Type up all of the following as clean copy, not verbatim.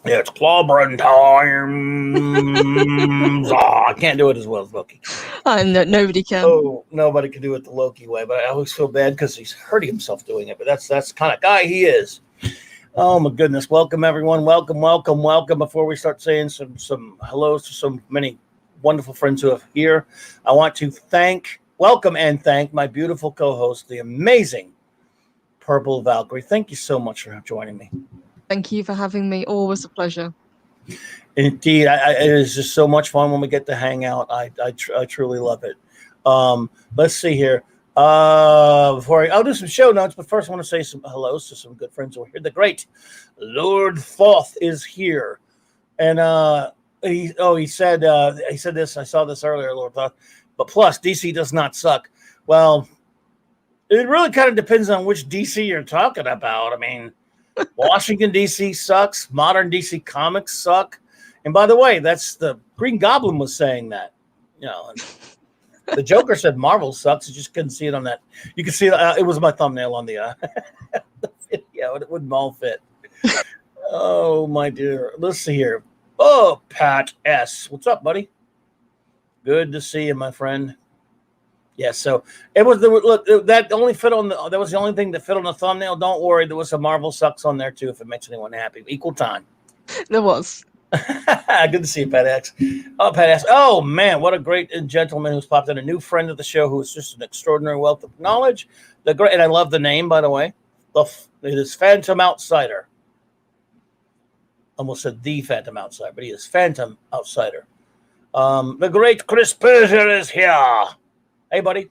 It's clobbering time. I can't do it as well as Loki. No, nobody can. Oh, nobody can do it the Loki way, but I always feel bad because he's hurting himself doing it. But that's the kind of guy he is. Oh my goodness! Welcome everyone. Welcome. Before we start saying some hellos to so many wonderful friends who are here, I want to welcome and thank my beautiful co-host, the amazing Purple Valkyrie. Thank you so much for joining me. Thank you for having me. Always a pleasure. Indeed, it is just so much fun when we get to hang out. I truly love it. Let's see here. I'll do some show notes, but first I want to say some hellos to some good friends over here. The great Lord Thoth is here, and he said this. I saw this earlier, Lord Thoth. But plus, DC does not suck. Well, it really kind of depends on which DC you're talking about. I mean, Washington DC sucks. Modern DC comics suck. And by the way, that's the Green Goblin was saying that. You know, the Joker said Marvel sucks. You just couldn't see it on that. You can see it was my thumbnail on the video. It wouldn't all fit. Oh my dear. Let's see here. Oh, Pat S. What's up, buddy? Good to see you, my friend. Yeah, so it was that only fit on that was the only thing that fit on the thumbnail. Don't worry, there was some Marvel sucks on there too, if it makes anyone happy. Equal time. There was. Good to see you, Pat X. Oh, Pat X. Oh man, what a great gentleman who's popped in, a new friend of the show who is just an extraordinary wealth of knowledge. And I love the name, by the way. It is Phantom Outsider. Almost said the Phantom Outsider, but he is Phantom Outsider. The great Chris Persia is here. Hey, buddy.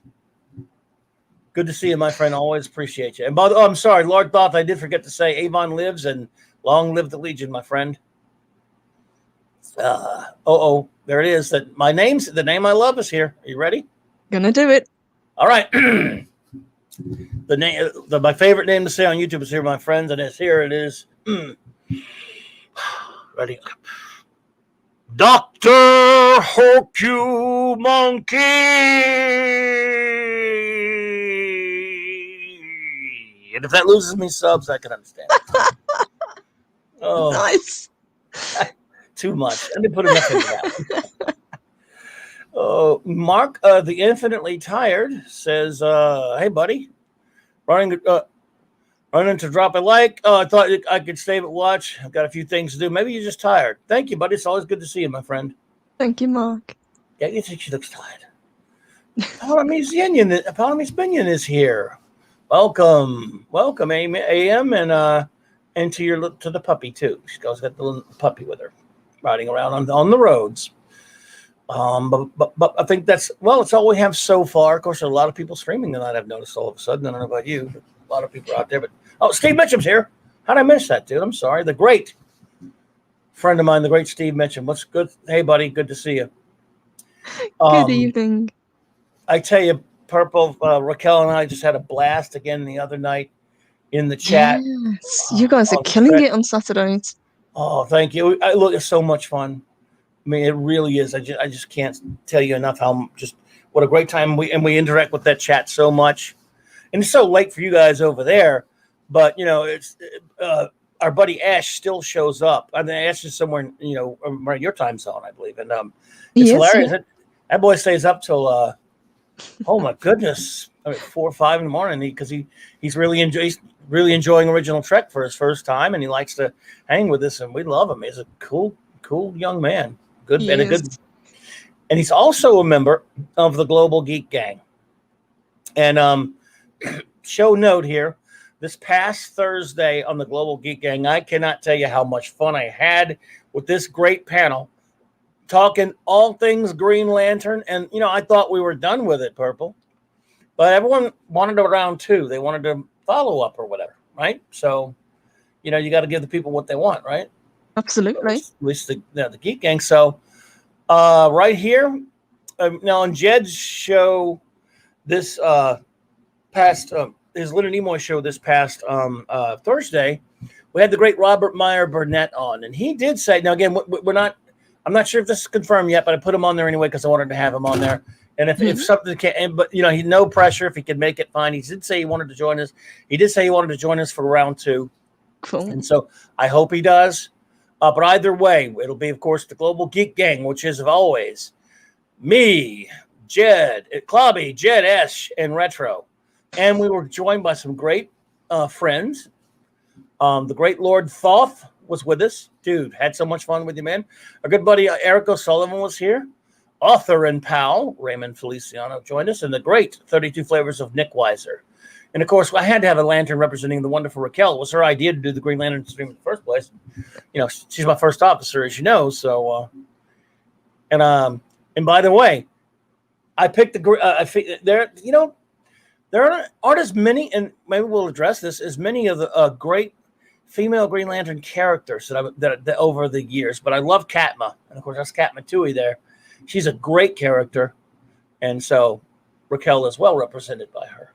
Good to see you, my friend. Always appreciate you. And I'm sorry, Lord Thoth, I did forget to say Avon lives and long live the Legion, my friend. There it is. The name I love is here. Are you ready? Gonna do it. All right. My favorite name to say on YouTube is here, my friends, and here it is. Ready? Dr. Hoku Monkey. And if that loses me subs, I can understand. Oh, nice. Too much. Let me put enough into that. Oh, Mark, the Infinitely Tired says, "Hey, buddy, running to drop a like. I thought I could save it. Watch. I've got a few things to do. Maybe you're just tired. Thank you, buddy. It's always good to see you, my friend. Thank you, Mark. Yeah, you think she looks tired. Palamis Minion is here. Welcome, AM, and to the puppy too. She's got the little puppy with her, riding around on the roads. But I think it's all we have so far. Of course, there are a lot of people streaming tonight. I've noticed all of a sudden. I don't know about you. A lot of people out there, but Steve Mitchum's here. How'd I miss that, dude? I'm sorry. The great friend of mine, the great Steve Mitchum. What's good? Hey, buddy. Good to see you. Good evening. I tell you, Purple, Raquel and I just had a blast again the other night in the chat. Yes, you guys are killing it on Saturdays. Oh, thank you. Look, it's so much fun. I mean, it really is. I just can't tell you enough what a great time we interact with that chat so much. And it's so late for you guys over there, but it's our buddy Ash still shows up. I mean, Ash is somewhere around your time zone, I believe, and it's hilarious. Yeah. That boy stays up till oh my goodness, 4 or 5 in the morning because he's really enjoying Original Trek for his first time, and he likes to hang with us, and we love him. He's a cool young man, and he's also a member of the Global Geek Gang. And show note here, this past Thursday on the Global Geek Gang, I cannot tell you how much fun I had with this great panel talking all things Green Lantern. And, I thought we were done with it, Purple. But everyone wanted a round 2. They wanted to follow up or whatever, right? So, you got to give the people what they want, right? Absolutely. At least the Geek Gang. So, right here, now on Jed's show this past his Leonard Nimoy show this past Thursday, we had the great Robert Meyer Burnett on, and he did say, now again, I'm not sure if this is confirmed yet, but I put him on there anyway because I wanted to have him on there. And if something can, but he no pressure. If he could make it, fine. He did say he wanted to join us. He did say he wanted to join us for round 2. Cool. And so I hope he does. But either way, it'll be, of course, the Global Geek Gang, which is, as always, me, Jed, Clobby, Jed Esh, and Retro. And we were joined by some great friends. The great Lord Thoth was with us. Dude, had so much fun with you, man. Our good buddy Eric O'Sullivan was here. Author and pal Raymond Feliciano joined us. And the great 32 Flavors of Nick Weiser. And, of course, I had to have a lantern representing the wonderful Raquel. It was her idea to do the Green Lantern stream in the first place. You know, she's my first officer, as you know. So, and by the way, I picked there aren't as many, and maybe we'll address this, as many of the great female Green Lantern characters that over the years. But I love Katma, and of course that's Katma Tui there. She's a great character, and so Raquel is well represented by her.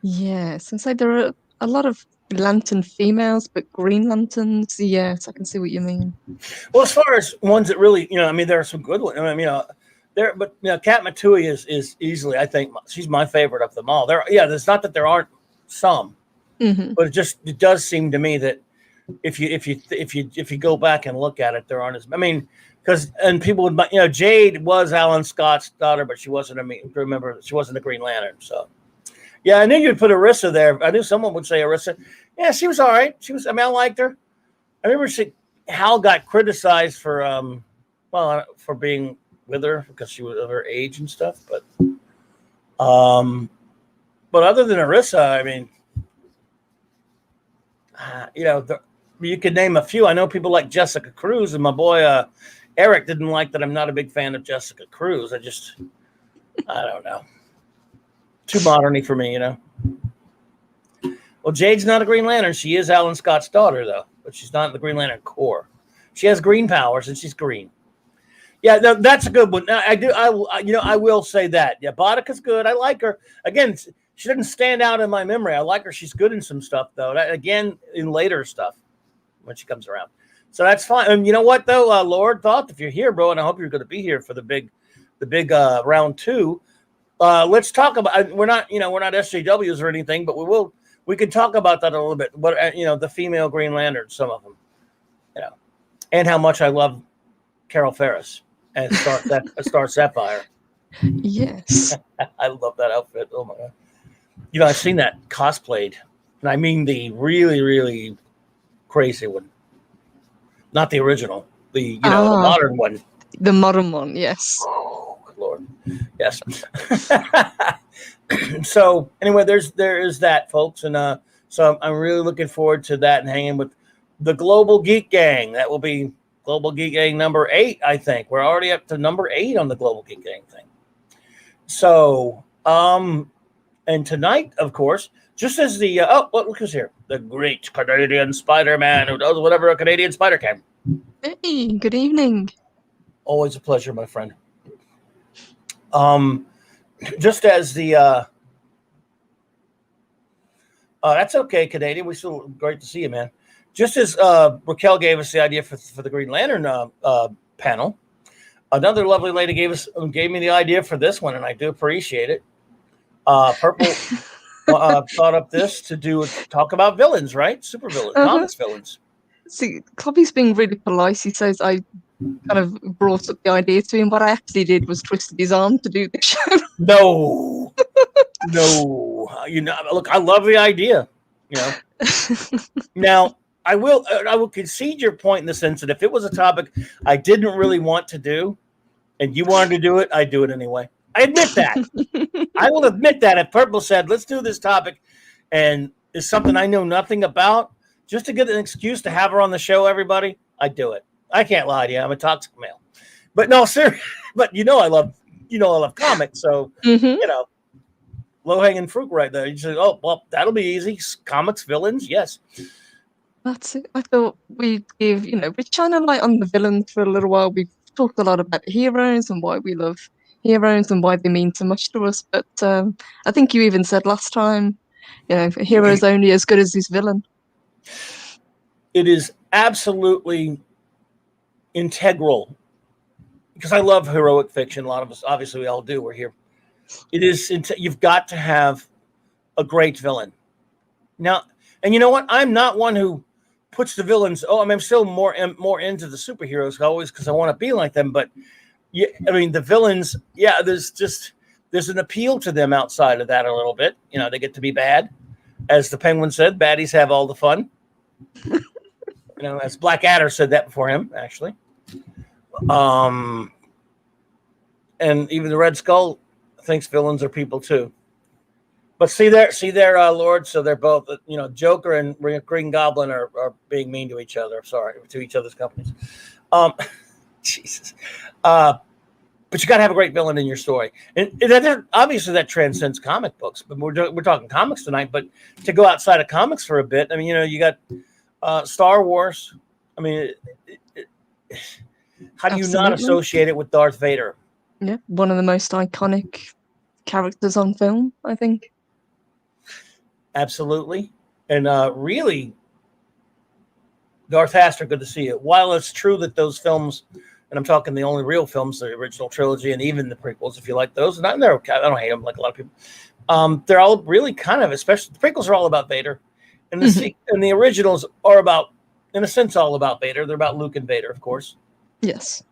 Yes, and so there are a lot of Lantern females, but Green Lanterns, yes, I can see what you mean. Well, as far as ones that really, I mean, there are some good ones. I mean, but Katma Tui is easily, I think, she's my favorite of them all. It's not that there aren't some, but it does seem to me that if you go back and look at it, there aren't as. I mean, and people would, Jade was Alan Scott's daughter, but she wasn't she wasn't a Green Lantern, so. Yeah, I knew you'd put Arissa there. I knew someone would say Arissa. Yeah, she was all right. I liked her. I remember Hal got criticized for being with her because she was of her age and stuff. But other than Arissa, I mean, you could name a few. I know people like Jessica Cruz, and my boy Eric didn't like that I'm not a big fan of Jessica Cruz. I don't know. Too modern-y for me, Well, Jade's not a Green Lantern. She is Alan Scott's daughter, though, but she's not in the Green Lantern Corps. She has green powers, and she's green. Yeah, that's a good one. I will say that. Yeah, Bodica's good. I like her. Again, she doesn't stand out in my memory. I like her. She's good in some stuff, though. Again, in later stuff when she comes around. So that's fine. And you know what, though, Lord Thoth, if you're here, bro, and I hope you're going to be here for the big round 2. Let's talk about. We're not SJWs or anything, but we can talk about that a little bit. But the female Green Lanterns, some of them, and how much I love Carol Ferris and Star Sapphire. Yes, I love that outfit. Oh my god! I've seen that cosplayed, and I mean the really, really crazy one, not the original. The modern one. The modern one, yes. Lord, yes. So anyway, there is that, folks, and so I'm really looking forward to that and hanging with the Global Geek Gang. That will be Global Geek Gang number 8, I think. We're already up to number 8 on the Global Geek Gang thing. So, and tonight, of course, just as the look who's here, the great Canadian Spider-Man who does whatever a Canadian spider can. Hey, good evening. Always a pleasure, my friend. Just as the that's okay, Canadian. We still great to see you, man. Just as Raquel gave us the idea for the Green Lantern panel, another lovely lady gave me the idea for this one, and I do appreciate it. Purple thought up this to talk about villains, right? Super villains, comics villains. See, Clobby's being really polite. He says I kind of brought up the idea to him. What I actually did was twisted his arm to do the show. No. Look, I love the idea. Now I will concede your point in the sense that if it was a topic I didn't really want to do, and you wanted to do it, I'd do it anyway. I admit that. I will admit that if Purple said, "Let's do this topic," and it's something I know nothing about, just to get an excuse to have her on the show, everybody, I'd do it. I can't lie to you. I'm a toxic male. But no, sir. But I love comics. So, low-hanging fruit right there. You say, oh, well, that'll be easy. Comics, villains, yes. That's it. I thought we'd give, we shine a light on the villains for a little while. We've talked a lot about the heroes and why we love heroes and why they mean so much to us. But I think you even said last time, a hero is only as good as his villain. It is absolutely integral, because I love heroic fiction. A lot of us, obviously, we all do. We're here. It is. You've got to have a great villain. Now, and you know what? I'm not one who puts the villains. Oh, I mean, I'm still more into the superheroes always because I want to be like them. But yeah, I mean, the villains. Yeah, there's an appeal to them outside of that a little bit. You know, they get to be bad, as the Penguin said. Baddies have all the fun. You know, as Blackadder said that before him, actually. And even the Red Skull thinks villains are people too. But see there, Lord. So they're both, you know, Joker and Green Goblin are being mean to each other. Sorry, to each other's companies. Jesus. But you got to have a great villain in your story, and obviously that transcends comic books. But we're talking comics tonight. But to go outside of comics for a bit, I mean, you know, you got Star Wars. I mean, how do you not associate it with Darth Vader? Yeah, one of the most iconic characters on film, I think. Absolutely. And really, Darth Haster, good to see you. While it's true that those films, and I'm talking the only real films, the original trilogy and even the prequels, if you like those, and I don't hate them like a lot of people. They're all really kind of, especially the prequels are all about Vader. And and the originals are about, in a sense, all about Vader. They're about Luke and Vader, of course. Yes.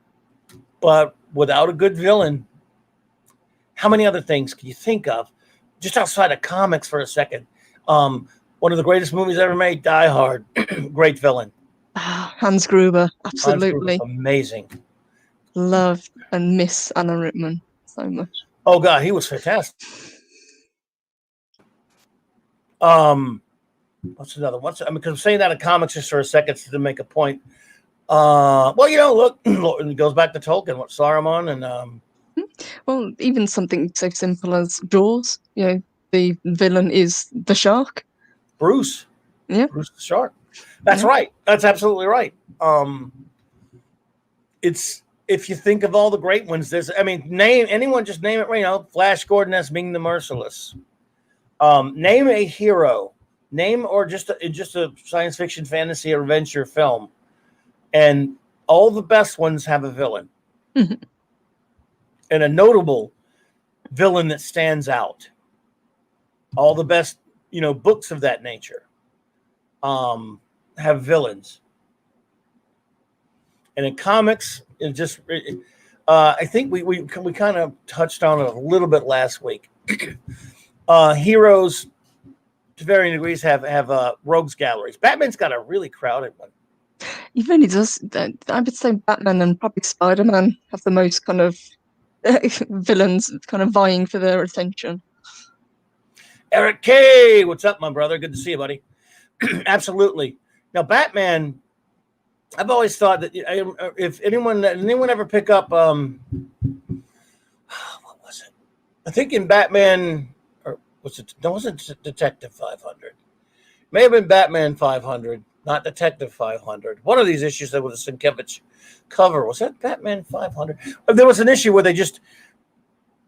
But without a good villain, how many other things can you think of? Just outside of comics for a second. One of the greatest movies ever made, Die Hard. Great villain. Hans Gruber, absolutely. Hans Gruber's amazing. Love and miss Alan Rickman so much. Oh God, he was fantastic. What's another? Because I'm saying that in comics just for a second to make a point. Well, you know, look, it goes back to Tolkien, what Saruman and well, even something so simple as Jaws. You know, the villain is the shark. Bruce. Yeah, Bruce the shark. That's right. That's absolutely right. It's if you think of all the great ones, just name it. You know, Flash Gordon as being the merciless. Name a hero. Or just a science fiction, fantasy, or adventure film, and all the best ones have a villain, and a notable villain that stands out. All the best, you know, books of that nature have villains, and in comics, I think we kind of touched on it a little bit last week. Heroes, to varying degrees, have rogues galleries. Batman's got a really crowded one. Even he does. I would say Batman and probably Spider-Man have the most kind of villains kind of vying for their attention. Eric K, what's up, my brother? Good to see you, buddy. Absolutely. Now, Batman, I've always thought that if anyone ever pick up, what was it? I think in Batman, or was it? No, wasn't Detective 500? May have been Batman 500, not Detective 500. One of these issues that was a Sienkiewicz cover. Was that Batman 500? There was an issue where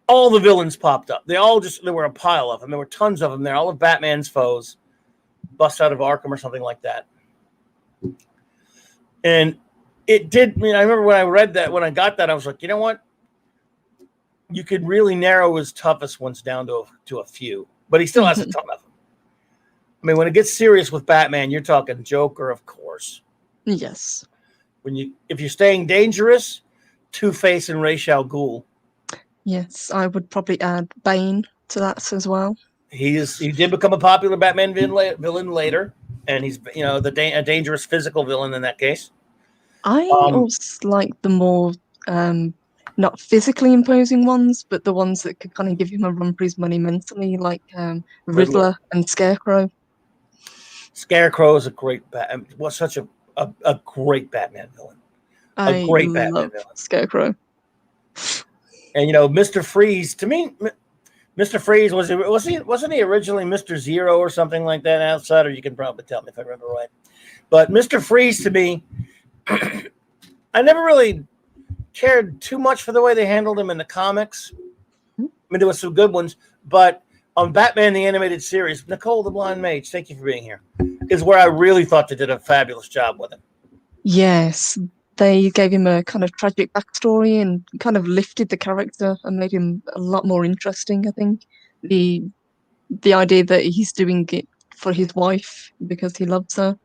all the villains popped up. There were a pile of them. There were tons of them there. All of Batman's foes, bust out of Arkham or something like that. And it did. I mean, I remember when I read that, when I got that, I was like, you know what? You could really narrow his toughest ones down to a few, but he still has a ton of them. I mean, when it gets serious with Batman, you're talking Joker, of course. Yes. If you're staying dangerous, Two-Face and Ra's al Ghul. Yes, I would probably add Bane to that as well. He did become a popular Batman villain later, and he's a dangerous physical villain in that case. I also like the more not physically imposing ones, but the ones that could kind of give him a run for his money mentally, like Riddler and Scarecrow. Scarecrow is a great such a great Batman villain. I love Scarecrow. And Mr. Freeze, to me, Mr. Freeze wasn't he originally Mr. Zero or something like that outside? Or you can probably tell me if I remember right. But Mr. Freeze, to me, I never really cared too much for the way they handled him in the comics. I mean, there were some good ones, but on Batman the Animated Series, Nicole the Blind Mage, thank you for being here, is where I really thought they did a fabulous job with him. Yes, they gave him a kind of tragic backstory and kind of lifted the character and made him a lot more interesting, I think. The idea that he's doing it for his wife because he loves her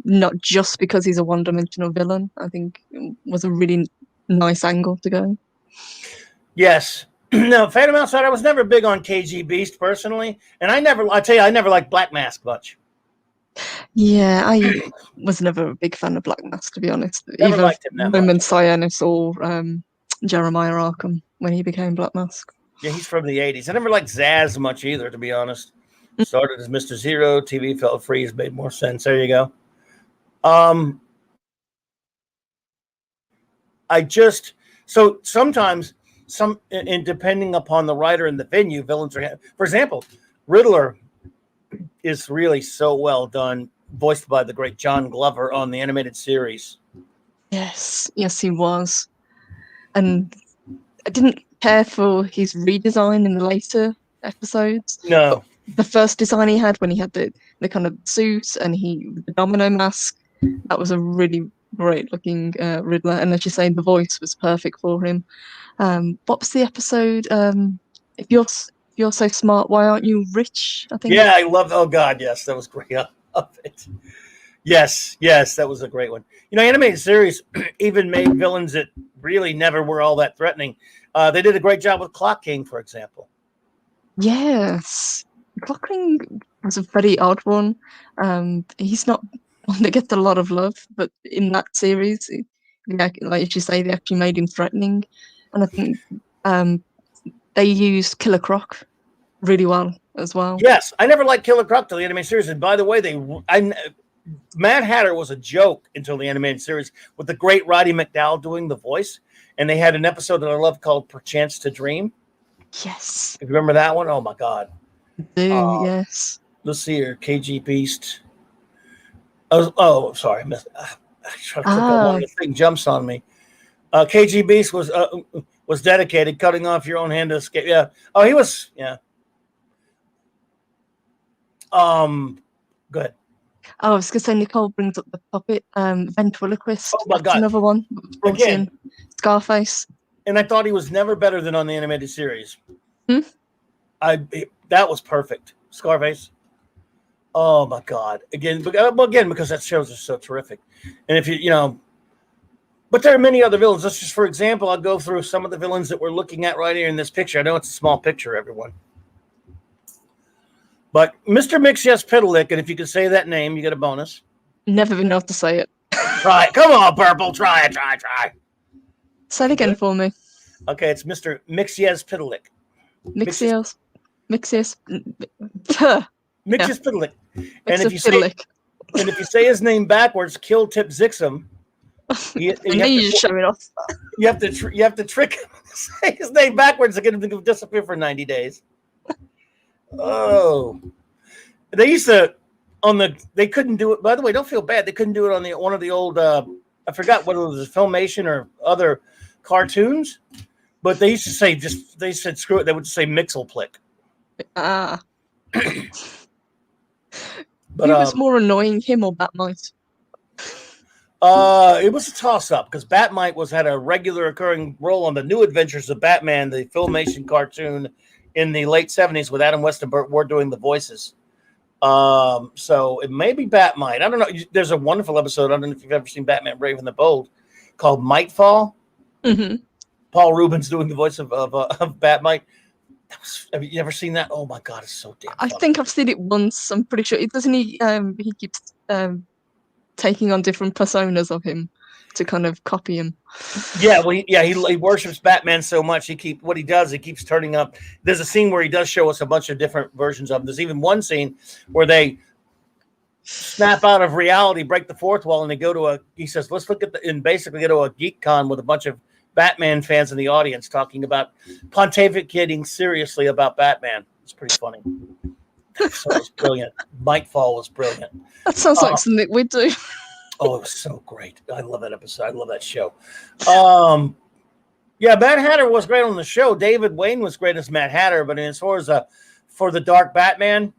not just because he's a one-dimensional villain. I think it was a really nice angle to go. Yes. No, Phantom Outside, I was never big on KG Beast personally. And I never liked Black Mask much. Yeah, I was never a big fan of Black Mask, to be honest. Never Either liked him that Roman much. Cyanus or Jeremiah Arkham when he became Black Mask. Yeah, he's from the 80s. I never liked Zaz much either, to be honest. Started as Mr. Zero, TV felt Freeze made more sense. There you go. So sometimes and depending upon the writer and the venue, villains are, for example, Riddler is really so well done, voiced by the great John Glover on the animated series. Yes, he was. And I didn't care for his redesign in the later episodes. No. The first design he had when he had the kind of suit and the domino mask, that was a really great looking Riddler. And as you say, the voice was perfect for him. What was the episode? If you're so smart, why aren't you rich? I think. Yeah, I love. Oh God, yes, that was great. I love it. Yes, that was a great one. Animated series even made villains that really never were all that threatening. They did a great job with Clock King, for example. Yes, Clock King was a very odd one. He's not one that gets a lot of love, but in that series, like you say, they actually made him threatening, and I think they used Killer Croc really well as well. Yes, I never liked Killer Croc till the animated series, and by the way, Mad Hatter was a joke until the animated series with the great Roddy McDowall doing the voice, and they had an episode that I love called "Perchance to Dream." Yes, If you remember that one, oh my God! Yes. Let's see here, KG Beast. Sorry, I tried to click on one. The thing jumps on me. KG Beast was dedicated, cutting off your own hand to escape. Yeah. Oh, he was. Yeah. Good. Oh, I was going to say Nicole brings up the puppet, ventriloquist. Oh my God, another one. Again, Scarface. And I thought he was never better than on the animated series. That was perfect. Scarface. Oh my God! Again, because that shows are so terrific. And if but there are many other villains. Let's just, for example, I'll go through some of the villains that we're looking at right here in this picture. I know it's a small picture, everyone. But Mr. Mix-Yes-Piddalick, and if you can say that name, you get a bonus. Never been able to say it. Try it. Come on, Purple. Try it. Say it again for me. Okay, it's Mr. Mix-Yes-Piddalick. Mix-Yes. Mix-Yes-Piddalick. And if you say his name backwards, Kill Tip Zixum. You just show it off. You have to trick him to say his name backwards to get him to disappear for 90 days. Oh, they used to they couldn't do it. By the way, don't feel bad. They couldn't do it on one of the old. I forgot whether it was Filmation or other cartoons, but they used to say they said screw it. They would just say Mixelplick. But who was more annoying, him or Batmite? It was a toss-up because Batmite had a regular occurring role on the New Adventures of Batman, the Filmation cartoon in the late 70s with Adam West and Burt Ward doing the voices. So it may be Batmite. I don't know. There's a wonderful episode. I don't know if you've ever seen Batman Brave and the Bold called Mightfall. Mm-hmm. Paul Rubens doing the voice of Batmite. Have you ever seen that? Oh my God, it's so damn funny. I think I've seen it once. I'm pretty sure. Doesn't he? He keeps taking on different personas of him to kind of copy him. Yeah, well, he worships Batman so much. He keeps turning up. There's a scene where he does show us a bunch of different versions of him. There's even one scene where they snap out of reality, break the fourth wall, and they go to he says, let's look at and basically go to a geek con with a bunch of Batman fans in the audience talking about pontificating seriously about Batman. It's pretty funny. So it was brilliant. Mightfall was brilliant. That sounds like something we'd do. Oh, it was so great. I love that episode. I love that show. Mad Hatter was great on the show. David Wayne was great as Mad Hatter, but as far as for the Dark Batman,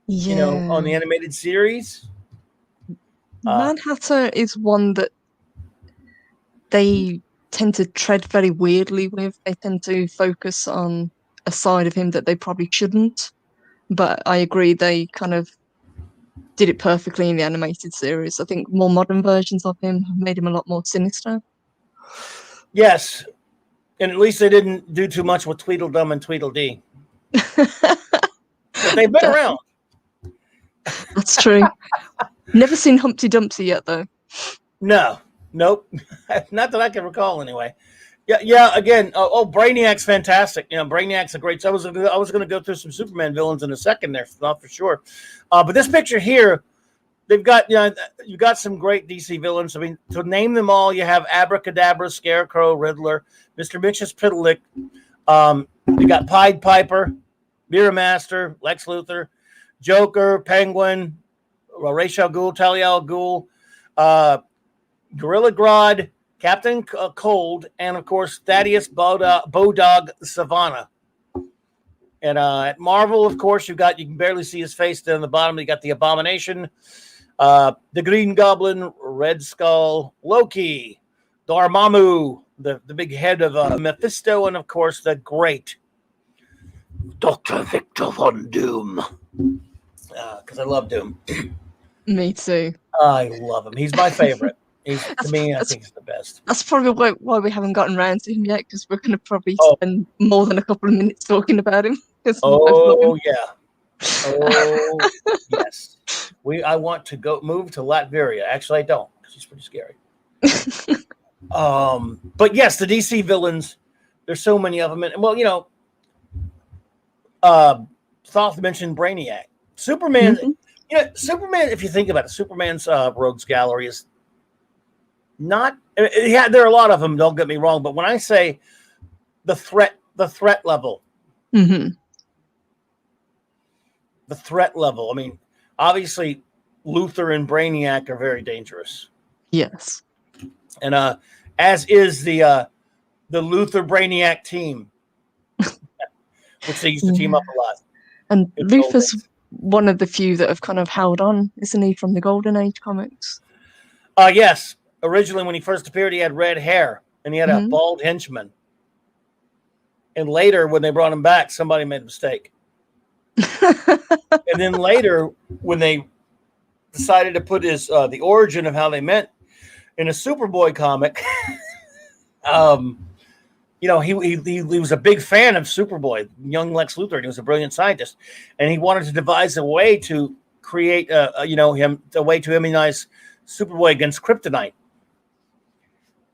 on the animated series, Mad Hatter is one that they tend to tread very weirdly with. They tend to focus on a side of him that they probably shouldn't. But I agree, they kind of did it perfectly in the animated series. I think more modern versions of him have made him a lot more sinister. Yes, and at least they didn't do too much with Tweedledum and Tweedledee. But they've been around. That's true. Never seen Humpty Dumpty yet, though. No, nope, not that I can recall anyway. Yeah. Again, Brainiac's fantastic. Brainiac's a great. I was going to go through some Superman villains in a second there, not for sure. But this picture here, they've got you got some great DC villains. I mean, to name them all, you have Abracadabra, Scarecrow, Riddler, Mr. Mxyzptlk. You got Pied Piper, Mirror Master, Lex Luthor, Joker, Penguin, Ra's al Ghul, Talia al Ghul, Gorilla Grodd, Captain Cold, and of course Thaddeus Bodog Savannah. And at Marvel, of course, you can barely see his face down the bottom. You got the Abomination, the Green Goblin, Red Skull, Loki, Dormammu, the big head of Mephisto, and of course the great Dr. Victor Von Doom. Because I love Doom. Me too. I love him. He's my favorite. I think he's the best. That's probably why we haven't gotten around to him yet, because we're going to probably spend more than a couple of minutes talking about him. Oh, yeah. Oh, yes. I want to move to Latveria. Actually, I don't, because he's pretty scary. But yes, the DC villains, there's so many of them. And, well, Thoth mentioned Brainiac. Superman, Superman, if you think about it, Superman's rogues gallery is not, there are a lot of them, don't get me wrong, but when I say the threat level, the threat level, I mean, obviously Luthor and Brainiac are very dangerous. Yes. And as is the Luthor Brainiac team, which they used to team up a lot. And Luthor's one of the few that have kind of held on, isn't he, from the Golden Age comics? Yes. Originally, when he first appeared, he had red hair and he had a bald henchman. And later, when they brought him back, somebody made a mistake. And then later, when they decided to put his the origin of how they met in a Superboy comic, he was a big fan of Superboy, young Lex Luthor, and he was a brilliant scientist, and he wanted to devise a way to create a way to immunize Superboy against kryptonite.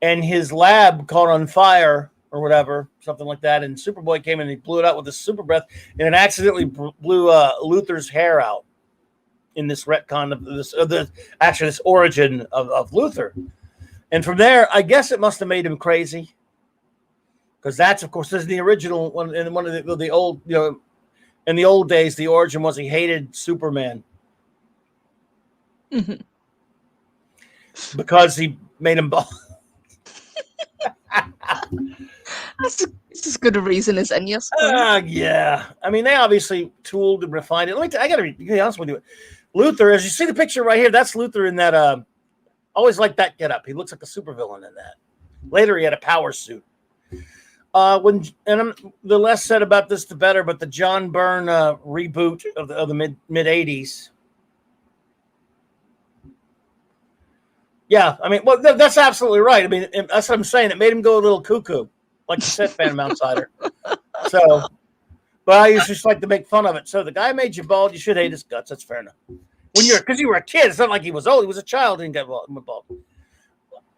And his lab caught on fire or whatever, something like that, and Superboy came in and he blew it out with his super breath, and it accidentally blew Luthor's hair out in this retcon of this origin of Luthor. And from there, I guess it must have made him crazy. Because that's, of course, this is the original one. In one of the old, in the old days, the origin was he hated Superman because he made him bald. That's as good a reason as any. Yeah. I mean, they obviously tooled and refined it. I got to be honest with you. Luther, as you see the picture right here, that's Luther in that. Always like that getup. He looks like a supervillain in that. Later, he had a power suit. The less said about this, the better. But the John Byrne reboot of the mid '80s. Yeah, I mean, well, that's absolutely right. I mean, that's what I'm saying. It made him go a little cuckoo, like you said, Phantom Outsider. So, but I used to just like to make fun of it. So the guy made you bald. You should hate his guts. That's fair enough. Because you were a kid. It's not like he was old. He was a child and got bald.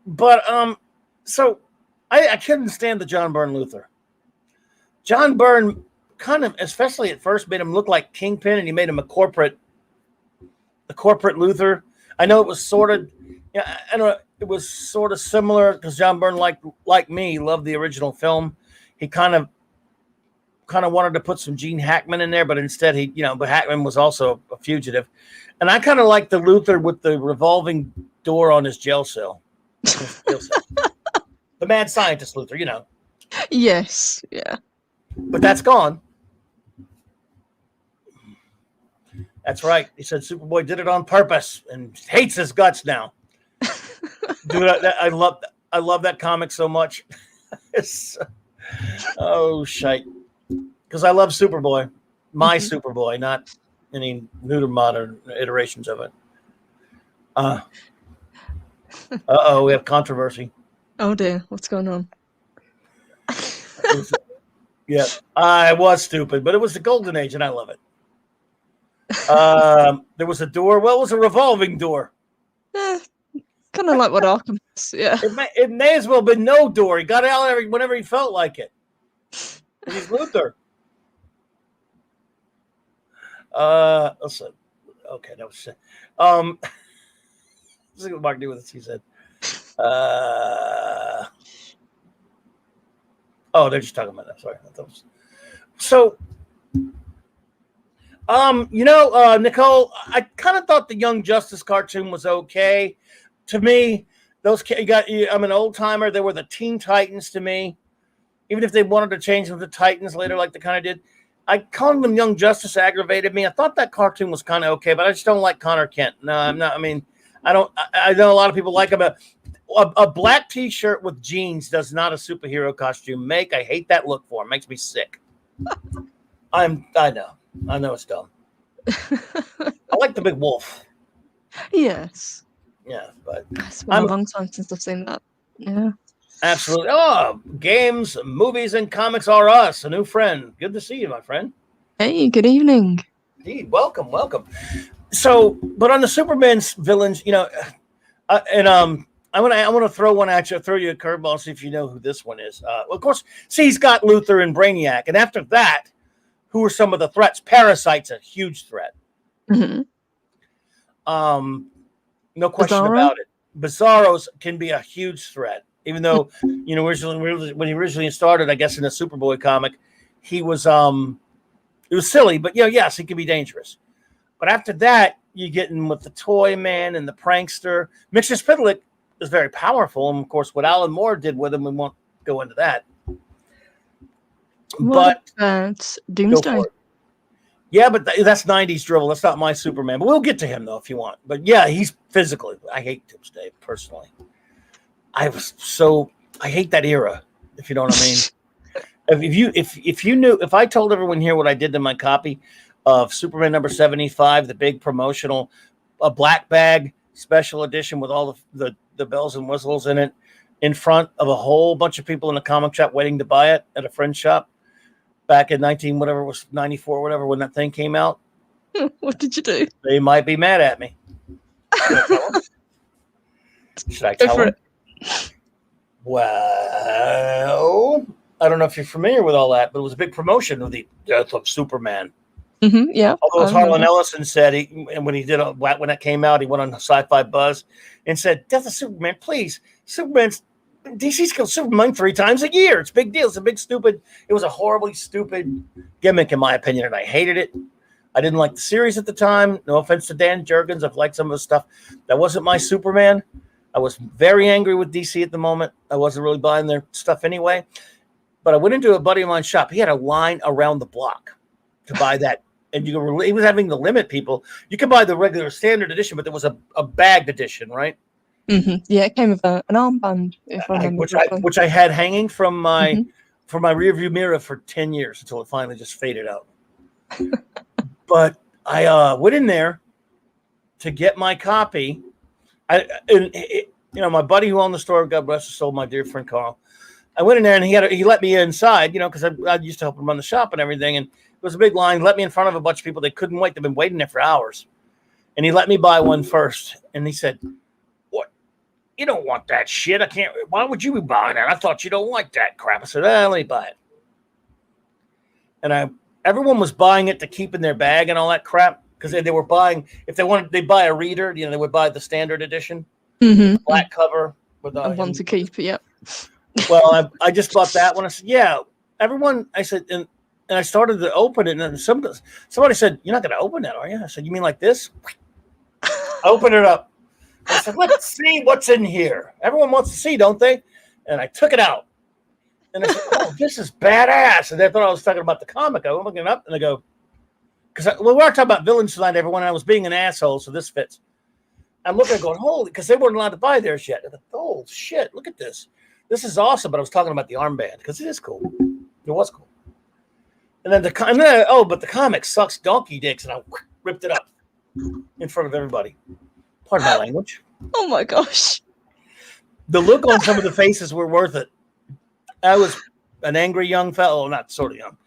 But so I couldn't stand the John Byrne Luthor. John Byrne kind of, especially at first, made him look like Kingpin, and he made him a corporate Luthor. I know it was sort of. Yeah, I know it was sort of similar because John Byrne, like me, loved the original film. He kind of wanted to put some Gene Hackman in there, but instead but Hackman was also a fugitive. And I kind of like the Luthor with the revolving door on his jail cell. The mad scientist Luthor, Yes, yeah. But that's gone. That's right. He said Superboy did it on purpose and hates his guts now. Dude, I love that comic so much. Oh shite! Because I love Superboy, my Superboy, not any new to modern iterations of it. We have controversy. Oh dear, what's going on? Yeah, I was stupid, but it was the golden age, and I love it. There was a door. Well, it was a revolving door. Kind of like what Arkham was, yeah. It may as well have been no door. He got out whenever he felt like it. He's Luther. Listen. Okay, that was let's see what Mark do with this. He said, they're just talking about that. Sorry. So, Nicole, I kind of thought the Young Justice cartoon was okay. To me, I'm an old timer. They were the Teen Titans to me. Even if they wanted to change them to Titans later, like they kind of did. Calling them Young Justice aggravated me. I thought that cartoon was kind of okay, but I just don't like Connor Kent. No, I'm not. I mean, I know a lot of people like him. A black T-shirt with jeans does not a superhero costume make. I hate that look for him. Makes me sick. I know it's dumb. I like the big wolf. Yes. Yeah, but It's been a long time since I've seen that. Yeah. Absolutely. Oh, games, movies, and comics are us. A new friend. Good to see you, my friend. Hey, good evening. Indeed. Welcome. So, but on the Superman's villains, I want to throw one at you. Throw you a curveball. See if you know who this one is. Of course, he's got Luthor and Brainiac, and after that, who are some of the threats? Parasite's a huge threat. Mm-hmm. No question about it. Bizarros can be a huge threat. Even though, originally when he originally started, I guess in a Superboy comic, he was it was silly, but yes, he can be dangerous. But after that, you get in with the Toy Man and the Prankster. Mxyzptlk is very powerful, and of course, what Alan Moore did with him, we won't go into that. What about Doomsday? Yeah, but that's 90s drivel. That's not my Superman. But we'll get to him, though, if you want. But yeah, he's physically. I hate Doomsday, personally. I hate that era, if you know what I mean. If I told everyone here what I did to my copy of Superman number 75, the big promotional, a black bag special edition with all the bells and whistles in it, in front of a whole bunch of people in a comic shop waiting to buy it at a friend's shop back in 94, whatever, when that thing came out. What did you do? They might be mad at me. Should I tell them? Well, I don't know if you're familiar with all that, but it was a big promotion of the death of Superman. Mm-hmm, yeah. Although, as Harlan Ellison said, when that came out, he went on Sci-Fi Buzz and said, "Death of Superman, please. DC's killed Superman 3 times a year. It's a big deal. It was a horribly stupid gimmick, in my opinion, and I hated it. I didn't like the series at the time. No offense to Dan Jurgens. I've liked some of the stuff. That wasn't my Superman. I was very angry with DC at the moment. I wasn't really buying their stuff anyway. But I went into a buddy of mine's shop. He had a line around the block to buy that. And he was having to limit people. You could buy the regular standard edition, but there was a bagged edition, right? Mm-hmm. Yeah, it came with an armband, if I remember which I had hanging from my rearview mirror for 10 years until it finally just faded out. But I went in there to get my copy. My buddy who owned the store, God bless his soul, my dear friend Carl. I went in there and he let me inside, because I used to help him run the shop and everything. And it was a big line. Let me in front of a bunch of people. They couldn't wait. They've been waiting there for hours. And he let me buy one first. And he said, "What? You don't want that shit. I can't. Why would you be buying that? I thought you don't like that crap." I said, "Let me buy it." And everyone was buying it to keep in their bag and all that crap. Because they were buying, if they wanted, they'd buy a reader, they would buy the standard edition, black cover. With one to keep, yeah. Well, I just bought that one. I said, yeah, everyone, I said, and I started to open it, and then somebody said, "You're not going to open that, are you?" I said, "You mean like this?" I opened it up. I said, "Let's see what's in here." Everyone wants to see, don't they? And I took it out. And I said, "Oh, this is badass." And they thought I was talking about the comic. I went looking it up, and I go, because we were talking about villains tonight, everyone, and I was being an asshole, so this fits. I'm looking at going, holy, because they weren't allowed to buy theirs yet. I thought, oh, shit, look at this. This is awesome. But I was talking about the armband, because it is cool. It was cool. And then but the comic sucks donkey dicks, and I ripped it up in front of everybody. Pardon my language. Oh my gosh. The look on some of the faces were worth it. I was an angry young fellow, not sort of young.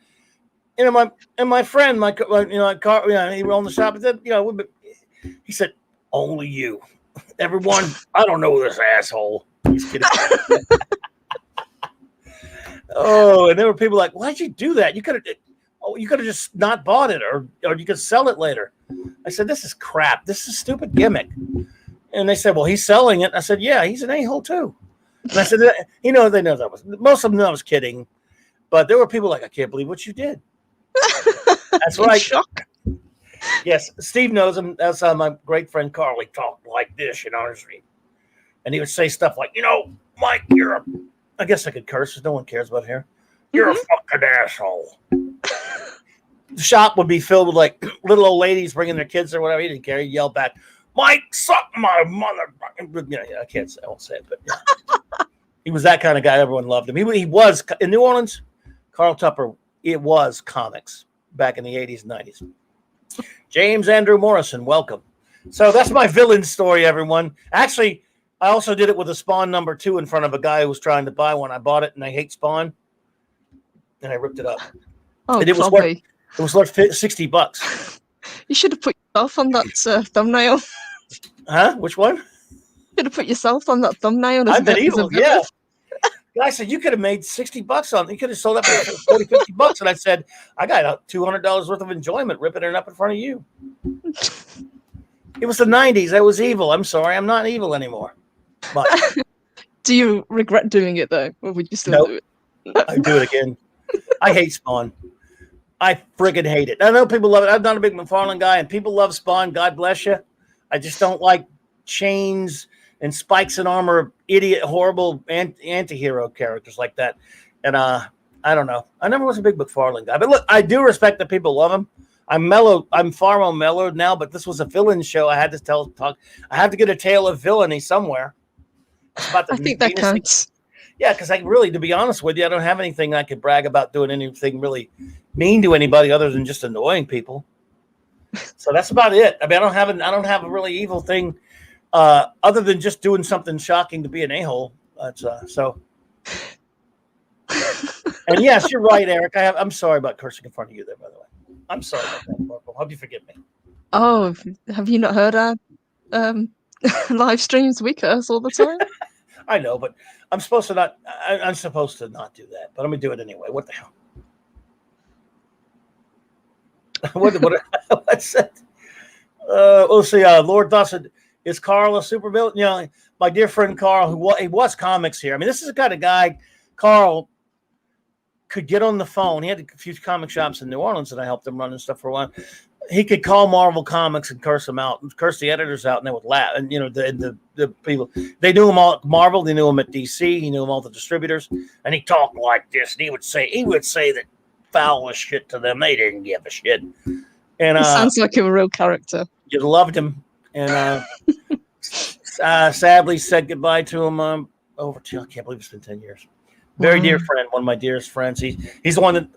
My friend, he owned the shop. He said, "Only you, everyone. I don't know this asshole." He's kidding. And there were people like, "Why'd you do that? You could have just not bought it, or you could sell it later." I said, "This is crap. This is a stupid gimmick." And they said, "Well, he's selling it." I said, "Yeah, he's an a-hole too." And I said, they know that was most of them. I was kidding, but there were people like, "I can't believe what you did." That's right. Shock. Yes, Steve knows him. That's my great friend Carl. He talked like this, and he would say stuff like, "Mike, I guess I could curse because no one cares about here. You're a fucking asshole." The shop would be filled with like little old ladies bringing their kids or whatever. He didn't care. He yelled back, "Mike, suck my mother." I can't say, I won't say it, but yeah. He was that kind of guy. Everyone loved him. He was in New Orleans. Carl Tupper. It was comics back in the 80s and 90s. James Andrew Morrison, welcome. So that's my villain story, everyone. Actually, I also did it with a Spawn #2 in front of a guy who was trying to buy one. I bought it, and I hate Spawn, and I ripped it up. Oh, and it was worth $60. You should have put yourself on that thumbnail. Huh? Which one? You should have put yourself on that thumbnail. I've been evil, yeah. Guy said, "You could have made $60 on it. You could have sold that for 40, $50. And I said, "I got $200 worth of enjoyment ripping it up in front of you." It was the 90s. I was evil. I'm sorry. I'm not evil anymore. But do you regret doing it, though? Or would you still do it? No. I'd do it again. I hate Spawn. I friggin' hate it. I know people love it. I'm not a big McFarlane guy, and people love Spawn. God bless you. I just don't like chains and spikes and armor, idiot, horrible anti-hero characters like that. And I don't know. I never was a big McFarlane guy. But look, I do respect that people love him. I'm mellow. I'm far more mellowed now, but this was a villain show. I had to talk. I have to get a tale of villainy somewhere. I think that counts. Yeah, because to be honest with you, I don't have anything I could brag about doing anything really mean to anybody other than just annoying people. So that's about it. I mean, I don't have a really evil thing other than just doing something shocking to be an a-hole. That's so. And yes, you're right, Eric. I'm sorry about cursing in front of you there, by the way. I'm sorry about that, Corporal. Hope you forgive me. Oh, have you not heard our live streams? We curse all the time. I know, but I'm supposed to not. I'm supposed to not do that, but I'm gonna do it anyway. What the hell? What's that? We'll see. Lord Dawson, is Carl a super villain? My dear friend Carl, he was comics here. I mean, this is the kind of guy Carl could get on the phone. He had a few comic shops in New Orleans, and I helped him run and stuff for a while. He could call Marvel Comics and curse them out, and curse the editors out, and they would laugh. And the people, they knew him all at Marvel, they knew him at DC, he knew him all the distributors, and he talked like this. And he would say that foul shit to them. They didn't give a shit. And he sounds like a real character. You loved him, and sadly said goodbye to him I can't believe it's been 10 years. Very dear friend, one of my dearest friends. He's the one that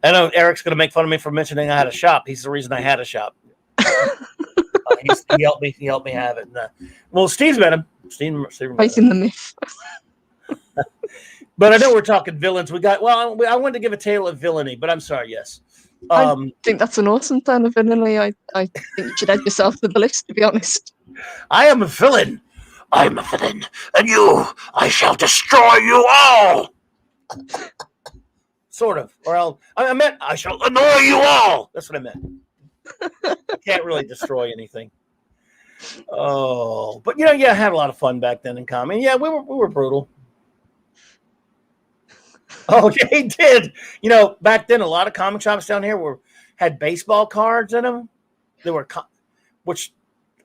I know Eric's going to make fun of me for mentioning I had a shop. He's the reason I had a shop. He helped me. He helped me have it. And, Steve's met him. Steve Fighting the myth. But I know we're talking villains. I wanted to give a tale of villainy, but I'm sorry. Yes. I think that's an awesome tale of villainy. I think you should add yourself to the list, to be honest. I am a villain. I'm a villain, and I shall destroy you all. Sort of. Or I meant I shall annoy you all. That's what I meant. Can't really destroy anything. Oh, but I had a lot of fun back then in comedy. Yeah, we were brutal. Oh, yeah, he did. Back then a lot of comic shops down here had baseball cards in them. They were which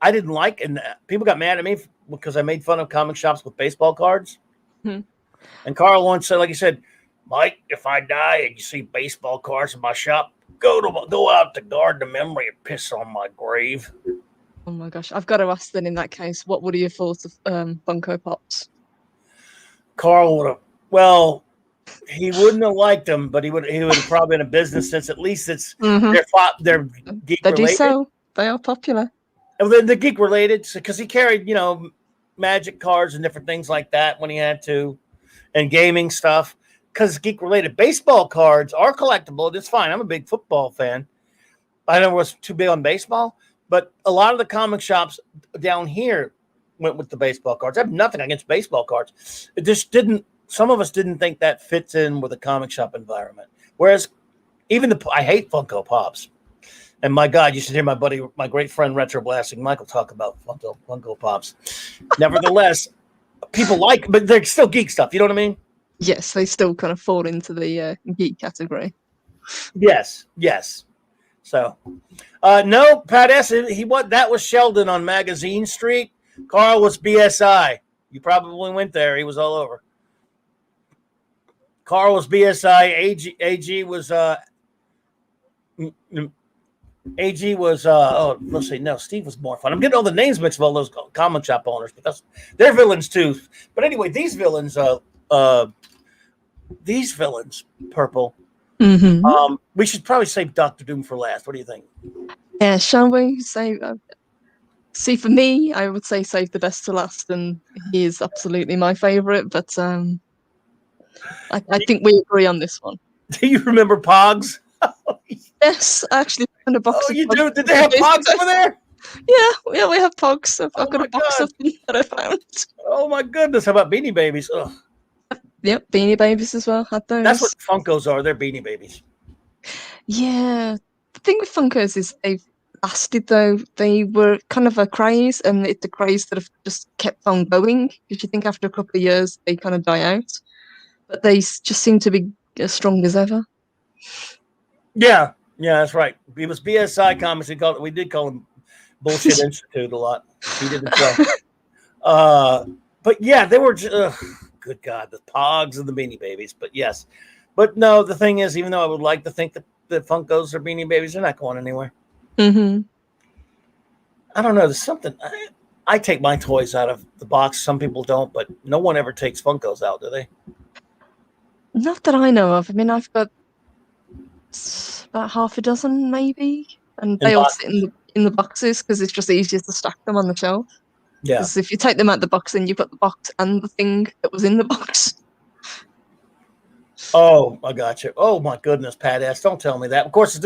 I didn't like, and people got mad at me because I made fun of comic shops with baseball cards. And Carl once said, like he said, "Mike, if I die and you see baseball cards in my shop, go out to guard the memory and piss on my grave." Oh my gosh, I've got to ask then. In that case, what would you have thought of Funko Pops? Carl would have. Well, he wouldn't have liked them, but he would have probably been a business since at least it's they're geek related. Do so. They are popular. And then the geek related, because he carried, magic cards and different things like that when he had to, and gaming stuff. Because geek related, baseball cards are collectible. It's fine. I'm a big football fan. I never was too big on baseball, but a lot of the comic shops down here went with the baseball cards. I have nothing against baseball cards. It just didn't. Some of us didn't think that fits in with a comic shop environment. Whereas even I hate Funko Pops. And my God, you should hear my great friend Retro Blasting Michael talk about Funko Pops. Nevertheless, people like, but they're still geek stuff. You know what I mean? Yes, they still kind of fall into the geek category. Yes. So, no, Pat S. That was Sheldon on Magazine Street. Carl was BSI. You probably went there. He was all over. Carl was BSI. AG was AG was let's see, no, Steve was more fun. I'm getting all the names mixed of all those comic shop owners, but they're villains too. But anyway, these villains, Purple. Mm-hmm. We should probably save Doctor Doom for last. What do you think? Yeah, shall we say? See, for me, I would say save the best to last, and he is absolutely my favorite. But I think we agree on this one. Do you remember Pogs? Yes, I actually found a box. Oh, you do? Did they have Pogs over there? Yeah, we have Pogs. I've got a box of them that I found. Oh my goodness! How about Beanie Babies? Ugh. Yep, Beanie Babies as well. Had those. That's what Funkos are. They're Beanie Babies. Yeah, the thing with Funkos is they've lasted though. They were kind of a craze, and it's a craze that have just kept on going. Because you think after a couple of years they kind of die out, but they just seem to be as strong as ever. Yeah, that's right. It was BSI Comics. We did call him Bullshit Institute a lot. He did the show. But yeah, they were good God, the Pogs and the Beanie Babies. But yes. But no, the thing is, even though I would like to think that the Funkos are Beanie Babies, they're not going anywhere. Mm-hmm. I don't know. There's something. I take my toys out of the box. Some people don't, but no one ever takes Funkos out, do they? Not that I know of. I mean, I've got about half a dozen, maybe, and they all sit in the boxes because it's just easier to stack them on the shelf. Yeah. Because if you take them out the box, then you've got the box and the thing that was in the box. Oh, I got you. Oh my goodness, Pat S. Don't tell me that. Of course,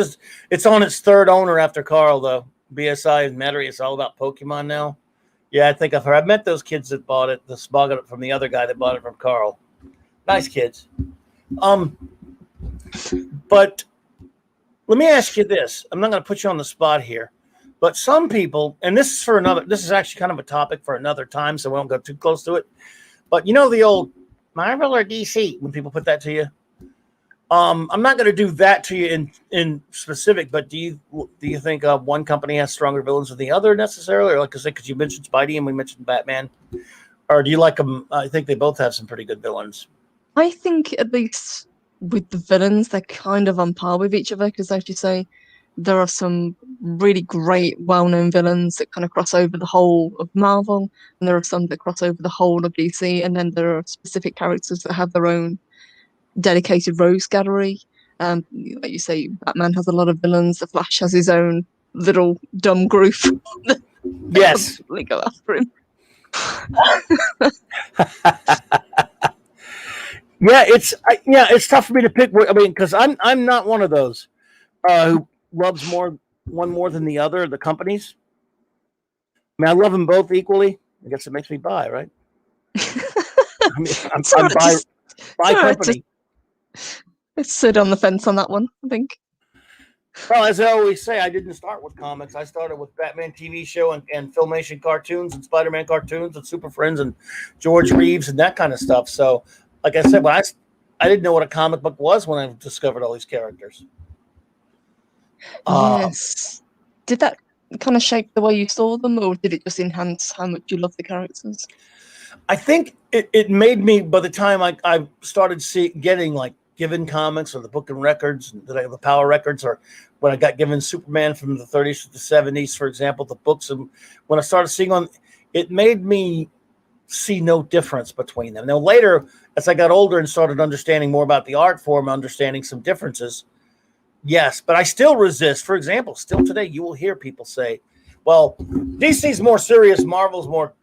it's on its third owner after Carl, though. BSI and Metairie. It's all about Pokemon now. Yeah, I think I've heard. I've met those kids that bought it. Bought it from the other guy that bought it from Carl. Nice kids. But let me ask you this. I'm not going to put you on the spot here, but some people, and this is actually kind of a topic for another time, so we won't go too close to it. But you know the old Marvel or DC, when people put that to you? I'm not going to do that to you in specific, but do you think one company has stronger villains than the other necessarily? Or like I said, because you mentioned Spidey and we mentioned Batman, or do you like them? I think they both have some pretty good villains. I think at least with the villains, they're kind of on par with each other because, as you say, there are some really great, well-known villains that kind of cross over the whole of Marvel, and there are some that cross over the whole of DC, and then there are specific characters that have their own dedicated rogues gallery. Like you say, Batman has a lot of villains. The Flash has his own little dumb group. Yes, they go after him. It's tough for me to pick. I mean, because I'm not one of those who loves one more than the other. The companies. I mean, I love them both equally. I guess it makes me buy, right? I mean, I'm buy company. Let's sit on the fence on that one, I think. Well, as I always say, I didn't start with comics. I started with Batman TV show and Filmation cartoons and Spider-Man cartoons and Super Friends and George Reeves and that kind of stuff. So, like I said, I didn't know what a comic book was when I discovered all these characters. Yes. Did that kind of shape the way you saw them, or did it just enhance how much you love the characters? I think it made me, by the time I started getting like given comics or the book and records, the Power records, or when I got given Superman from the 30s to the 70s, for example, the books, and when I started seeing it made me see no difference between them. Now later, as I got older and started understanding more about the art form, understanding some differences, Yes, but I still resist. For example, still today, you will hear people say, "Well, DC's more serious, Marvel's more,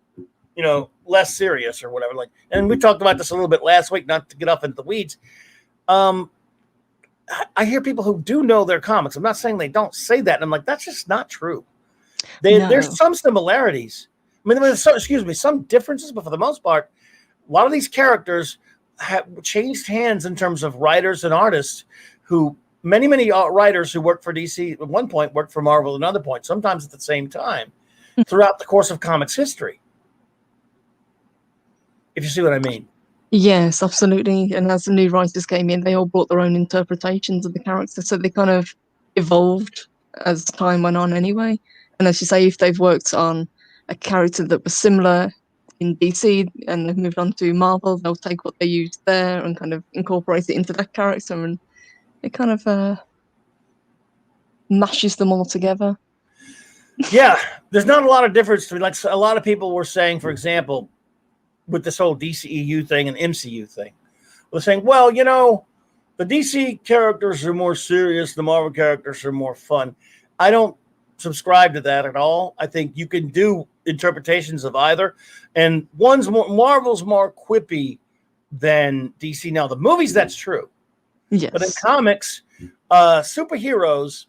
less serious, or whatever." Like, and we talked about this a little bit last week, not to get off into the weeds. I hear people who do know their comics. I'm not saying they don't say that. And I'm like, that's just not true. There's No. some similarities. I mean, there's some differences, but for the most part, a lot of these characters have changed hands in terms of writers and artists who many writers who worked for DC at one point worked for Marvel at another point, sometimes at the same time, throughout the course of comics history. If you see what I mean. Yes, absolutely. And as the new writers came in, they all brought their own interpretations of the characters, so they kind of evolved as time went on anyway. And as you say, if they've worked on a character that was similar in DC and they've moved on to Marvel, they'll take what they used there and kind of incorporate it into that character, and it kind of mashes them all together. Yeah, there's not a lot of difference between, like, a lot of people were saying, for example, with this whole DCEU thing and MCU thing, we're saying, well, the DC characters are more serious, the Marvel characters are more fun. I don't subscribe to that at all. I think you can do interpretations of either, and Marvel's more quippy than DC. Now, the movies, that's true. Yes. But in comics, superheroes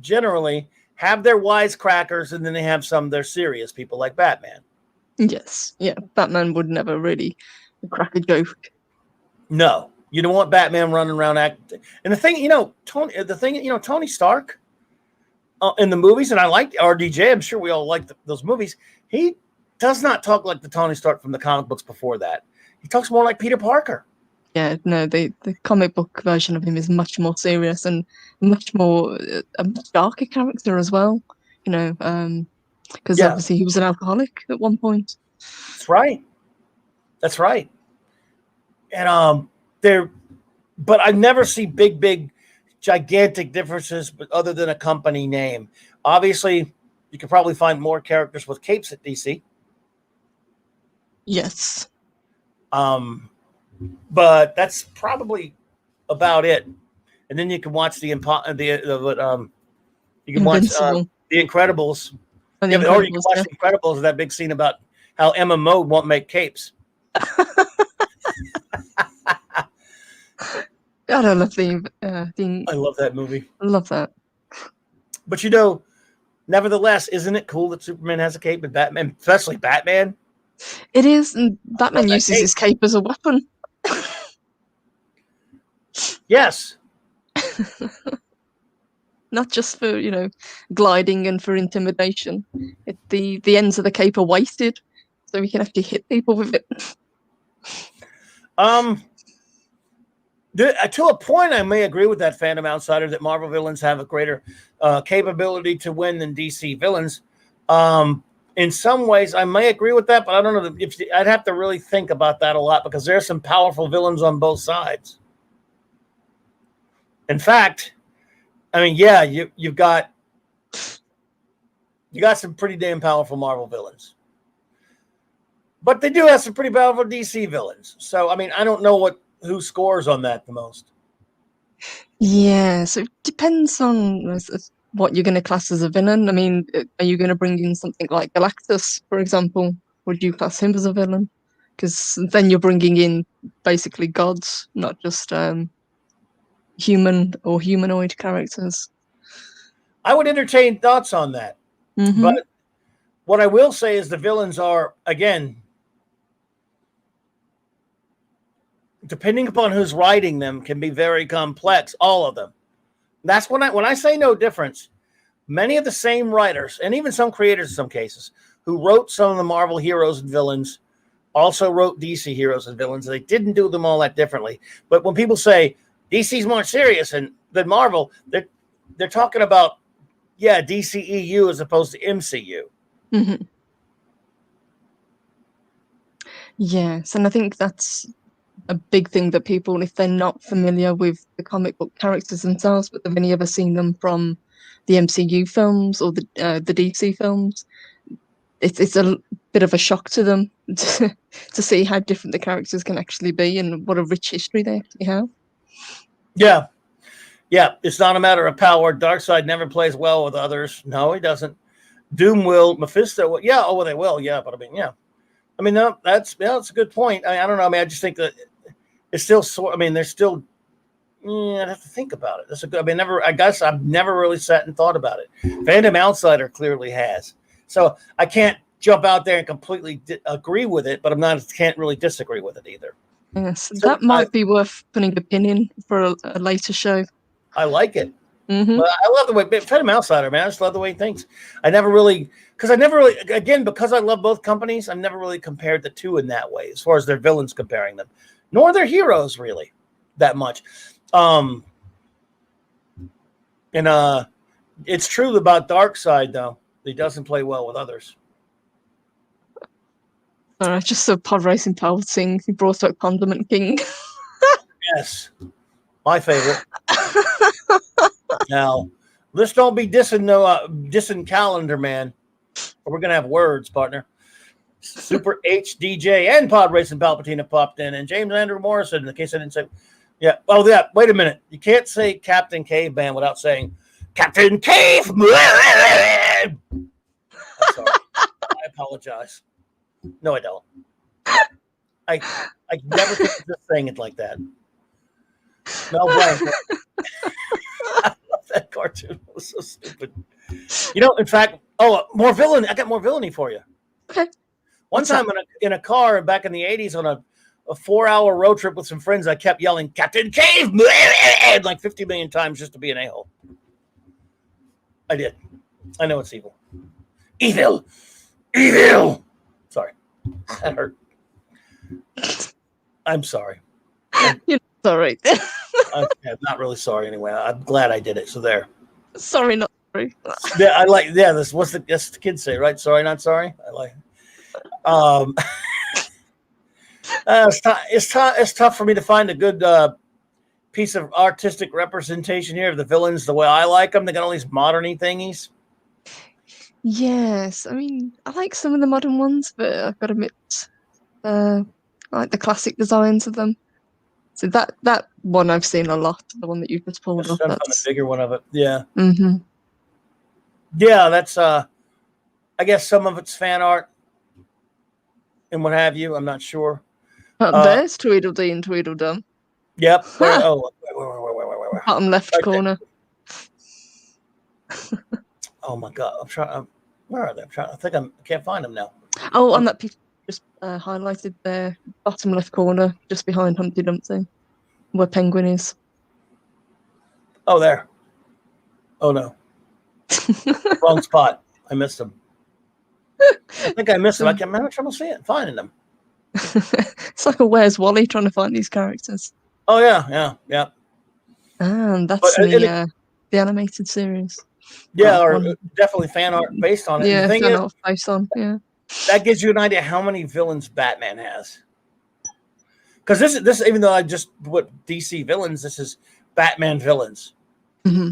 generally have their wisecrackers, and then they have some they're serious people, like Batman. Yes, yeah. Batman would never really crack a joke. No, you don't want Batman running around acting. And the thing, Tony Stark in the movies, and I like RDJ. I'm sure we all like those movies. He does not talk like the Tony Stark from the comic books before that. He talks more like Peter Parker. Yeah, no, the comic book version of him is much more serious and much more a much darker character as well. Because obviously he was an alcoholic at one point. That's right. And but I never see big, gigantic differences, but other than a company name. Obviously, you could probably find more characters with capes at DC. Yes. But that's probably about it. And then you can watch you can watch The Incredibles. Or you can watch The Incredibles, that big scene about how Emma Mode won't make capes. God, I love I love that movie. I love that. But nevertheless, isn't it cool that Superman has a cape and Batman, especially Batman? It is, and Batman uses his cape as a weapon. Yes. Not just for, gliding and for intimidation. The ends of the cape are weighted, so we can actually hit people with it. To a point, I may agree with that Phantom Outsider that Marvel villains have a greater capability to win than DC villains. In some ways, I may agree with that, but I don't know if I'd have to really think about that a lot, because there's some powerful villains on both sides. In fact, I mean, yeah, you've got some pretty damn powerful Marvel villains, but they do have some pretty powerful DC villains. So, I mean, I don't know who scores on that the most. Yeah, so it depends on what you're going to class as a villain. I mean, are you going to bring in something like Galactus, for example? Would you class him as a villain? Because then you're bringing in basically gods, not just human or humanoid characters. I would entertain thoughts on that. Mm-hmm. But what I will say is the villains are, again, depending upon who's writing them, can be very complex, all of them. That's when I say no difference, many of the same writers, and even some creators in some cases, who wrote some of the Marvel heroes and villains, also wrote DC heroes and villains. They didn't do them all that differently. But when people say DC's more serious than Marvel, they're talking about, DCEU as opposed to MCU. Mm-hmm. Yes, and I think that's a big thing that people, if they're not familiar with the comic book characters themselves, but they've only ever seen them from the MCU films or the DC films, it's a bit of a shock to them to see how different the characters can actually be and what a rich history they actually have. Yeah. Yeah, it's not a matter of power. Darkseid never plays well with others. No, he doesn't. Doom will. Mephisto will. Yeah, oh, well, they will. Yeah, but I mean, yeah. I mean, no, that's a good point. I don't know. I mean, I just think that it's still I mean, there's still. I'd have to think about it. That's a good. I mean, never. I guess I've never really sat and thought about it. Phantom Outsider clearly has. So I can't jump out there and completely agree with it, but can't really disagree with it either. Yes, So that might be worth putting a pin in for a later show. I like it. Mm-hmm. But I love the way Phantom Outsider, man. I just love the way he thinks. Because I love both companies, I've never really compared the two in that way, as far as their villains comparing them, nor their heroes really that much. It's true about Darkseid though. He doesn't play well with others. I just saw Pod Racing Pelting. He brought up Condiment King. Yes, my favorite. Now, let's don't be dissing Calendar Man, or we're gonna have words, partner. Super HDJ and Pod Racing Palpatine have popped in, and James Andrew Morrison. In case I didn't say, yeah. Oh, yeah. Wait a minute. You can't say Captain Caveman without saying Captain Caveman. I'm sorry. I apologize. No, I don't. I never think of just saying it like that. Mel Blanc. I love that cartoon. It was so stupid. In fact, more villain. I got more villainy for you. Okay. One time in a car back in the 80s on a 4-hour road trip with some friends, I kept yelling Captain Caveman like 50 million times just to be an a-hole. I did. I know it's evil. Evil. Sorry. That hurt. I'm sorry. You're sorry. I'm not really sorry anyway. I'm glad I did it. So there. Sorry, not sorry. Yeah, that's the kids say, right? Sorry, not sorry. I like it's tough for me to find a good piece of artistic representation here of the villains the way I like them. They got all these modern-y thingies. Yes, I mean, I like some of the modern ones, but I've got to admit, I like the classic designs of them. So that one I've seen a lot, the one that you just pulled up. That's the bigger one of it. Yeah. Mm-hmm. Yeah, that's I guess some of it's fan art and what have you. I'm not sure. There's Tweedledee and Tweedledum. Yep. Where, Bottom left right corner. Oh my God! I'm trying. Where are they? I can't find them now. Oh, on that piece just highlighted there, bottom left corner, just behind Humpty Dumpty, where Penguin is. Oh, there. Oh no. Wrong spot. I missed them. I think I missed them. I can't remember trouble finding them. It's like a Where's Wally trying to find these characters. Oh yeah. And that's the animated series. Yeah, or definitely fan art based on it. Yeah, the thing fan is, art based on. Yeah, that gives you an idea how many villains Batman has. Because this, even though I just put DC villains, this is Batman villains. Mm-hmm.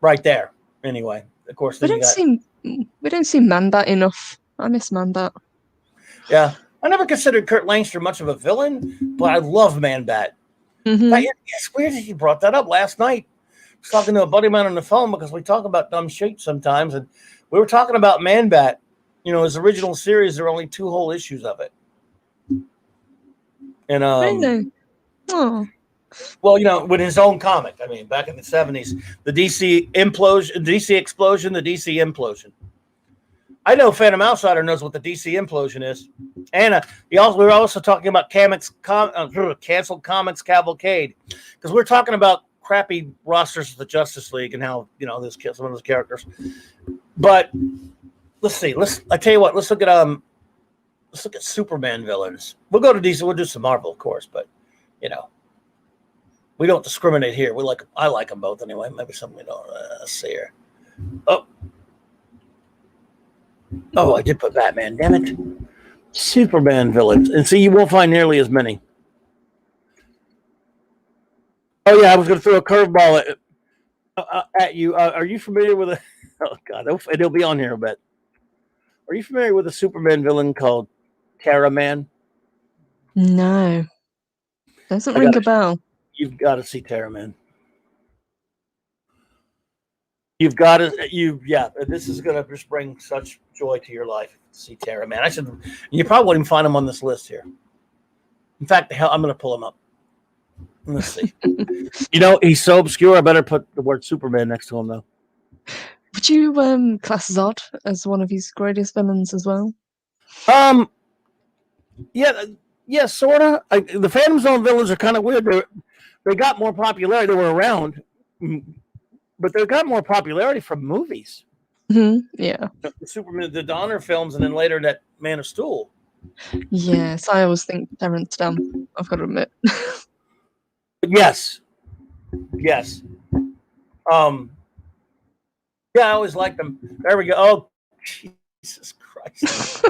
Right there. Anyway, of course, we don't see Man-Bat enough. I miss Man-Bat. Yeah, I never considered Kurt Langster much of a villain, but I love Man-Bat. Mm-hmm. It's weird that he brought that up last night. I was talking to a buddy of mine on the phone because we talk about dumb shit sometimes, and we were talking about Man-Bat. His original series, there were only 2 whole issues of it. And Really? Oh. Well, with his own comic. I mean, back in the 70s, the DC implosion, DC explosion, the DC implosion. I know Phantom Outsider knows what the DC implosion is. And we were also talking about canceled comics cavalcade, because we're talking about crappy rosters of the Justice League and how this some of those characters. But let's see. I tell you what. Let's look at Superman villains. We'll go to DC. We'll do some Marvel, of course, but we don't discriminate here. I like them both anyway. Maybe something we don't. Let's see here. Oh, I did put Batman. Damn it. Superman villains. And see, you won't find nearly as many. Oh, yeah, I was going to throw a curveball at you. Are you familiar with oh, God, it'll be on here a bit. Are you familiar with a Superman villain called Terra Man? No. Doesn't ring a bell. You've got to see Terra Man. You've got to yeah. This is going to just bring such joy to your life to see Terra Man. You probably wouldn't find him on this list here. In fact, hell, I'm going to pull him up. Let's see. He's so obscure. I better put the word Superman next to him, though. Would you class Zod as one of his greatest villains as well? Yeah, sorta. The Phantom Zone villains are kind of weird. They got more popularity. They were around, but they got more popularity from movies. Mm-hmm. Yeah. The Superman, the Donner films, and then later that Man of Steel. Yes, I always think Terrence Stamp. I've got to admit. Yes. Yeah, I always liked them. There we go. Oh, Jesus Christ!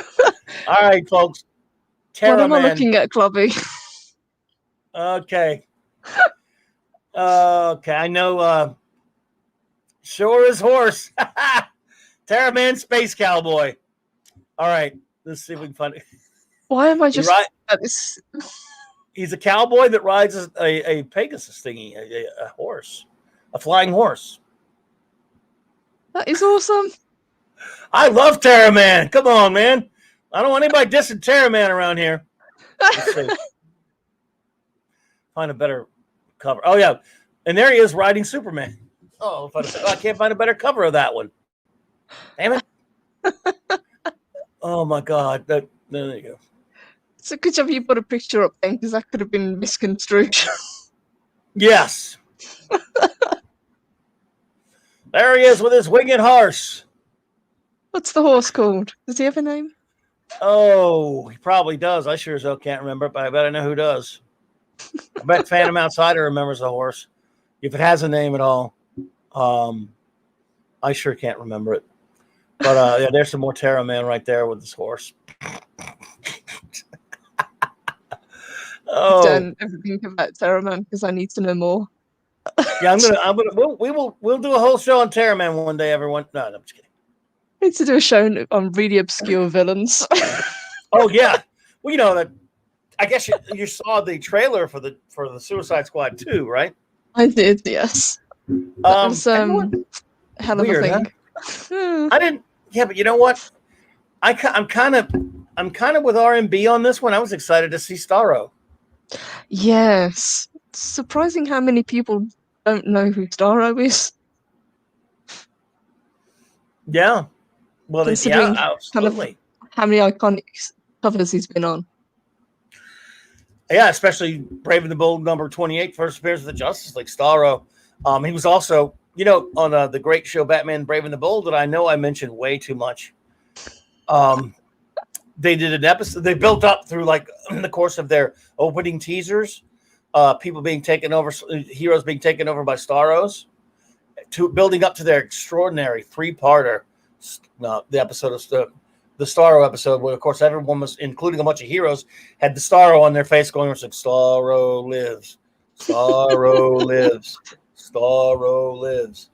All right, folks. What am I Terra-Man. looking at, Clobby? Okay. Okay, I know. Sure as horse. Terra-Man Space Cowboy. All right, let's see if we can find it. Why am I just at this? He's a cowboy that rides a Pegasus thingy, a horse, a flying horse. That is awesome. I love Terra-Man. Come on, man. I don't want anybody dissing Terra-Man around here. Let's see. Find a better cover. Oh, yeah. And there he is riding Superman. Oh, I can't find a better cover of that one. Damn it. Oh, my God. There you go. It's a good job you put a picture up then, because that could have been misconstrued. Yes. There he is with his winged horse. What's the horse called? Does he have a name? Oh, he probably does. I sure as hell can't remember it, but I bet I know who does. I bet Phantom Outsider remembers the horse. If it has a name at all. I sure can't remember it. But yeah, there's some more Terra-Man right there with this horse. I've done everything about Terra-Man because I need to know more. Yeah, we'll do a whole show on Terra-Man one day, everyone. No, I'm just kidding. I need to do a show on really obscure villains. Oh yeah. Well, that I guess you saw the trailer for the Suicide Squad 2, right? I did, yes. That was hell of a thing. Huh? I didn't. Yeah, but you know what? I'm kind of with RMB on this one. I was excited to see Starro. Yes. It's surprising how many people don't know who Starro is. Yeah. Well, considering absolutely. Kind of how many iconic covers he's been on. Yeah, especially Brave and the Bold number 28, first appearance of the Justice League. Starro. He was also, on the great show Batman Brave and the Bold that I know I mentioned way too much. They did an episode. They built up through in the course of their opening teasers, people being taken over, heroes being taken over by Starros, to building up to their extraordinary 3-parter. The episode of the Starro episode, where of course everyone was, including a bunch of heroes, had the Starro on their face, going like "Starro lives, Starro lives, Starro lives."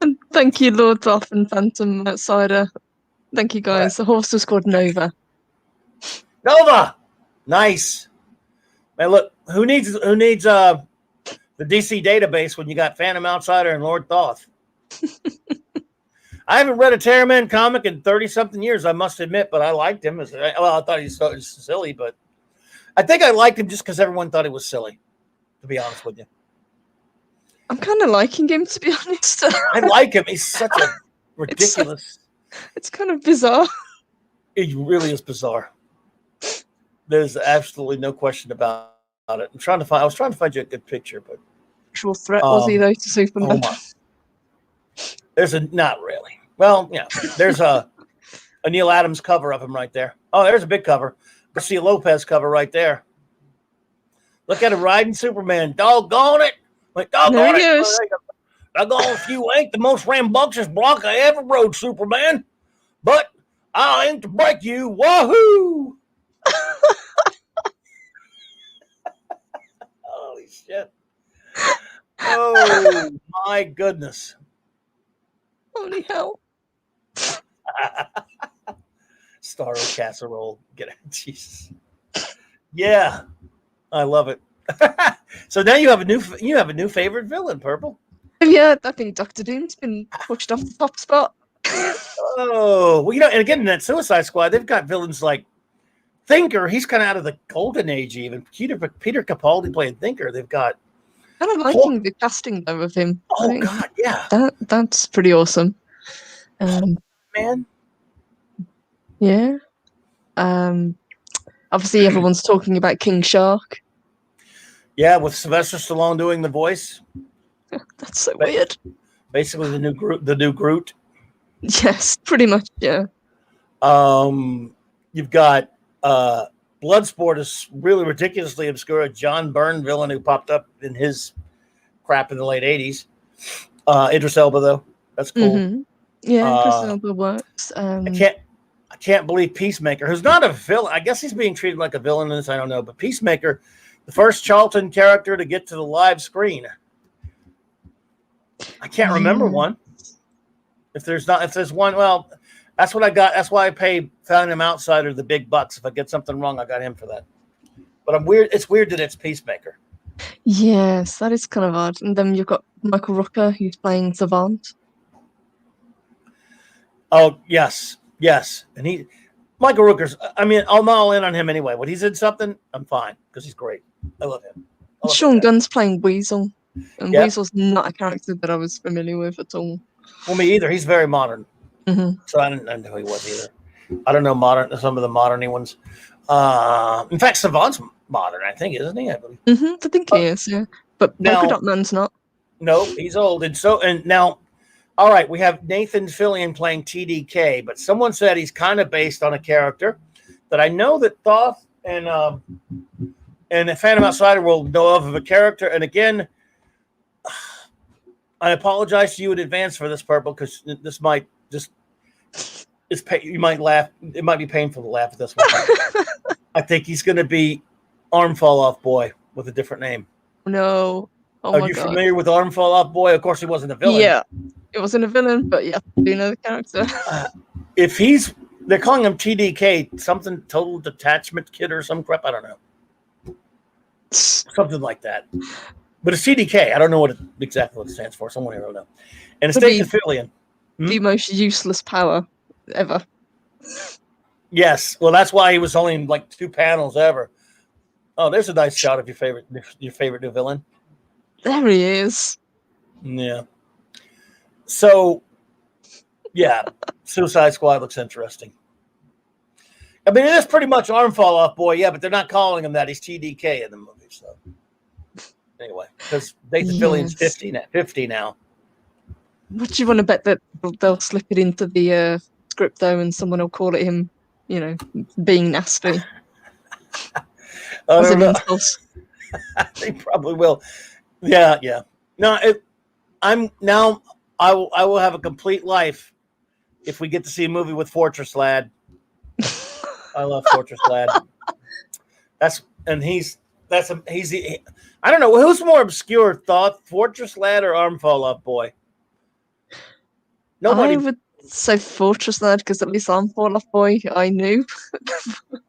And thank you, Lord Dolphin, Phantom Outsider. Thank you, guys. Right. The horse was called Nova. Nova, nice. Man, look, who needs the DC database when you got Phantom Outsider and Lord Thoth? I haven't read a Terra-Man comic in 30-something years, I must admit, but I liked him. I thought he was so silly, but I think I liked him just because everyone thought he was silly, to be honest with you. I'm kind of liking him, to be honest. I like him. He's such a ridiculous. It's kind of bizarre. It really is bizarre. There's absolutely no question about it. I was trying to find you a good picture, but actual threat was he though to Superman? There's not really. Well, yeah. There's a Neil Adams cover of him right there. Oh, there's a big cover. Garcia Lopez cover right there. Look at him riding Superman. Doggone it! Doggone it! Doggone if you ain't the most rambunctious block I ever rode, Superman. But I'll aim to break you. Wahoo! Holy shit. Oh, my goodness. Holy hell. Starro casserole. Get it. Jesus. Yeah. I love it. So now you have a new favorite villain, Purple. Oh, yeah, I think Doctor Doom's been pushed off the top spot. Oh, well, and again, in that Suicide Squad, they've got villains like Thinker. He's kind of out of the golden age, even. Peter Capaldi playing Thinker. They've got Kind of liking the casting though of him. I Oh think God, yeah, that's pretty awesome. Man. Yeah. Obviously everyone's talking about King Shark. Yeah, with Sylvester Stallone doing the voice. That's so weird. Basically, the new Groot. Yes, pretty much. Yeah. You've got Bloodsport is really ridiculously obscure. A John Byrne villain who popped up in his crap in the late '80s. Idris Elba, though, that's cool. Mm-hmm. Yeah, Idris Elba works. I can't believe Peacemaker, who's not a villain. I guess he's being treated like a villain in this. I don't know, but Peacemaker, the first Charlton character to get to the live screen. I can't remember one. If there's one, well, that's what I got. That's why I pay Found Outsider the big bucks. If I get something wrong, I got him for that. But I'm weird. It's weird that it's Peacemaker. Yes, that is kind of odd. And then you've got Michael Rooker, who's playing Savant. Oh yes, and Michael Rooker's. I mean, I'm all in on him anyway. When he's in something, I'm fine because he's great. I love him. Sean Gunn's playing Weasel, and Weasel's not a character that I was familiar with at all. Well, me either. He's very modern, so I didn't know who he was either. I don't know some of the modern ones. In fact, Savant's modern, I think, isn't he? I believe. I think he is, yeah. But Polka Dot Man's not. No, he's old, and now, all right, we have Nathan Fillion playing TDK, but someone said he's kind of based on a character that I know that Thoth and the Phantom Outsider will know of a character. And again, I apologize to you in advance for this, Purple, because this might just you might laugh. It might be painful to laugh at this one. I think he's going to be Arm Fall Off Boy with a different name. No. Oh Are you familiar with Arm Fall Off Boy? Of course, he wasn't a villain. Yeah, it wasn't a villain, but yeah, do you know the character? They're calling him TDK, something Total Detachment Kid or some crap. I don't know. Something like that. But it's TDK. I don't know exactly what it stands for. Someone here will know. And it's Nathan Fillion. The most useless power ever. Yes. Well, that's why he was only in like 2 panels ever. Oh, there's a nice shot of your favorite new villain. There he is. Yeah. So, yeah, Suicide Squad looks interesting. I mean, it is pretty much Arm Fall Off Boy, yeah, but they're not calling him that. He's TDK in the movie. So, anyway, because Nathan Fillion's 50 now. What do you want to bet that they'll slip it into the script, though, and someone will call it him, being nasty? I don't know. They probably will. Yeah. No, I will have a complete life if we get to see a movie with Fortress Lad. I love Fortress Lad. He's the, I don't know who's more obscure, Thought Fortress Lad or Arm Fall Off Boy. Nobody. I would say Fortress Lad because at least Arm Fall Off Boy I knew.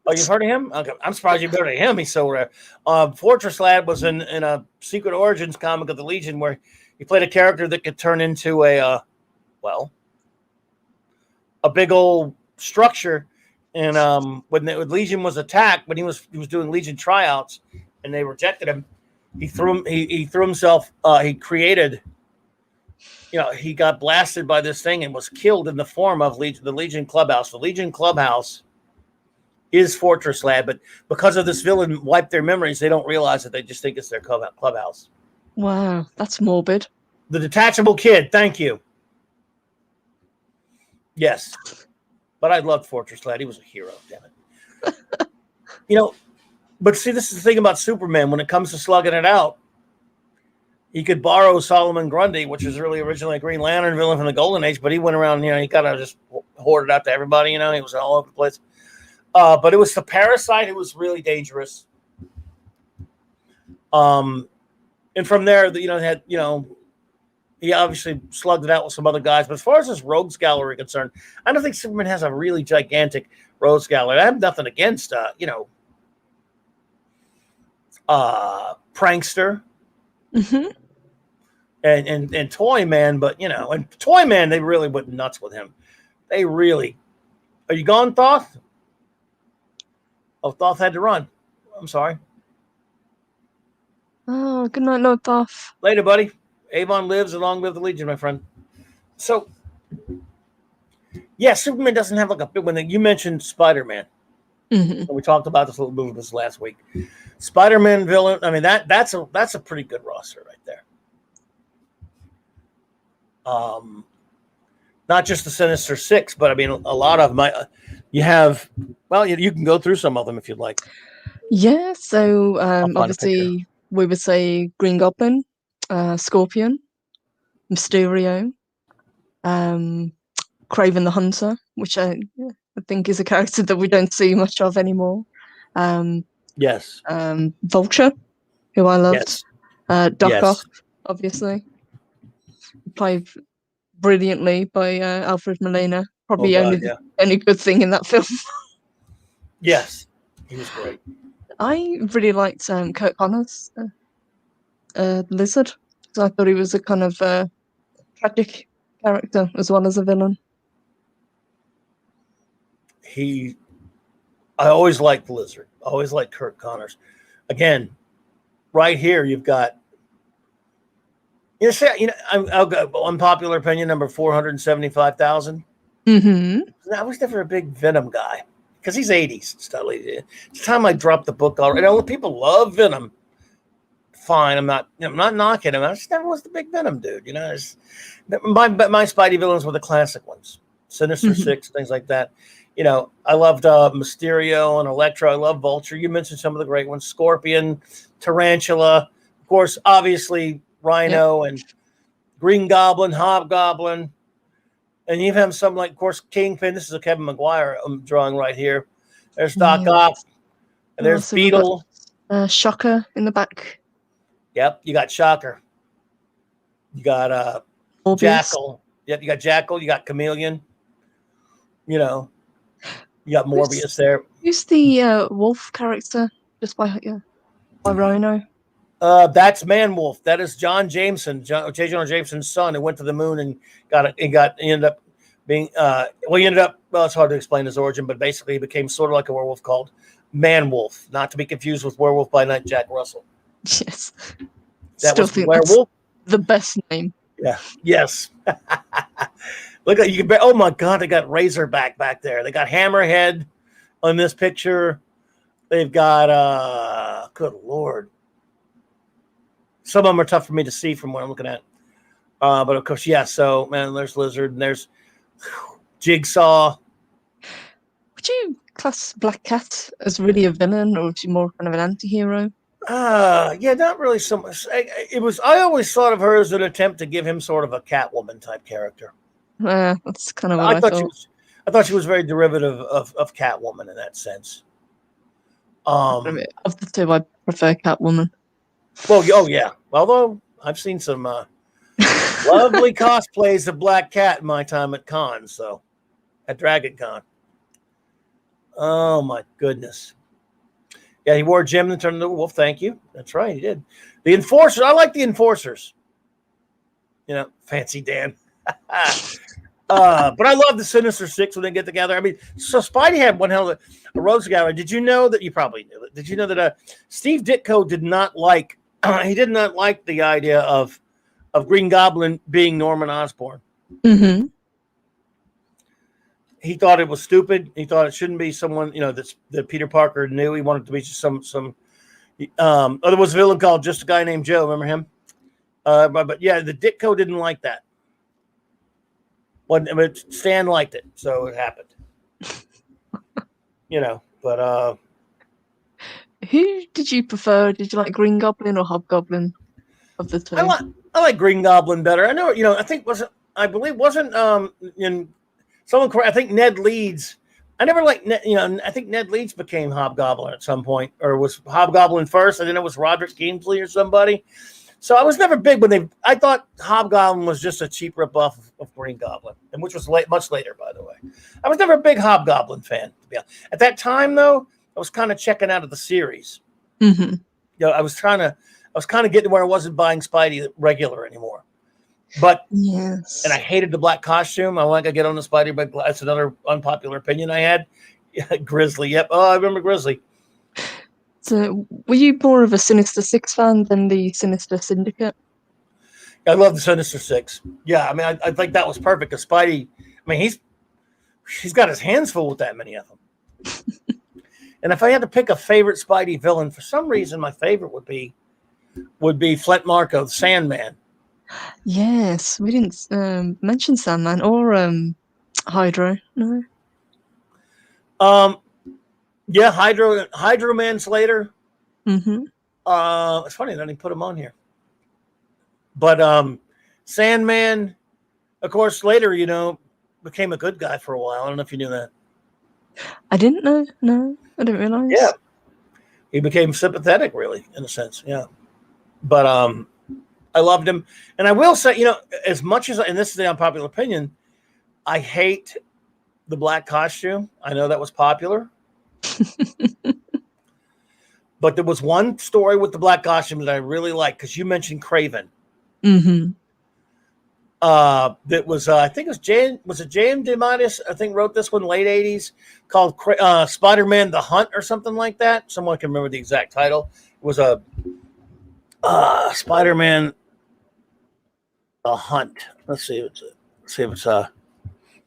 Oh, you've heard of him? Okay. I'm surprised you've heard of him. He's so rare. Fortress Lad was in a Secret Origins comic of the Legion where he played a character that could turn into a big old structure. And when the Legion was attacked, when he was doing Legion tryouts, and they rejected him, he threw himself. He created. He got blasted by this thing and was killed in the form of the Legion Clubhouse. The Legion Clubhouse is Fortress Lad, but because of this villain wiped their memories, they don't realize it. They just think it's their clubhouse. Wow, that's morbid. The detachable kid. Thank you. Yes. But I loved Fortress Lad. He was a hero, damn it. But see, this is the thing about Superman. When it comes to slugging it out, he could borrow Solomon Grundy, which was really originally a Green Lantern villain from the Golden Age, but he went around, he kind of just hoarded out to everybody, he was all over the place. But it was the Parasite who was really dangerous. And from there, he obviously slugged it out with some other guys. But as far as his rogues gallery is concerned, I don't think Superman has a really gigantic rogues gallery. I have nothing against, Prankster. Mm-hmm. and Toyman, but and Toyman, they really went nuts with him. They really. Are you gone, Thoth? Oh, Thoth had to run. I'm sorry. Oh, good night, Lord Thoth. Later, buddy. Avon lives, and long live the Legion, my friend. So, yeah, Superman doesn't have like a big one. You mentioned Spider-Man. Mm-hmm. We talked about this a little bit this last week. Spider-Man villain. I mean, that's a pretty good roster right there. Not just the Sinister Six, but I mean, a lot of them. You have, well, you can go through some of them if you'd like. Yeah, so find a picture. obviously we would say Green Goblin, Scorpion, Mysterio, Craven the Hunter, which I think is a character that we don't see much of anymore. Yes. Vulture, who I loved. Yes. Doc Ock, obviously. Played brilliantly by Alfred Molina. Probably only good thing in that film. Yes. He was great. I really liked Kurt Connors, Lizard, because I thought he was a kind of tragic character as well as a villain. I always liked Lizard. I always liked Kurt Connors. Again, right here you've got. I'll go unpopular opinion number 475,000. Mm-hmm. I was never a big Venom guy because he's 80s stuff. It's time I dropped the book already. People love Venom. Fine, I'm not knocking him. I just never was the big Venom dude. My Spidey villains were the classic ones, Sinister Six, things like that. I loved Mysterio and Electro. I love Vulture. You mentioned some of the great ones: Scorpion, Tarantula, of course, obviously Rhino and Green Goblin, Hobgoblin, and you have some like, of course, Kingpin. This is a Kevin Maguire I'm drawing right here. There's Doc Ock, and there's Beetle. Shocker in the back. Yep, you got Shocker. You got Jackal. Yep, you got Jackal. You got Chameleon. You got Morbius there. Who's the wolf character? Just by Rhino. That's Man-Wolf. That is John Jameson, J. Jonah Jameson's son, who went to the moon and ended up being. It's hard to explain his origin, but basically he became sort of like a werewolf called Man-Wolf, not to be confused with Werewolf by Night, Jack Russell. Yes. That Still was think Werewolf. The best name. Yeah. Yes. Look at you. Oh my God! They got Razorback back there. They got Hammerhead on this picture. They've got good Lord. Some of them are tough for me to see from what I'm looking at. But of course, yeah. So man, there's Lizard and there's Jigsaw. Would you class Black Cat as really a villain, or is she more kind of an anti-hero? Yeah, not really so much. I always thought of her as an attempt to give him sort of a Catwoman type character. That's kind of what I thought. I thought she was very derivative of Catwoman in that sense. Of the two, I prefer Catwoman. Well, oh yeah. Although I've seen some lovely cosplays of Black Cat in my time at cons, so at Dragon Con. Oh my goodness. Yeah, he wore Jim and turned into a wolf. Thank you. That's right, he did. The Enforcers. I like the Enforcers. Fancy Dan. But I love the Sinister Six when they get together. I mean, so Spidey had one hell of a rogues gallery. Did you know that? You probably knew it. Did you know that Steve Ditko did not like? He did not like the idea of Green Goblin being Norman Osborn. Mm-hmm. He thought it was stupid. He thought it shouldn't be someone that Peter Parker knew. He wanted to be just some. There was a villain called Just a Guy Named Joe. Remember him? But yeah, the Ditko didn't like that. But Stan liked it, so it happened. But who did you prefer? Did you like Green Goblin or Hobgoblin of the two? I like Green Goblin better. I know, I think I I think Ned Leeds. I never liked Ned, I think Ned Leeds became Hobgoblin at some point, or was Hobgoblin first, and then it was Roderick Kingsley or somebody. So I was never big I thought Hobgoblin was just a cheap ripoff of Green Goblin, and which was much later, by the way. I was never a big Hobgoblin fan, to be honest. At that time, though, I was kind of checking out of the series. Mm-hmm. I was kind of getting where I wasn't buying Spidey regular anymore. But Yes. and I hated the black costume. I want to get on the Spidey, but that's another unpopular opinion I had. Grizzly, yep. Oh, I remember Grizzly. So, were you more of a Sinister Six fan than the Sinister Syndicate? I love the Sinister Six. Yeah, I mean, I think that was perfect. Because Spidey, I mean, he's got his hands full with that many of them. And if I had to pick a favorite Spidey villain, for some reason, my favorite would be Flint Marko, the Sandman. Yes, we didn't mention Sandman or Hydro. No. Yeah, Hydro Man's later. Mm-hmm. It's funny that I didn't put him on here. But Sandman, of course, later, became a good guy for a while. I don't know if you knew that. I didn't know. No, I didn't realize. Yeah. He became sympathetic, really, in a sense. Yeah. But I loved him. And I will say, as much as, and this is the unpopular opinion, I hate the black costume. I know that was popular. But there was one story with the black costume that I really liked, because you mentioned Craven. Mm-hmm. That was, I think it was J.M. DeMatteis, I think, wrote this one late 80s, called Spider-Man The Hunt or something like that. Someone can remember the exact title. It was a Spider-Man The Hunt. Let's see if it's I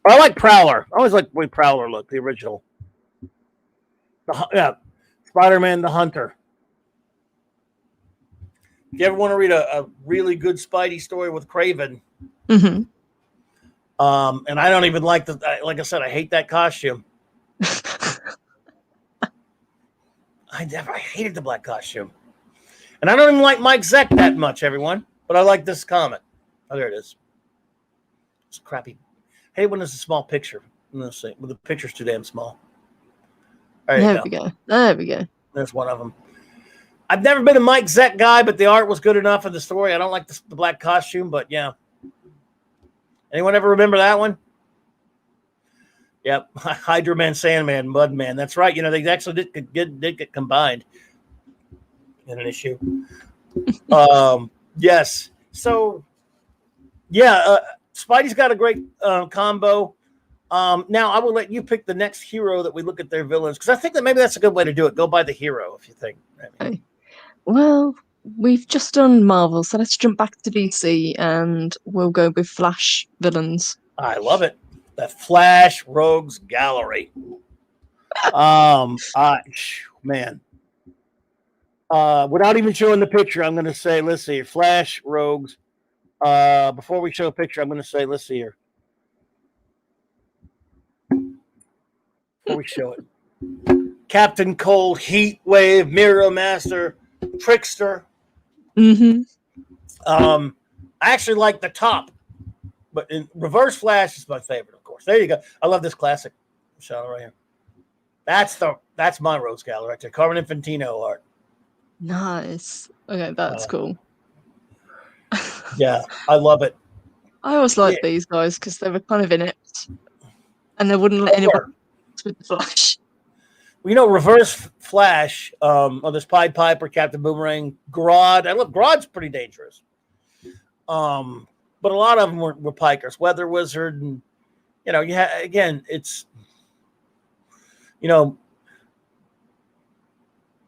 like Prowler. I always like the way Prowler looked, the original. Spider-Man The Hunter. If you ever want to read a really good Spidey story with Craven, Mm-hmm. And I don't even like like I said, I hate that costume. I hated the black costume. And I don't even like Mike Zeck that much, everyone. But I like this comic. Oh, there it is. It's crappy. I hate when there's a small picture. Let's see. Well, the picture's too damn small. There we go. There's one of them. I've never been a Mike Zeck guy, but the art was good enough in the story. I don't like the black costume, but yeah. Anyone ever remember that one? Yep. Hydro Man, Sandman, Mudman. That's right. They actually did get combined in an issue. Yes. So, yeah, Spidey's got a great combo. Now, I will let you pick the next hero that we look at their villains, because I think that maybe that's a good way to do it. Go by the hero, if you think. Okay. Well, we've just done Marvel, so let's jump back to DC and we'll go with Flash villains. I love it. The Flash Rogues Gallery. Man. Without even showing the picture, I'm going to say, let's see, Flash Rogues. Before we show a picture, I'm going to say, let's see here. Before we show it. Captain Cold, Heat Wave, Mirror Master, Trickster. Mm-hmm. I actually like the top, but in Reverse Flash is my favorite, of course. There you go. I love this classic shot right here. That's my Rose Gallery right there. Carmen Infantino art. Nice. Okay, that's cool. Yeah, I love it. I always liked these guys because they were kind of inept, and they wouldn't let anyone with the Flash. Well, Reverse Flash, there's Pied Piper, Captain Boomerang, Grodd. I love Grodd's pretty dangerous. But a lot of them were pikers, Weather Wizard, and it's the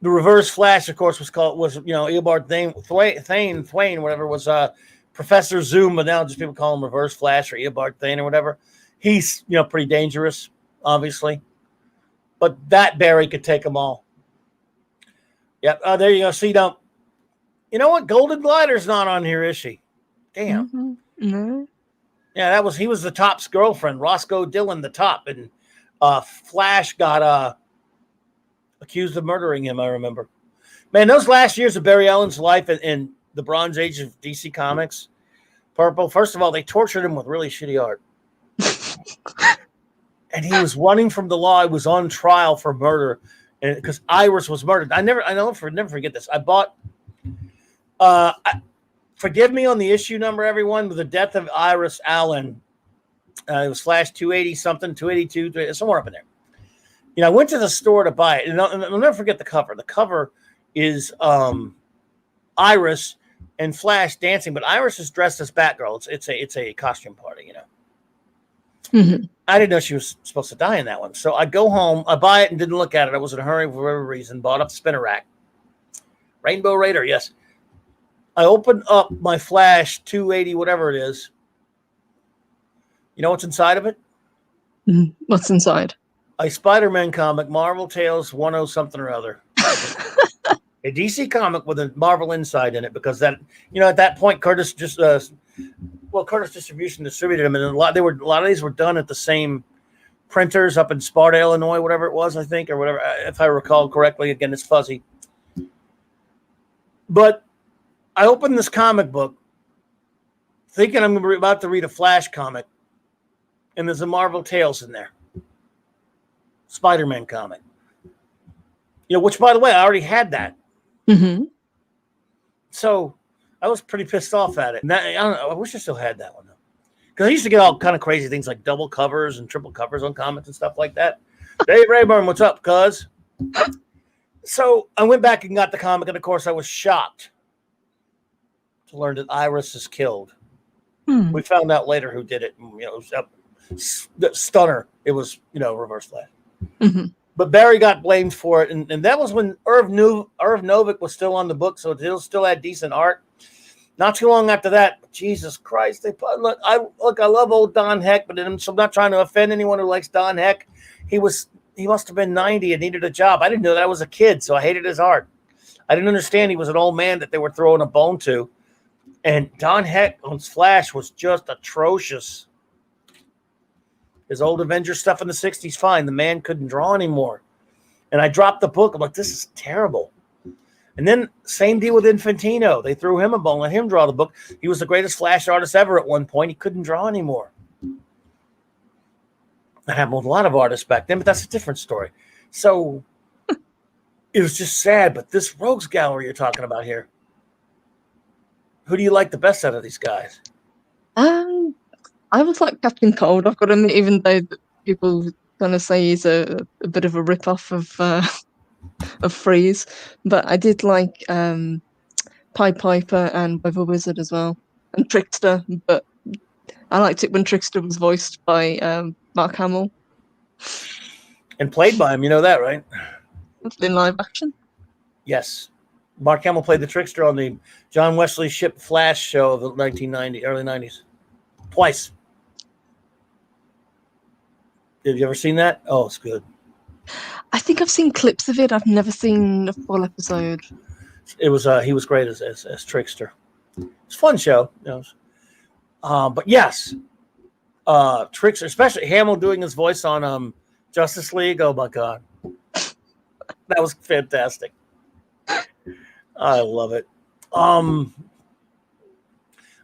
Reverse Flash, of course, was Eobard Thane, whatever, was Professor Zoom, but now just people call him Reverse Flash or Eobard Thane or whatever. He's pretty dangerous, obviously. But that Barry could take them all. Yep. There you go. See, you know what? Golden Glider's not on here, is she? Damn. Mm-hmm. No. Yeah, he was the Top's girlfriend, Roscoe Dillon, the Top, and Flash got accused of murdering him. I remember. Man, those last years of Barry Allen's life in the Bronze Age of DC Comics, Purple. First of all, they tortured him with really shitty art. And he was running from the law. He was on trial for murder, and because Iris was murdered. I never forget this. I bought. Forgive me on the issue number, everyone. With the death of Iris Allen, it was Flash 280 something, 282, somewhere up in there. I went to the store to buy it, and I'll never forget the cover. The cover is Iris and Flash dancing, but Iris is dressed as Batgirl. It's a costume party, you know. Mm-hmm. I didn't know she was supposed to die in that one. So I go home, I buy it and didn't look at it. I was in a hurry for whatever reason, bought up the spinner rack. Rainbow Raider, yes. I open up my Flash 280, whatever it is. You know what's inside of it? Mm-hmm. What's inside? A Spider-Man comic, Marvel Tales 10 something or other. A DC comic with a Marvel inside in it, because that, you know, at that point, Curtis just Curtis Distribution distributed them, and a lot of these were done at the same printers up in Sparta, Illinois, whatever it was, I think, or whatever, if I recall correctly. Again, it's fuzzy. But I opened this comic book thinking I'm about to read a Flash comic, and there's a Marvel Tales in there. Spider-Man comic. You know, which, by the way, I already had that. Mm-hmm. So I was pretty pissed off at it. And I don't know, I wish I still had that one, though. Because I used to get all kind of crazy things like double covers and triple covers on comics and stuff like that. Dave Rayburn, what's up, cuz? So I went back and got the comic, and of course I was shocked to learn that Iris is killed. Mm. We found out later who did it. And, you know, it was Stunner. It was, you know, Reverse Flash. Mm-hmm. But Barry got blamed for it, and that was when Irv Novick was still on the book, so it still had decent art. Not too long after that, Jesus Christ, I love old Don Heck, but I'm not trying to offend anyone who likes Don Heck. He must have been 90 and needed a job. I didn't know that I was a kid, so I hated his art. I didn't understand he was an old man that they were throwing a bone to. And Don Heck on Flash was just atrocious. His old Avengers stuff in the 60s, fine. The man couldn't draw anymore. And I dropped the book. I'm like, this is terrible. And then same deal with Infantino. They threw him a bone, let him draw the book. He was the greatest Flash artist ever at one point. He couldn't draw anymore. That happened with a lot of artists back then, but that's a different story. So it was just sad. But this Rogues Gallery you're talking about here, who do you like the best out of these guys? I was like Captain Cold. I've got to admit, even though people kind of say he's a bit of a rip-off of Freeze, but I did like Pied Piper and Weather Wizard as well, and Trickster. But I liked it when Trickster was voiced by Mark Hamill. And played by him, you know that, right? In live action. Yes. Mark Hamill played the Trickster on the John Wesley Ship Flash show of the early 90s. Twice. Have you ever seen that? Oh, it's good. I think I've seen clips of it. I've never seen a full episode. It was he was great as Trickster. It's a fun show, you know. But yes, Trickster, especially Hamill doing his voice on Justice League. Oh my God, that was fantastic. I love it. I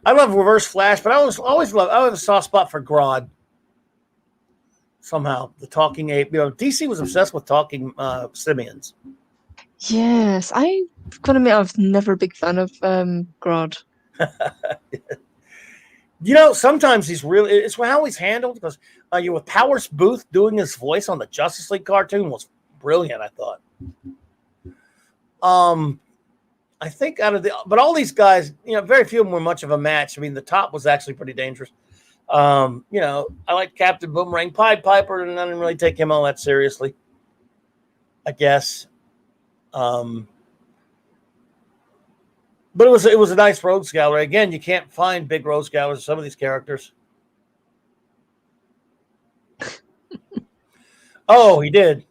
love Reverse Flash, but I have a soft spot for Grodd. Somehow, the talking ape. You know, DC was obsessed with talking simians. Yes, I've got to admit, I was never a big fan of Grodd. You know, sometimes it's how he's handled, because you with Powers Booth doing his voice on the Justice League cartoon was brilliant, I thought. I think but all these guys, you know, very few of them were much of a match. I mean, the top was actually pretty dangerous. You know, I like Captain Boomerang, Pied Piper, and I didn't really take him all that seriously, I guess. But it was a nice Rogues Gallery. Again, you can't find big Rogues Galleries of some of these characters. Oh, he did.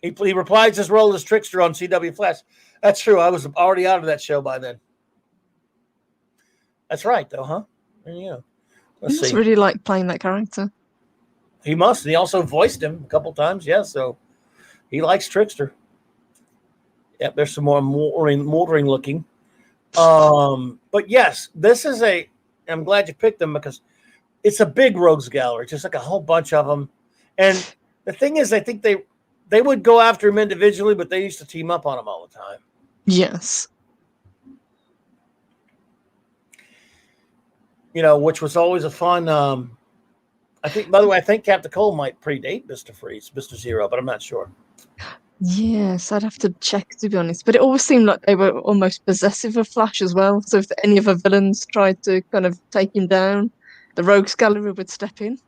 He reprised his role as Trickster on CW Flash. That's true. I was already out of that show by then. That's right, though, huh? Yeah. He must really like playing that character. He must. He also voiced him a couple times. Yeah, so he likes Trickster. Yep, there's some more moldering looking. But yes, this is I'm glad you picked them, because it's a big Rogues Gallery, just like a whole bunch of them. And the thing is, I think they would go after him individually, but they used to team up on him all the time. Yes. You know, which was always a fun. I think, by the way, I think Captain Cole might predate Mr. Freeze, Mr. Zero, but I'm not sure. Yes, I'd have to check, to be honest. But it always seemed like they were almost possessive of Flash as well. So if any of the villains tried to kind of take him down, the Rogues Gallery would step in.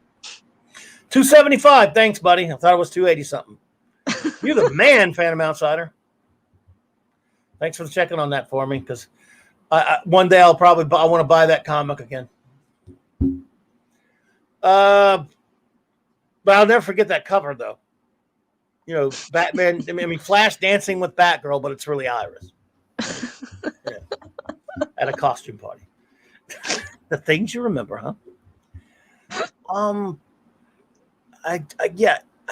275. Thanks, buddy. I thought it was 280 something. You're the man, Phantom Outsider. Thanks for checking on that for me, because one day I want to buy that comic again. But I'll never forget that cover, though. You know, Batman. I mean, Flash dancing with Batgirl, but it's really Iris. Yeah. At a costume party. The things you remember, huh? I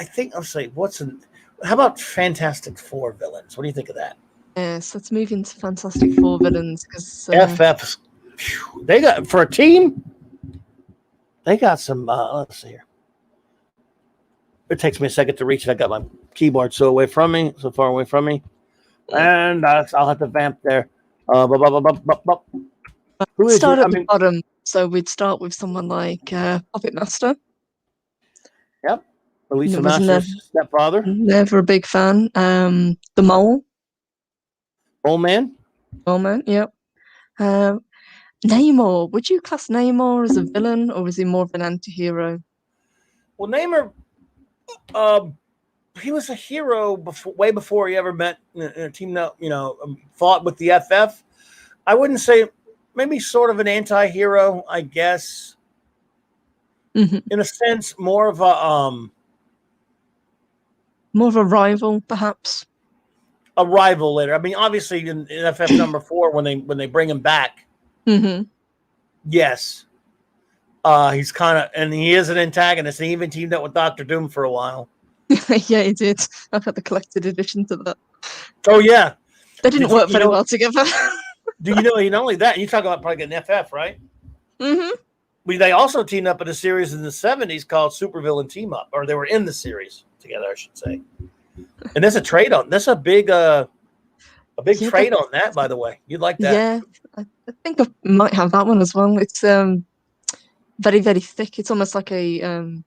think I'll say how about Fantastic Four villains? What do you think of that? Yes, let's move into Fantastic Four villains, because FFs. They got, for a team, they got some. Let's see here. It takes me a second to reach it. I got my keyboard so far away from me, and I'll have to vamp there. Who is start it? at the bottom. So we'd start with someone like Puppet Master. Yep, Elisa Master's stepfather. Never a big fan. The Mole. Mole Man. Mole Man. Yep. Namor. Would you class Namor as a villain, or is he more of an anti-hero? Well, Namor, he was a hero way before he ever met teamed up, fought with the FF. I wouldn't say, maybe sort of an anti-hero, I guess. Mm-hmm. In a sense, more of a rival, perhaps. A rival later. I mean, obviously in FF number 4, when they bring him back, mm-hmm. Yes, he's kind of, and he is an antagonist. And he even teamed up with Dr. Doom for a while. Yeah, he did. I've had the collected edition to that. Oh yeah, they didn't work very well together. Do you know? Not only that, you talk about probably getting FF, right? Mm-hmm. They also teamed up in a series in the 70s called Supervillain Team Up, or they were in the series together, I should say. And there's a trade on. There's a big trade on that, by the way. You'd like that? Yeah, I think I might have that one as well. It's very, very thick. It's almost like a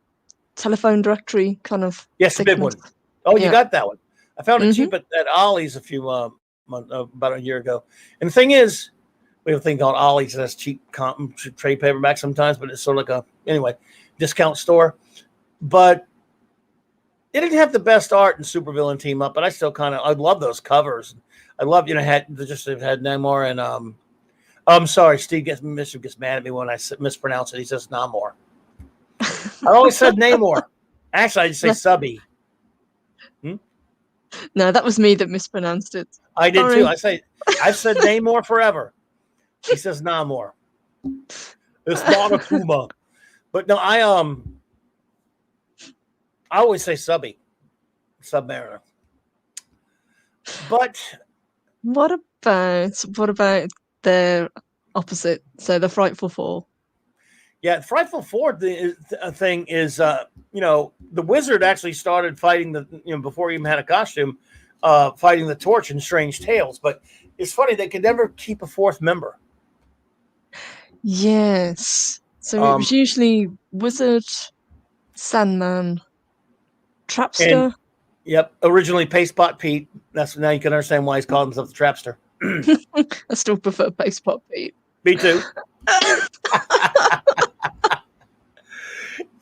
telephone directory kind of. Yes, a big one. Oh, yeah. You got that one. I found it cheap at Ollie's a few about a year ago. And the thing is, we have a thing called Ollie's that's cheap trade paperback sometimes, but it's sort of like discount store. But it didn't have the best art in Supervillain Team Up, but I still I love those covers. I love, had Namor and I'm sorry, Steve gets mad at me when I mispronounce it. He says Namor. I always said Namor. Actually, I just say Subby. No, that was me that mispronounced it. I did too. I've said Namor forever. He says Namor. It's not a Puma. But no, I always say Subby. Submariner. But what about their opposite? So the Frightful Four. Yeah, the Frightful Four thing is, the Wizard actually started fighting before he even had a costume, fighting the Torch in Strange Tales. But it's funny, they could never keep a fourth member. Yes. So it was usually Wizard, Sandman, Trapster. Yep, originally Pastepot Pete. Now you can understand why he's called himself the Trapster. I still prefer Pastepot Pete. Me too.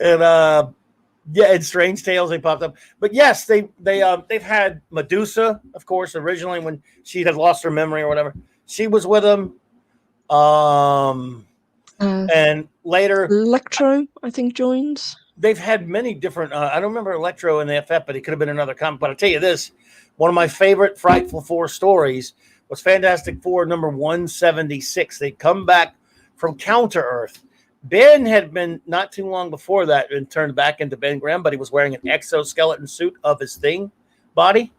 And in Strange Tales they popped up. But yes, they've had Medusa, of course, originally when she had lost her memory or whatever. She was with them. And later Electro, I think, joined. They've had many different. I don't remember Electro in the FF, but it could have been another comic. But I'll tell you this: one of my favorite Frightful Four stories was Fantastic Four number 176. They come back from Counter Earth. Ben had been not too long before that and turned back into Ben Grimm, but he was wearing an exoskeleton suit of his body,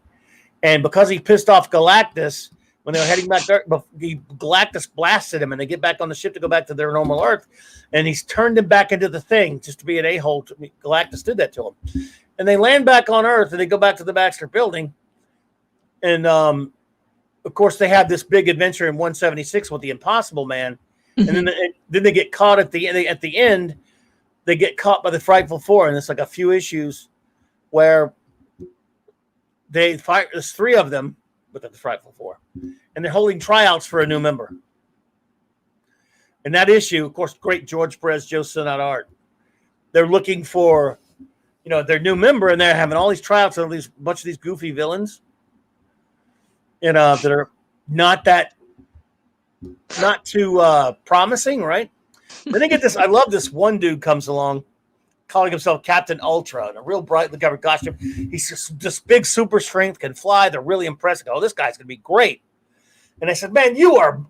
and because he pissed off Galactus. When they were heading back there, Galactus blasted him, and they get back on the ship to go back to their normal Earth, and he's turned him back into the Thing just to be an a-hole. Galactus did that to him. And they land back on Earth, and they go back to the Baxter building. And, of course, they have this big adventure in 176 with the Impossible Man. Mm-hmm. And then they get caught at the end. They get caught by the Frightful Four, and it's like a few issues where they fire. There's 3 of them, but that's Frightful Four, and they're holding tryouts for a new member. And that issue, of course, great George Perez, Joe Sinat art. They're looking for, their new member, and they're having all these tryouts of these bunch of these goofy villains, that are not too promising, right? Then they get this. I love this one dude comes along, calling himself Captain Ultra in a real brightly covered costume. He's just this big super strength, can fly. They're really impressive. Oh, this guy's gonna be great. And I said, man, you are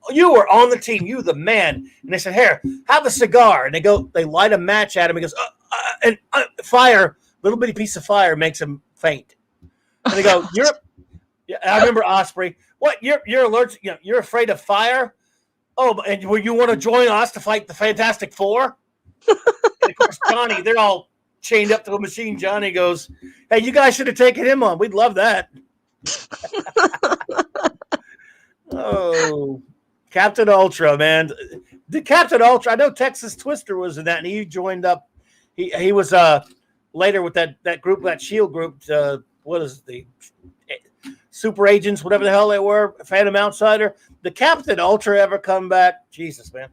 on the team. You the man. And they said, here, have a cigar. And they light a match at him. He goes, fire, little bitty piece of fire makes him faint. And they go, I remember Osprey. What? You're allergic? You're afraid of fire? Oh, and you want to join us to fight the Fantastic Four? And of course, Johnny, they're all chained up to a machine. Johnny goes, hey, you guys should have taken him on. We'd love that. Oh, Captain Ultra, man. The Captain Ultra, I know Texas Twister was in that, and he joined up. He was later with that group, that SHIELD group. What is the Super Agents, whatever the hell they were, Phantom Outsider. The Captain Ultra ever come back? Jesus, man.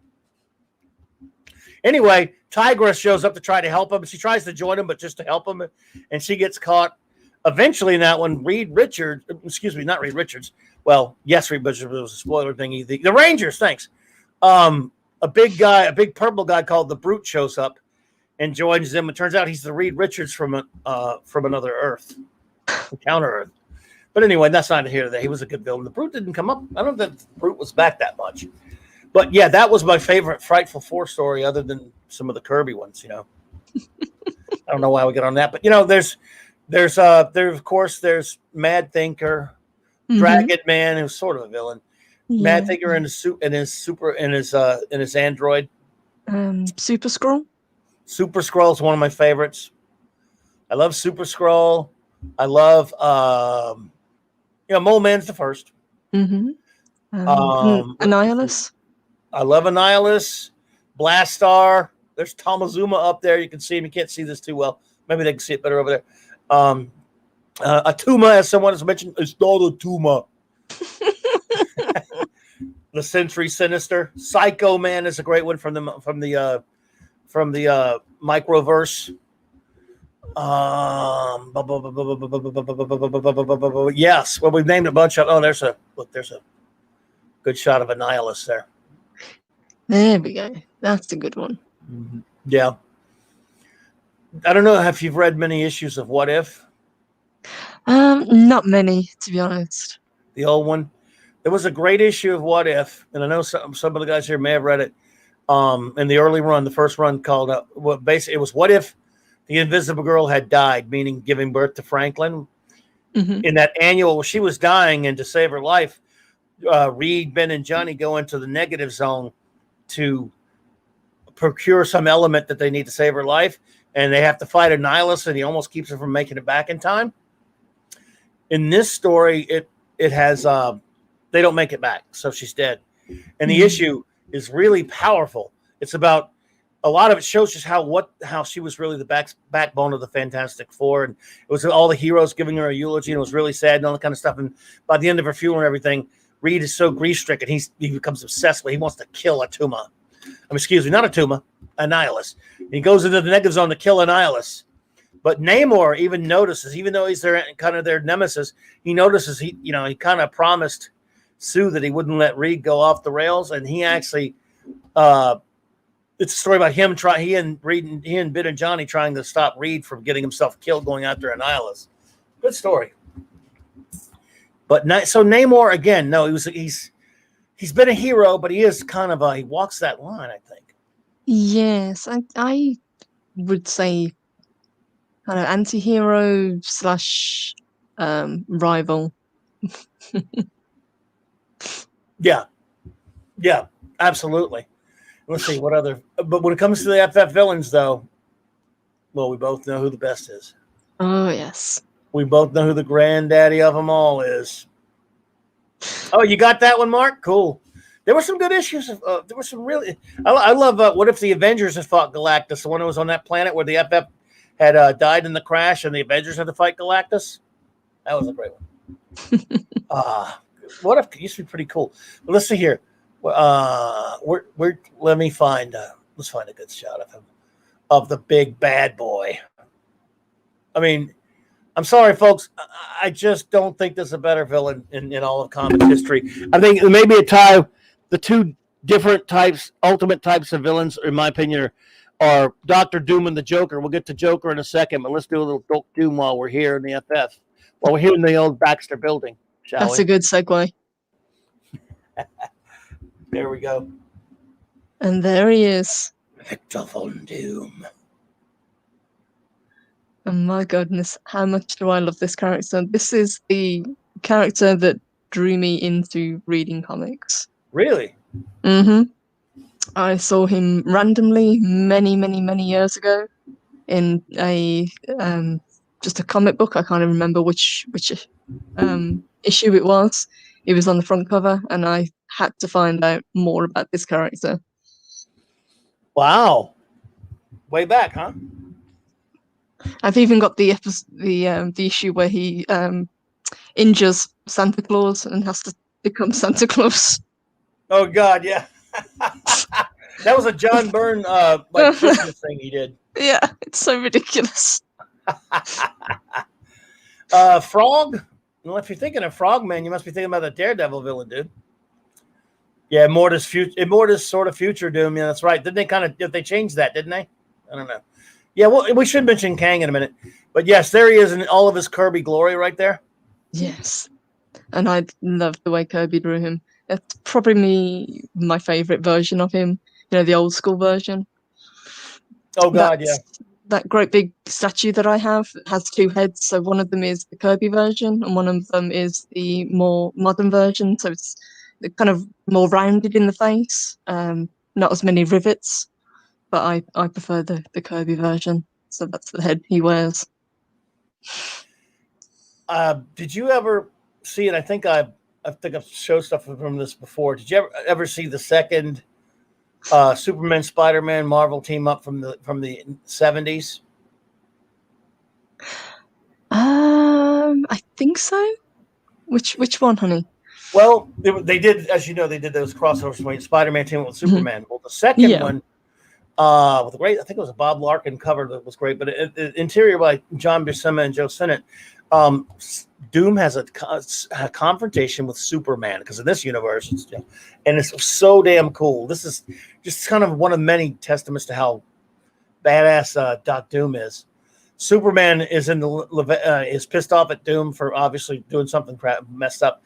Anyway, Tigress shows up to try to help him. She tries to join him, but just to help him, and she gets caught. Eventually, in that one, not Reed Richards. Well, yes, Reed Richards was a spoiler thing. The Rangers, thanks. A big guy, a big purple guy called the Brute shows up and joins them. It turns out he's the Reed Richards from another Earth, Counter Earth. But anyway, that's not here today. He was a good villain. The Brute didn't come up. I don't think the Brute was back that much. But yeah, that was my favorite Frightful Four story, other than some of the Kirby ones. I don't know why we get on that, but there's of course there's Mad Thinker, Dragon Man, who's sort of a villain. Yeah. Mad Thinker and his android. Super Skrull. Super Skrull is one of my favorites. I love Super Skrull. I love Mole Man's the first. Annihilus. I love Annihilus. Blastar. There's Tamazuma up there. You can see him. You can't see this too well. Maybe they can see it better over there. Atuma, as someone has mentioned, it's not Atuma. The Sentry Sinister. Psycho Man is a great one from the Microverse. Yes. Well, we've named a bunch of. Oh, there's a good shot of Annihilus there. There we go. That's a good one. Yeah. I don't know if you've read many issues of What If. Not many, to be honest. The old one. There was a great issue of What If, and I know some of the guys here may have read it. In the early run, the first run called up. Basically, it was What If the Invisible Girl had died, meaning giving birth to Franklin. In that annual, she was dying, and to save her life, Reed, Ben, and Johnny go into the negative zone to procure some element that they need to save her life, and they have to fight Annihilus, and he almost keeps her from making it back in time. In this story, it has they don't make it back, so she's dead, and the issue is really powerful. It's about a lot of it shows just how she was really the backbone of the Fantastic Four, and it was all the heroes giving her a eulogy, and it was really sad and all that kind of stuff. And by the end of her funeral and everything, Reed is so grief-stricken, he becomes obsessed with. He wants to kill Atuma. Not Atuma, Annihilus. And he goes into the negative zone to kill Annihilus. But Namor even notices, even though he's their nemesis, he notices he kind of promised Sue that he wouldn't let Reed go off the rails, and he actually it's a story about him he and Ben and Johnny trying to stop Reed from getting himself killed going after Annihilus. Good story. But so Namor again, no, he's been a hero, but he is kind of he walks that line, I think. Yes, I would say kind of anti-hero / rival. Yeah, absolutely. Let's see what other. But when it comes to the FF villains, though, well, we both know who the best is. Oh yes. We both know who the granddaddy of them all is. Oh, you got that one, Mark? Cool. There were some good issues. There were some really. I love. What if the Avengers had fought Galactus? The one who was on that planet where the FF had died in the crash, and the Avengers had to fight Galactus. That was a great one. What if it used to be pretty cool? But let's see here. Let me find. Let's find a good shot of him, of the big bad boy. I mean, I'm sorry, folks. I just don't think there's a better villain in all of comic history. I think maybe a tie. The two different types, ultimate types of villains, in my opinion, are Doctor Doom and the Joker. We'll get to Joker in a second, but let's do a little Doom while we're here in the FF. While we're here in the old Baxter building, shall That's we? a good segue. There we go. And there he is. Victor Von Doom. Oh my goodness, how much do I love this character? This is the character that drew me into reading comics. Really? Mm-hmm. I saw him randomly many years ago in a just a comic book. I can't even remember which issue it was. It was on the front cover, and I had to find out more about this character. Wow. Way back, huh? I've even got the issue where he injures Santa Claus and has to become Santa Claus. Oh God, yeah. That was a John Byrne like Christmas thing he did. Yeah, it's so ridiculous. Frog. Well, if you're thinking of Frogman, you must be thinking about the Daredevil villain, dude. Yeah, Immortus sort of future Doom. Yeah, that's right. Didn't they change that? Didn't they? I don't know. Yeah, well, we should mention Kang in a minute, but yes, there he is in all of his Kirby glory right there. Yes, and I love the way Kirby drew him. It's probably my favorite version of him. You know, the old school version. Oh God, yeah. That great big statue that I have has two heads. So one of them is the Kirby version, and one of them is the more modern version. So it's kind of more rounded in the face, not as many rivets. But I prefer the Kirby version. So that's the head he wears. Did you ever see it? I think I've showed stuff from this before. Did you ever see the second Superman Spider-Man Marvel team up from the 70s? I think so. Which one, honey? Well, they did, as you know, they did those crossovers when Spider-Man team with Superman. Well, the second one, with a great, I think it was a Bob Larkin cover that was great, but interior by John Buscema and Joe Sinnott. Doom has a confrontation with Superman because in this universe, and it's so damn cool. This is just kind of one of many testaments to how badass Doc Doom is. Superman is is pissed off at Doom for obviously doing something messed up,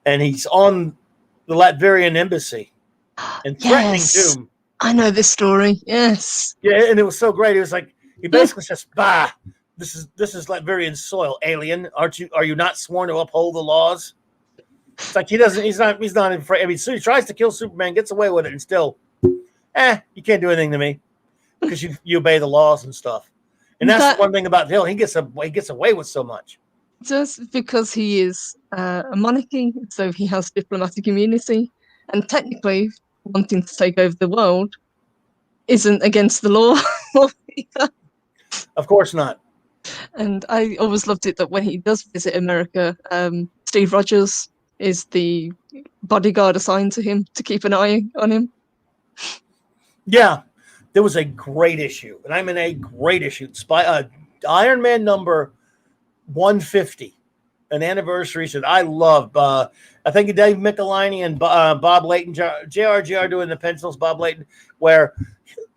and he's on the Latvian embassy and threatening Doom. I know this story. Yes. Yeah, and it was so great. It was like he basically says, "Bah, this is Latvian soil, alien. Are you not sworn to uphold the laws?" It's like he's not afraid. I mean, so he tries to kill Superman, gets away with it, and still, you can't do anything to me because you obey the laws and stuff. And that's the one thing about Hill. He gets away with so much. Just because he is a monarchy, so he has diplomatic immunity, and technically wanting to take over the world isn't against the law. Of course not. And I always loved it that when he does visit America, Steve Rogers is the bodyguard assigned to him to keep an eye on him. Yeah, there was a great issue, and I'm in a great issue. Iron Man number 150, an anniversary that I love. I think Dave Michelini and Bob Layton, JRGR doing the pencils, Bob Layton, where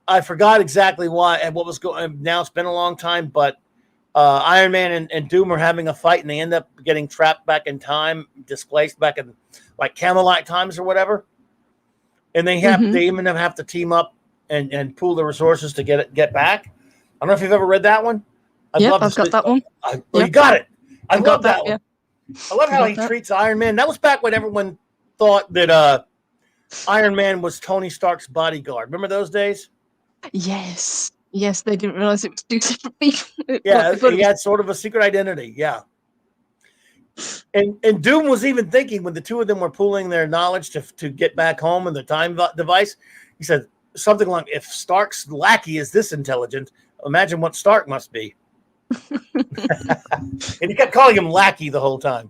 I forgot exactly why and what was going. Now it's been a long time, but Iron Man and Doom are having a fight, and they end up getting trapped back in time, displaced back in like Camelot times or whatever. And they even have to team up and pool the resources to get back. I don't know if you've ever read that one. I've got that one. You got it. I love that one. Yeah. I love how he treats Iron Man. That was back when everyone thought that Iron Man was Tony Stark's bodyguard. Remember those days? Yes, they didn't realize it was two separate people. Yeah, he had sort of a secret identity. Yeah. And Doom was even thinking when the two of them were pooling their knowledge to get back home in the time device, he said something like, if Stark's lackey is this intelligent, imagine what Stark must be. And he kept calling him Lackey the whole time.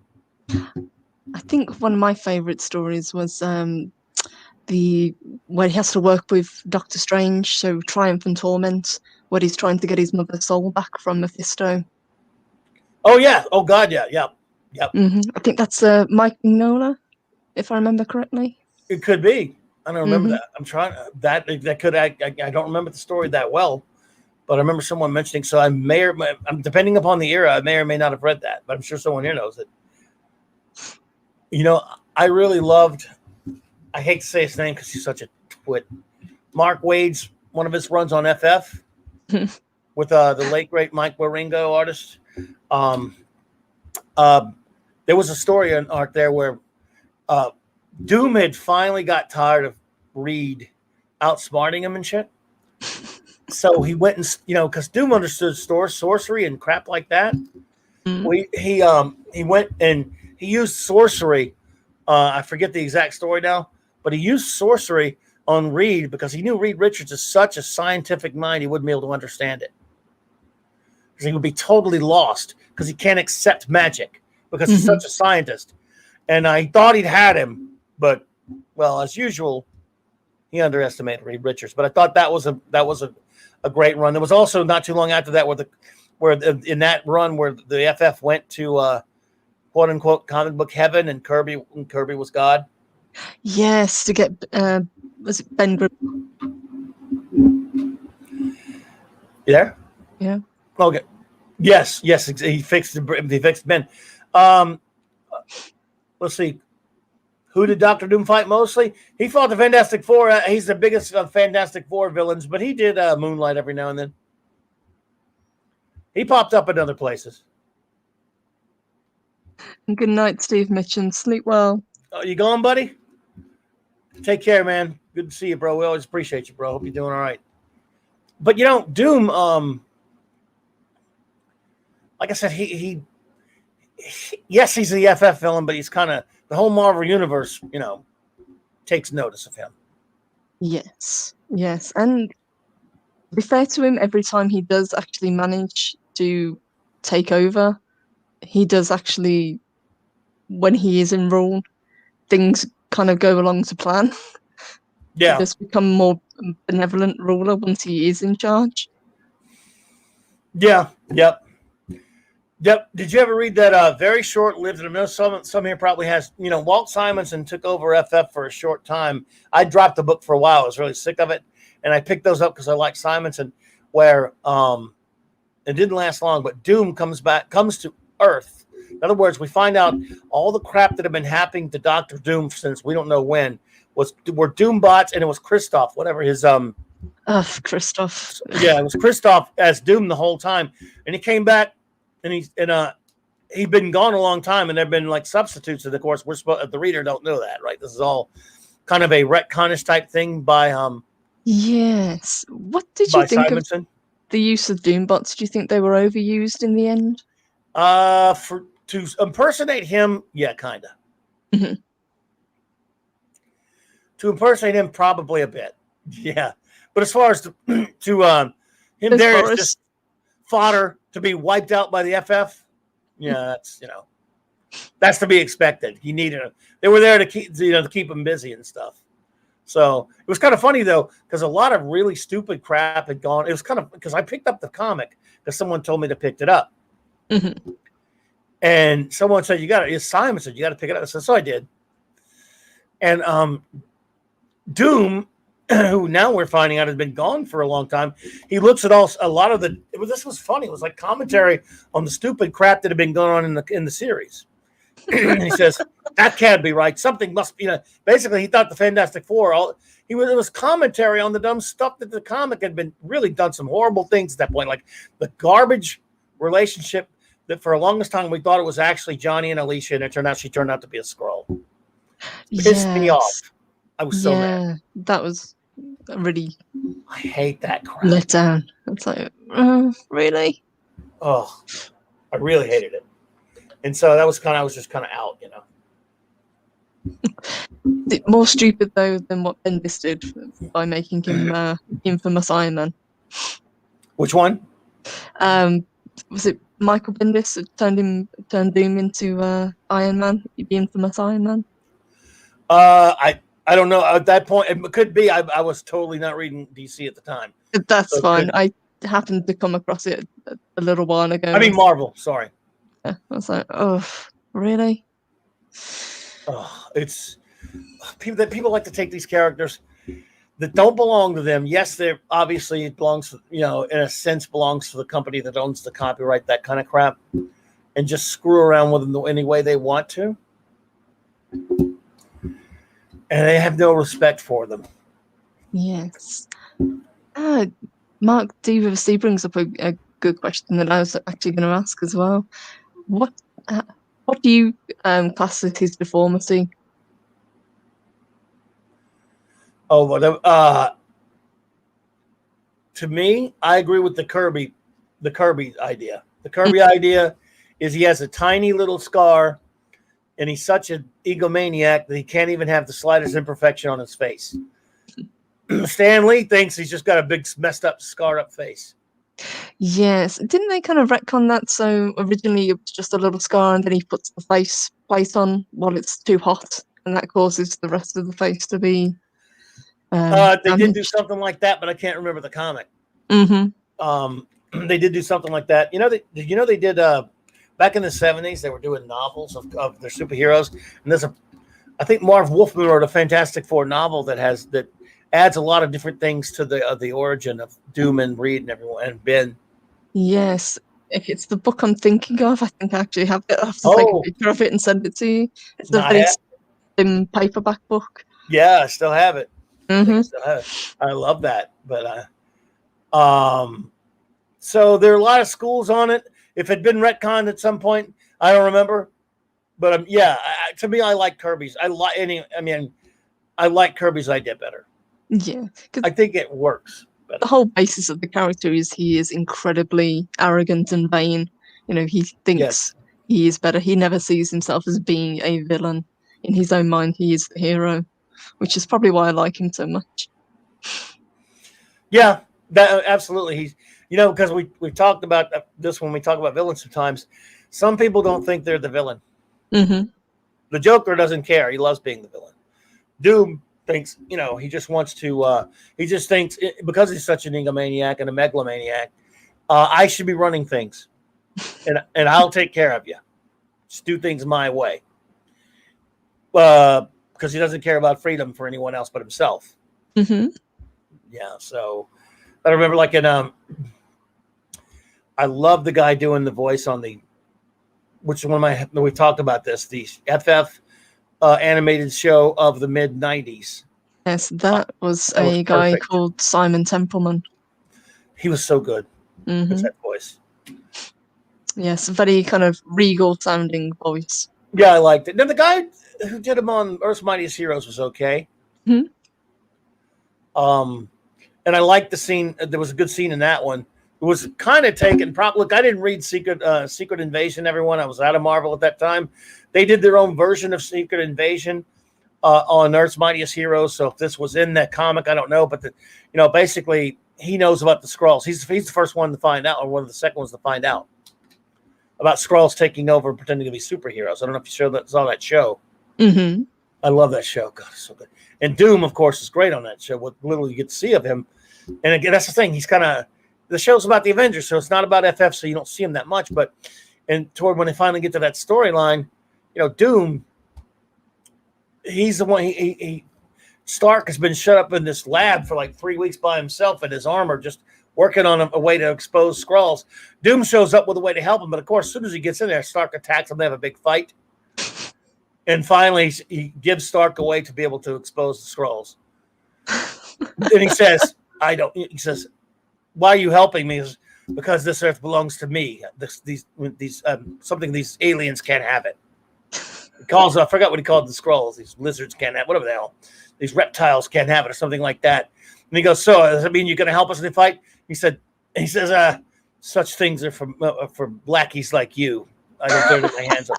I think one of my favourite stories was the where he has to work with Doctor Strange, so Triumph and Torment, where he's trying to get his mother's soul back from Mephisto. Oh yeah. Oh god. Yeah. Yep. Yep. I think that's Mike Mignola, if I remember correctly. It could be. I don't remember that. I'm trying that could I don't remember the story that well, but I remember someone mentioning. So I may or depending upon the era, I may or may not have read that, but I'm sure someone here knows it. You know, I really loved. I hate to say his name because he's such a twit. Mark Wade's one of his runs on FF with the late great Mike Waringo artist. There was a story in art there where Doom had finally got tired of Reed outsmarting him and shit. So he went and because Doom understood sorcery and crap like that. He went and he used sorcery. I forget the exact story now, but he used sorcery on Reed because he knew Reed Richards is such a scientific mind he wouldn't be able to understand it. Because he would be totally lost because he can't accept magic because he's such a scientist. And I thought he'd had him, but well, as usual, he underestimated Reed Richards. But I thought that was a great run. There was also not too long after that where in that run where the FF went to quote unquote comic book heaven and Kirby was God. Yes, to get was it Ben Grimm? You there? Yeah. Okay. Yes. He fixed Ben. Let's see. Who did Dr. Doom fight mostly? He fought the Fantastic Four. He's the biggest of Fantastic Four villains, but he did Moonlight every now and then. He popped up in other places. And good night, Steve Mitchell. Sleep well. Oh, you going, buddy? Take care, man. Good to see you, bro. We always appreciate you, bro. Hope you're doing all right. But Doom, like I said, he yes, he's the FF villain, but he's kind of the whole Marvel universe, takes notice of him. Yes. And to be fair to him, every time he does actually manage to take over, he does actually, when he is in rule, things kind of go along to plan. Yeah. He does become more benevolent ruler once he is in charge. Yeah. Yep. Did you ever read that very short-lived, and I know some here probably has, Walt Simonson took over FF for a short time. I dropped the book for a while. I was really sick of it. And I picked those up because I like Simonson, where it didn't last long, but Doom comes to Earth. In other words, we find out all the crap that had been happening to Dr. Doom since we don't know when were Doom bots, and it was Christoph, whatever his Christoph. Yeah, it was Christoph as Doom the whole time. And he came back. And he'd been gone a long time, and there've been like substitutes. And of course, the reader don't know that, right? This is all kind of a retconish type thing by Yes. What did you think Simonson. Of the use of Doombots? Do you think they were overused in the end? To impersonate him, yeah, kind of. Mm-hmm. To impersonate him, probably a bit, yeah. But as far as to him, there is just fodder to be wiped out by the FF. Yeah, that's to be expected. He needed they were there to keep him busy and stuff. So it was kind of funny though, because a lot of really stupid crap had gone. It was kind of because I picked up the comic because someone told me to pick it up. Mm-hmm. And someone said, Simon said, you got to pick it up. So I did. And Doom, who now we're finding out has been gone for a long time, he looks at a lot of this was funny. It was like commentary on the stupid crap that had been going on in the series. And he says, that can't be right. Something must be, basically he thought the Fantastic Four, it was commentary on the dumb stuff that the comic had been really done some horrible things at that point, like the garbage relationship that for the longest time we thought it was actually Johnny and Alicia, and it turned out she turned out to be a Skrull. Pissed me off. I was so mad. That was really. I hate that crap. Let down. It's like, really? Oh, I really hated it. And so I was just kind of out, More stupid though than what Bendis did by making him infamous Iron Man. Which one? Was it Michael Bendis that turned Doom into Iron Man, the infamous Iron Man? I don't know. At that point, it could be. I was totally not reading DC at the time. That's So fine. I happened to come across it a little while ago. I mean Marvel. Sorry. I was like, oh, really? Oh, it's people like to take these characters that don't belong to them. Yes, they're obviously it belongs, in a sense, belongs to the company that owns the copyright, that kind of crap, and just screw around with them any way they want to, and they have no respect for them. Yes. Mark DVC brings up a good question that I was actually going to ask as well. What do you class as his deformity? Oh, well, to me, I agree with the Kirby idea. The Kirby idea is he has a tiny little scar, and he's such an egomaniac that he can't even have the slightest imperfection on his face. Stan Lee thinks he's just got a big, messed up, scarred up face. Yes. Didn't they kind of retcon that? So originally it was just a little scar, and then he puts the face plate on while it's too hot, and that causes the rest of the face to be. They did do something like that, but I can't remember the comic. Mm-hmm. They did do something like that. They did back in the 70s. They were doing novels of their superheroes, and I think Marv Wolfman wrote a Fantastic Four novel that adds a lot of different things to the origin of Doom and Reed and everyone and Ben. Yes, if it's the book I'm thinking of, I think I actually have it. I have to take a picture of it and send it to you. It's a very slim paperback book. Yeah, I still have it. Mm-hmm. I love that, but so there are a lot of schools on it. If it had been retconned at some point, I don't remember, but to me, I like Kirby's. I like Kirby's idea better. Yeah, I think it works better. The whole basis of the character is he is incredibly arrogant and vain. He thinks he is better. He never sees himself as being a villain. In his own mind, he is the hero, which is probably why I like him so much. Yeah, that absolutely. He's, because we've talked about this when we talk about villains sometimes. Some people don't think they're the villain. Mm-hmm. The Joker doesn't care. He loves being the villain. Doom thinks, he just wants to, he just thinks because he's such an egomaniac and a megalomaniac, I should be running things and I'll take care of you. Just do things my way. Because he doesn't care about freedom for anyone else but himself. Mm-hmm. Yeah. So I remember I love the guy doing the voice on which one we talked about this, the FF animated show of the mid 90s. Yes, that was a guy called Simon Templeman. He was so good. Mm-hmm. With that voice. Yes, very kind of regal sounding voice. Yeah, I liked it. Now the guy who did him on Earth's Mightiest Heroes was okay. Mm-hmm. And I liked the scene. There was a good scene in that one. It was kind of taken. Look, I didn't read Secret Invasion. Everyone, I was out of Marvel at that time. They did their own version of Secret Invasion on Earth's Mightiest Heroes. So if this was in that comic, I don't know. But basically, he knows about the Skrulls. He's the first one to find out, or one of the second ones to find out about Skrulls taking over and pretending to be superheroes. I don't know if you saw that show. Mm-hmm. I love that show. God, it's so good. And Doom, of course, is great on that show. What little you get to see of him. And again, that's the thing. He's the show's about the Avengers, so it's not about FF, so you don't see him that much. But toward when they finally get to that storyline, Doom, he's the one. Stark has been shut up in this lab for like 3 weeks by himself in his armor, just working on a way to expose Skrulls. Doom shows up with a way to help him, but of course, as soon as he gets in there, Stark attacks him. They have a big fight. And finally, he gives Stark a way to be able to expose the Skrulls. And he says, he says, why are you helping me? Because this Earth belongs to me. These aliens can't have it. He calls, I forgot what he called the Skrulls. These lizards can't have, whatever the hell. These reptiles can't have it, or something like that. And he goes, so does that mean you're going to help us in the fight? He says, such things are for blackies like you. I don't throw my hands up.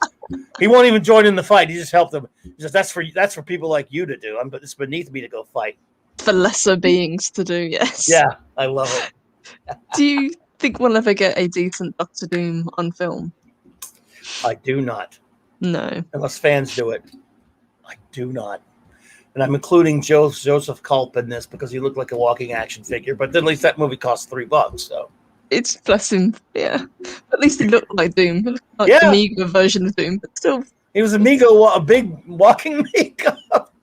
He won't even join in the fight. He just helped them. He says, that's for people like you to do. It's beneath me to go fight. For lesser beings to do, yes. Yeah, I love it. Do you think we'll ever get a decent Doctor Doom on film. I do not. No. Unless fans do it. I do not. And I'm including Joseph Culp in this because he looked like a walking action figure. But at least that movie cost $3. So It's bless him, yeah. At least he looked like Doom. He looked like the yeah, meager version of Doom, but still. he was a big walking makeup.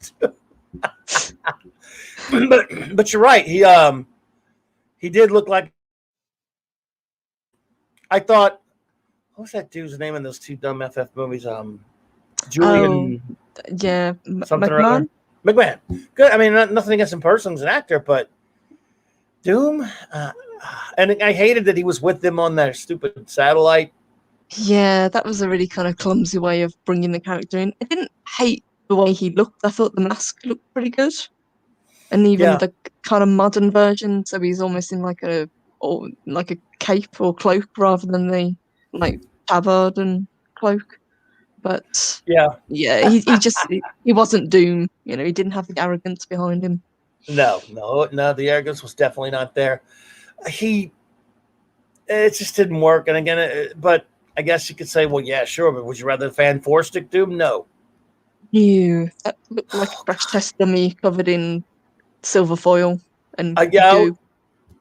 but you're right. He did look like. I thought, what was that dude's name in those two dumb FF movies? Julian. Yeah, Something or other. McMahon. Good. I mean, nothing against him personally as an actor, but Doom. And I hated that he was with them on that stupid satellite. Yeah, that was a really kind of clumsy way of bringing the character in. I didn't hate the way he looked. I thought the mask looked pretty good, and even the kind of modern version. So he's almost in like a cape or cloak rather than the like tabard and cloak. But yeah, he wasn't Doom. You know, he didn't have the arrogance behind him. No, the arrogance was definitely not there. It just didn't work. And again, but I guess you could say, well, yeah, sure, but would you rather fan four-stick Doom? No. Ew, that looked like a crash test dummy covered in silver foil and goo.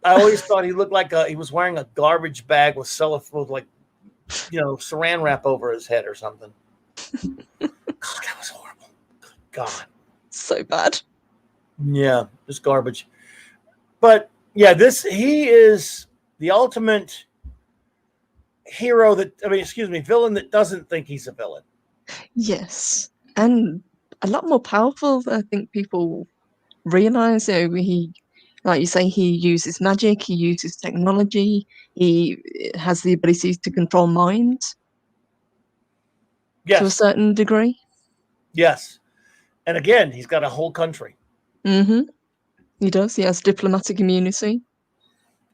I always thought he looked like he was wearing a garbage bag with saran wrap over his head or something. God, that was horrible. Good God. So bad. Yeah, just garbage. But yeah, he is the ultimate villain that doesn't think he's a villain. Yes. And a lot more powerful than I think people realize. He, like you say, he uses magic, he uses technology, he has the ability to control minds. Yes. To a certain degree. Yes. And again, he's got a whole country. Mm-hmm. He does. He has diplomatic immunity.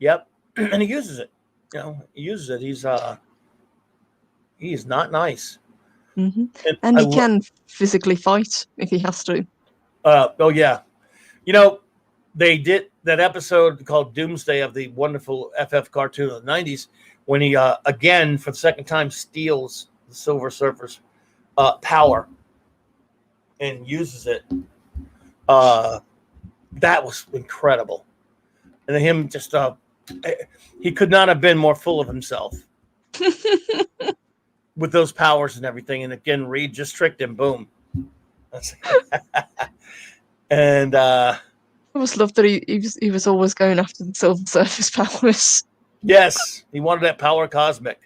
Yep. And he uses it. He uses it. He's not nice. Mm-hmm. And he can physically fight if he has to. Oh, yeah. They did that episode called Doomsday of the wonderful FF cartoon of the 90s when he, again, for the second time, steals the Silver Surfer's power and uses it. That was incredible. And him just, he could not have been more full of himself with those powers and everything. And again, Reed just tricked him. Boom. And I always loved that he was always going after the Silver Surfer's powers. Yes, he wanted that power cosmic.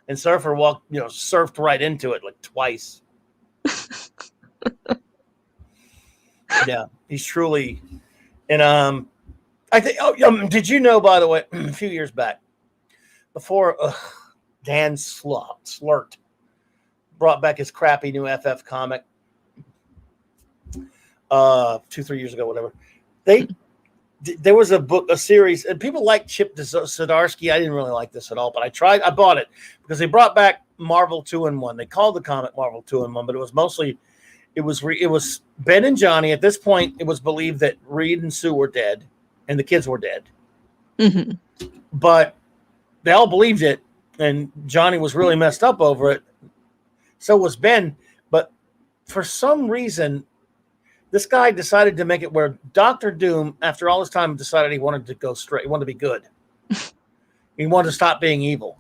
And Surfer surfed right into it like twice. Yeah, he's truly. And I think. Did you know, by the way, a few years back, before Dan Slurt brought back his crappy new FF comic, 2-3 years ago, whatever, there was a series, and people like Chip Zdarsky. I didn't really like this at all, but I bought it because they brought back Marvel 2-in-1. They called the comic Marvel 2-in-1, but it was mostly. It was Ben and Johnny. At this point, it was believed that Reed and Sue were dead, and the kids were dead. Mm-hmm. But they all believed it, and Johnny was really messed up over it. So was Ben. But for some reason, this guy decided to make it where Dr. Doom, after all this time, decided he wanted to go straight. He wanted to be good. He wanted to stop being evil.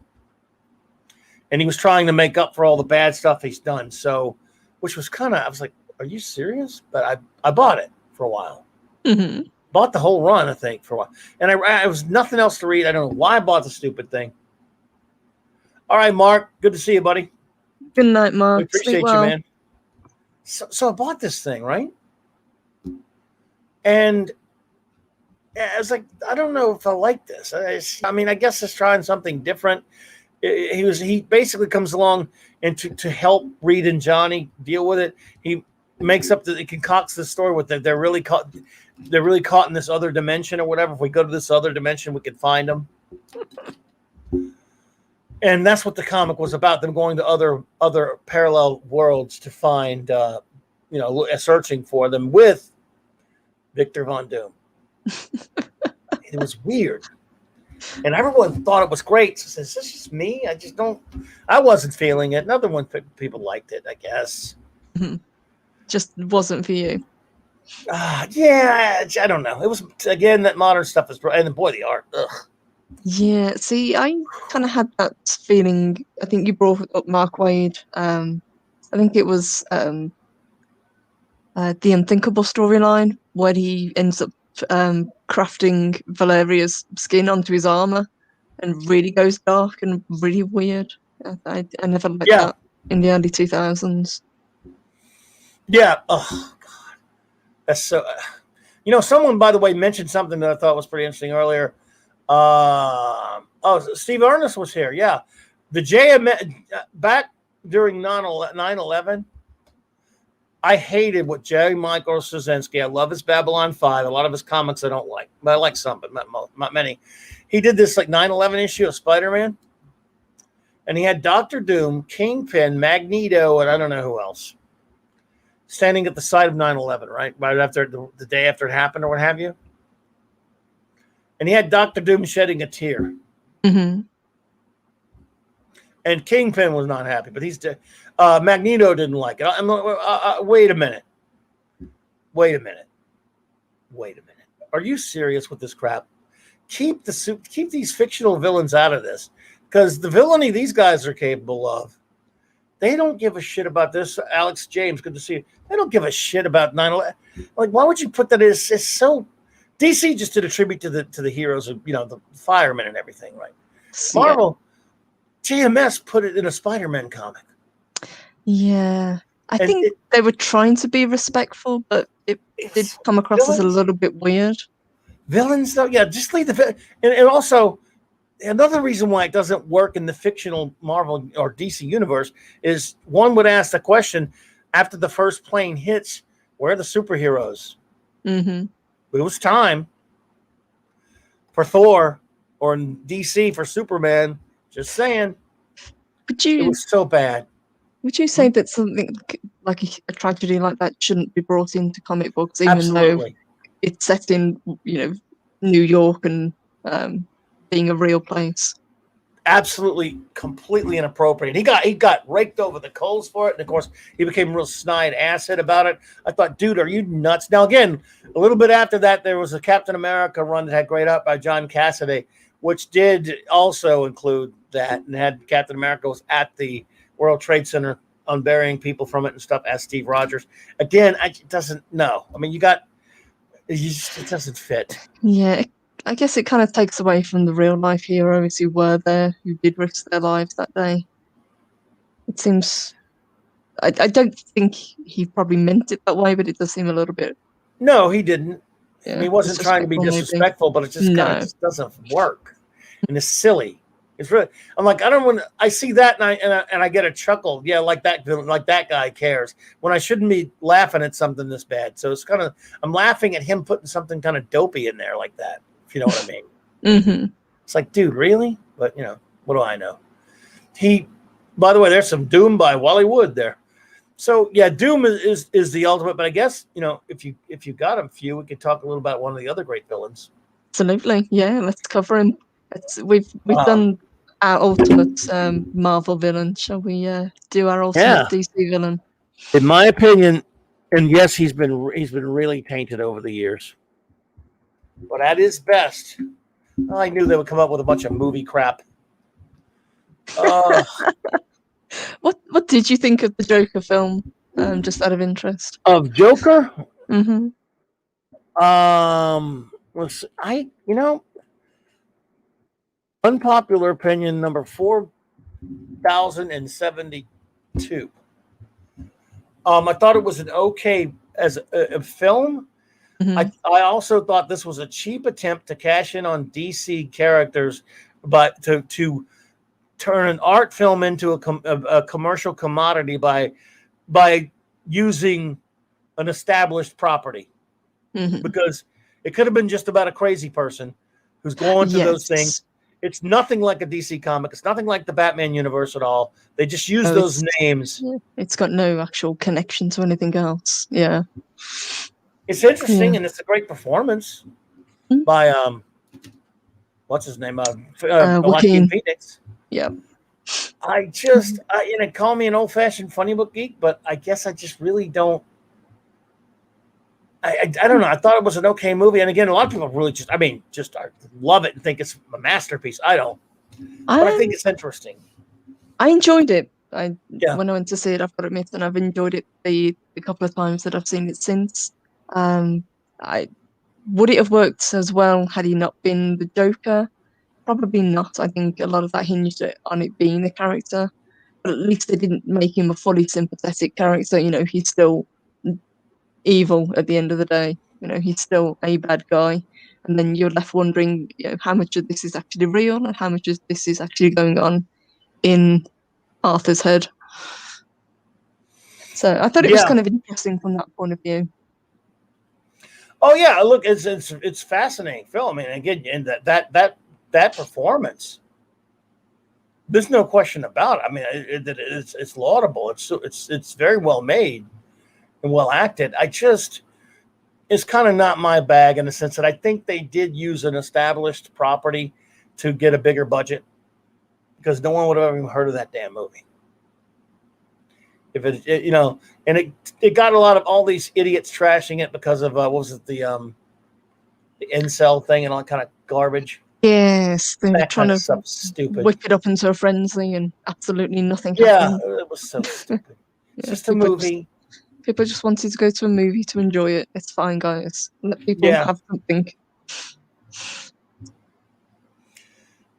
And he was trying to make up for all the bad stuff he's done. So, which was I was like, are you serious? But I bought it for a while. Mm-hmm. Bought the whole run, I think, for a while. And I was nothing else to read. I don't know why I bought the stupid thing. All right, Mark. Good to see you, buddy. Good night, Mark. We appreciate you, man. So I bought this thing, right? And I was like, I don't know if I like this. I guess it's trying something different. He basically comes along and to help Reed and Johnny deal with it. He makes up he concocts the story with that they're really caught in this other dimension or whatever. If we go to this other dimension, we can find them. And that's what the comic was about, them going to other parallel worlds to find searching for them with Victor Von Doom. It was weird. and everyone thought it was great. So is this just me? I wasn't feeling it. Another one, people liked it, I guess. Just wasn't for you. Yeah, I don't know. It was, again, that modern stuff is, and boy, the art. Ugh. Yeah, see, I kind of had that feeling. I think you brought up Mark Waid. I think it was the Unthinkable storyline where he ends up crafting Valeria's skin onto his armor and really goes dark and really weird. I never liked Yeah. that in the early 2000s. Yeah. Oh, God. That's so. Someone, by the way, mentioned something that I thought was pretty interesting earlier. Steve Ernest was here. Yeah. The JM back during 9/11. I hated what J. Michael Straczynski. I love his Babylon 5. A lot of his comics I don't like, but I like some, but not many. He did this like 9/11 issue of Spider-Man, and he had Doctor Doom, Kingpin, Magneto, and I don't know who else, standing at the site of 9/11, right after the day after it happened or what have you. And he had Doctor Doom shedding a tear. Mm-hmm. And Kingpin was not happy, but Magneto didn't like it. Wait a minute. Are you serious with this crap? Keep these fictional villains out of this, because the villainy these guys are capable of, they don't give a shit about this. Alex James, good to see you. They don't give a shit about 9/11. Like, why would you put that? It's so. DC just did a tribute to the heroes of the firemen and everything, right? Marvel. GMS put it in a Spider-Man comic. Yeah. I think they were trying to be respectful, but it did come across as a little bit weird. Villains, though, yeah, just leave and also, another reason why it doesn't work in the fictional Marvel or DC universe is one would ask the question after the first plane hits, where are the superheroes? Mm-hmm. It was time for Thor, or in DC for Superman. Just saying. It was so bad. Would you say that something like a tragedy like that shouldn't be brought into comic books, even Absolutely. though it's set in, New York and being a real place? Absolutely, completely inappropriate. He got raked over the coals for it, and of course, he became real snide asshead about it. I thought, dude, are you nuts? Now, again, a little bit after that, there was a Captain America run that had great art by John Cassaday, which did also include that, and had Captain America was at the World Trade Center unburying people from it and stuff as Steve Rogers. Again, it doesn't. No, I mean, it doesn't fit. Yeah. I guess it kind of takes away from the real life heroes who were there, who did risk their lives that day. It seems, I don't think he probably meant it that way, but it does seem a little bit. No, he didn't. Yeah, he wasn't trying to be disrespectful, maybe. But it just kind of just doesn't work, and it's silly. It's really. I'm like, I don't want. I see that and I get a chuckle. Yeah, like that guy cares when I shouldn't be laughing at something this bad. So it's kind of, I'm laughing at him putting something kind of dopey in there like that. If you know what I mean. Mm-hmm. It's like, dude, really? But what do I know? By the way, there's some Doom by Wally Wood there. So yeah, Doom is the ultimate. But I guess if you got a few, we could talk a little about one of the other great villains. Absolutely, yeah. Let's cover him. We've done our ultimate Marvel villain. Shall we do our ultimate DC villain? In my opinion, and yes, he's been really tainted over the years. But at his best, I knew they would come up with a bunch of movie crap. What did you think of the Joker film? Just out of interest. Of Joker? Mm-hmm. Unpopular opinion number 4072. I thought it was an okay as a film. Mm-hmm. I also thought this was a cheap attempt to cash in on DC characters, but to turn an art film into a commercial commodity by using an established property. Mm-hmm. Because it could have been just about a crazy person who's going to those things. It's nothing like a DC comic. It's nothing like the Batman universe at all. They just use those names. It's got no actual connection to anything else. Yeah. It's interesting, and it's a great performance by what's his name? Joaquin Joaquin. Phoenix. Yeah. Call me an old-fashioned funny book geek, but I guess I just really don't. I don't know. I thought it was an okay movie, and again, a lot of people really love it and think it's a masterpiece. I don't, but I think it's interesting. I enjoyed it. Yeah. When I went to see it, I've got to admit, and I've enjoyed it the couple of times that I've seen it since. Would it have worked as well had he not been the Joker? Probably not. I think a lot of that hinged on it being a character, but at least they didn't make him a fully sympathetic character. You know, he's still evil at the end of the day. You know, he's still a bad guy, and then you're left wondering, you know, how much of this is actually real and how much of this is actually going on in Arthur's head. So I thought it was kind of interesting from that point of view. Oh yeah, look, it's fascinating film, and again, and that performance, there's no question about it. I mean, it's laudable. It's very well made and well acted. It's kind of not my bag in the sense that I think they did use an established property to get a bigger budget, because no one would have ever heard of that damn movie. If and it got a lot of all these idiots trashing it because of what was it, the incel thing and all that kind of garbage. Yes, they were trying to stuff stupid. whip it up into a frenzy, and absolutely nothing happened. Yeah, it was so stupid. It's just a movie. People just wanted to go to a movie to enjoy it. It's fine, guys. Let people have something.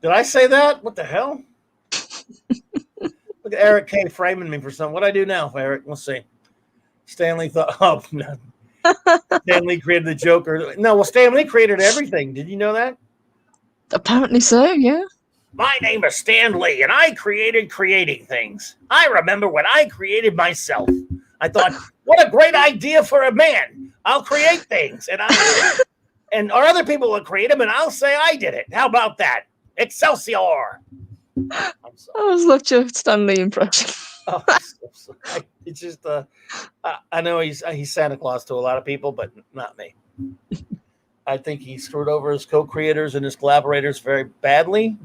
Did I say that? What the hell? Look at Eric K. framing me for something. What do I do now, Eric? Let's see. Stanley thought, oh, no. Stanley created the Joker. No, well, Stanley created everything. Did you know that? Apparently so, yeah. My name is Stan Lee, and I created creating things. I remember when I created myself. I thought, what a great idea for a man. I'll create things, and other people will create them, and I'll say I did it. How about that? Excelsior. That was such a Stanley impression. It's just I know he's Santa Claus to a lot of people, but not me. I think he screwed over his co-creators and his collaborators very badly.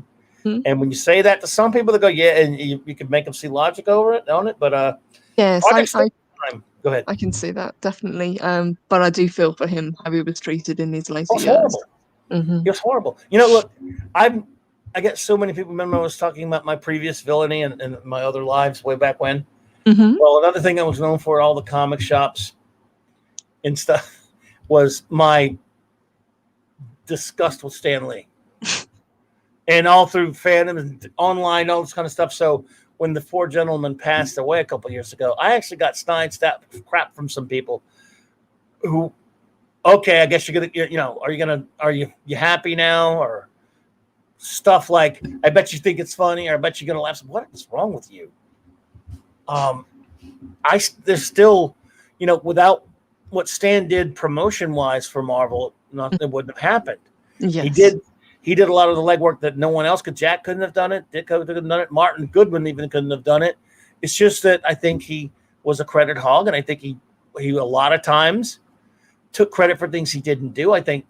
Mm-hmm. And when you say that to some people, they go, yeah, and you can make them see logic on it. But yes, go ahead. I can see that, definitely. But I do feel for him, how he was treated in his later years. Horrible. Mm-hmm. It was horrible. You know, look, I get so many people. Remember, I was talking about my previous villainy and my other lives way back when. Mm-hmm. Well, another thing I was known for all the comic shops and stuff was my disgust with Stan Lee. And all through fandom and online, all this kind of stuff. So when the four gentlemen passed away a couple of years ago, I actually got snide crap from some people who, okay, I guess you're gonna, are you happy now, or stuff like, I bet you think it's funny, or I bet you're gonna laugh. What is wrong with you? There's still, without what Stan did promotion wise for Marvel, it wouldn't have happened. Yes. He did a lot of the legwork that no one else could. Jack couldn't have done it. Dick couldn't have done it. Martin Goodwin even couldn't have done it. It's just that I think he was a credit hog, and I think he a lot of times took credit for things he didn't do. I think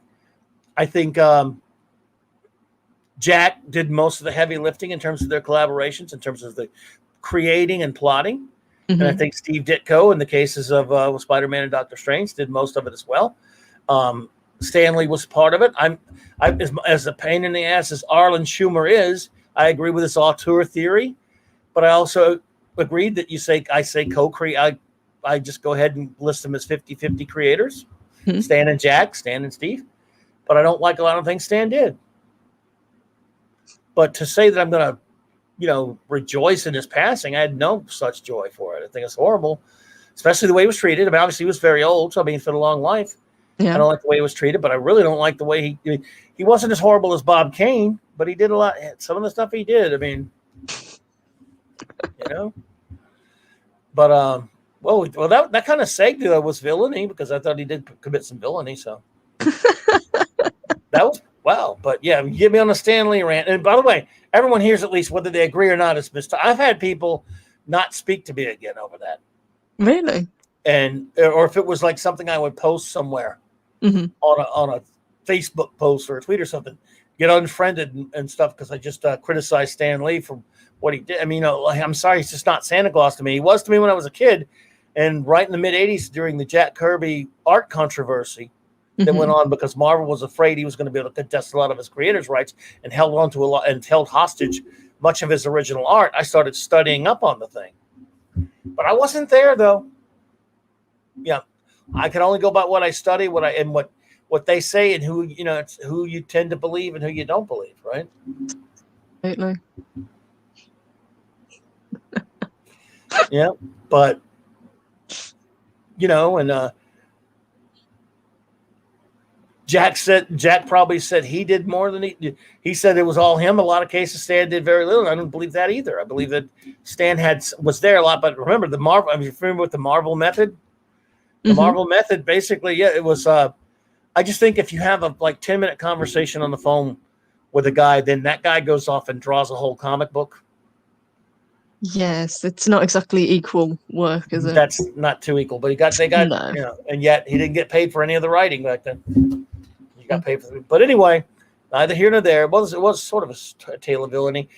Jack did most of the heavy lifting in terms of their collaborations, in terms of the creating and plotting. Mm-hmm. And I think Steve Ditko, in the cases of Spider-Man and Doctor Strange, did most of it as well. Stanley was part of it. I'm as a pain in the ass as Arlen Schumer is, I agree with this auteur theory, but I also agreed that I say co-create. I just go ahead and list them as 50-50 creators, mm-hmm. Stan and Jack, Stan and Steve, but I don't like a lot of things Stan did. But to say that I'm going to, rejoice in his passing, I had no such joy for it. I think it's horrible, especially the way he was treated. I mean, obviously he was very old, so I mean, for a long life. Yeah. I don't like the way he was treated, but I really don't like the way he wasn't as horrible as Bob Kane, but he did a lot. Some of the stuff he did, I mean, But that kind of segged was villainy, because I thought he did commit some villainy. So that was wow. But yeah, get me on a Stan Lee rant. And by the way, everyone hears at least whether they agree or not. I've had people not speak to me again over that. Really? Or if it was like something I would post somewhere. Mm-hmm. on a Facebook post or a tweet or something, get unfriended and stuff because I just criticized Stan Lee for what he did. I mean, I'm sorry, he's just not Santa Claus to me. He was to me when I was a kid, and right in the mid '80s during the Jack Kirby art controversy that went on because Marvel was afraid he was going to be able to contest a lot of his creators' rights and held on to a lot and held hostage much of his original art. I started studying up on the thing, but I wasn't there though. Yeah, I can only go by what I study, what they say, and who it's who you tend to believe and who you don't believe, right? Absolutely. Yeah, but and Jack probably said he did more than he said it was all him. A lot of cases Stan did very little. I don't believe that either. I believe that Stan was there a lot, but remember the Marvel. I'm familiar with the Marvel method. The Marvel method, basically, yeah, it was. I just think if you have a 10-minute conversation on the phone with a guy, then that guy goes off and draws a whole comic book. Yes, it's not exactly equal work, is it? That's not too equal, but they got No. and yet he didn't get paid for any of the writing back then. He got paid for but anyway, neither here nor there. It was sort of a tale of villainy.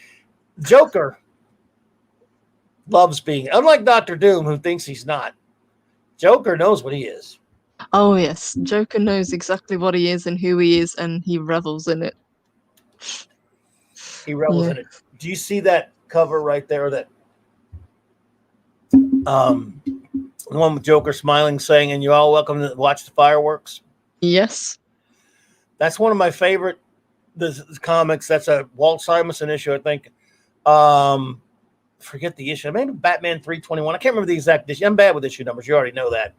Joker loves being, unlike Dr. Doom, who thinks he's not. Joker knows what he is. Oh yes, Joker knows exactly what he is and who he is, and he revels in it. He revels in it. Do you see that cover right there? That the one with Joker smiling, saying, "And you're all welcome to watch the fireworks." Yes, that's one of my favorite comics. That's a Walt Simonson issue, I think. Forget the issue. Maybe Batman 321. I can't remember the exact issue. I'm bad with issue numbers. You already know that.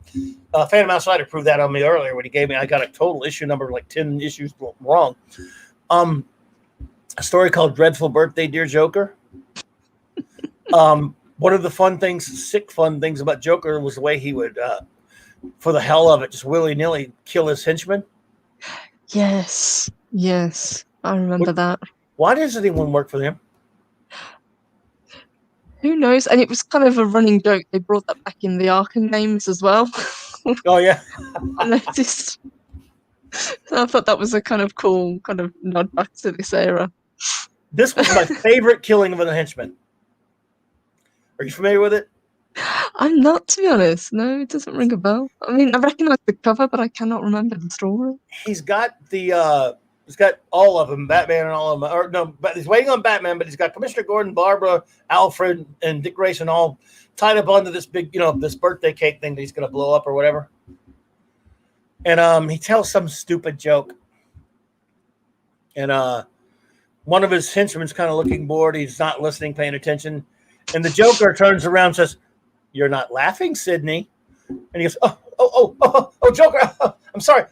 Phantom Outsider proved that on me earlier when he gave me. I got a total issue number 10 issues wrong. A story called "Dreadful Birthday, Dear Joker." One of the fun things about Joker was the way he would, for the hell of it, just willy-nilly kill his henchmen. Yes, I remember that. Why does anyone work for him? Who knows? And it was kind of a running joke. They brought that back in the Arkham games as well. Oh yeah, I noticed. I thought that was a kind of cool kind of nod back to this era. This was my favorite killing of a henchman. Are you familiar with it? I'm not, to be honest. No, it doesn't ring a bell. I mean, I recognize the cover, but I cannot remember the story. He's got he's got all of them, Batman and all of them. Or no, but he's waiting on Batman, but he's got Commissioner Gordon, Barbara, Alfred, and Dick Grayson all tied up onto this big, this birthday cake thing that he's going to blow up or whatever. And he tells some stupid joke. And one of his henchmen's kind of looking bored. He's not listening, paying attention. And the Joker turns around and says, "You're not laughing, Sidney." And he goes, oh, Joker, I'm sorry.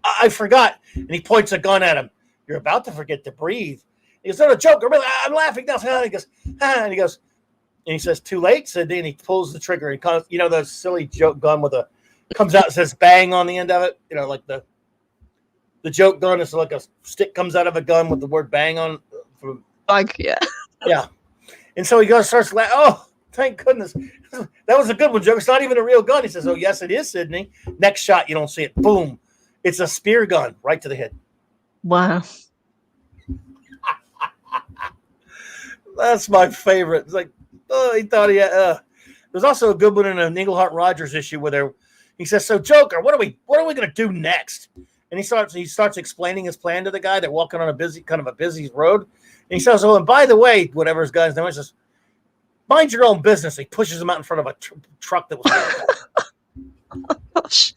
I forgot. And he points a gun at him. "You're about to forget to breathe." He goes, "No, Joker, really, I'm laughing now." And he goes, and he says, "Too late, Sidney." And he pulls the trigger. And comes, the silly joke gun comes out and says "bang" on the end of it. Like the joke gun is like a stick comes out of a gun with the word "bang" on. Yeah. Yeah. And so he starts laughing. "Oh, thank goodness. That was a good one, Joker. It's not even a real gun." He says, "Oh, yes, it is, Sidney." Next shot, you don't see it. Boom. It's a spear gun right to the head. Wow. That's my favorite. It's like, he thought he had. There's also a good one in an Englehart Rogers issue where he says, "So, Joker, what are we going to do next?" And he starts explaining his plan to the guy. They're walking on a busy road. And he says, "Oh, and by the way," whatever his guy's name is, says, "mind your own business." He pushes him out in front of a truck that was. Gosh.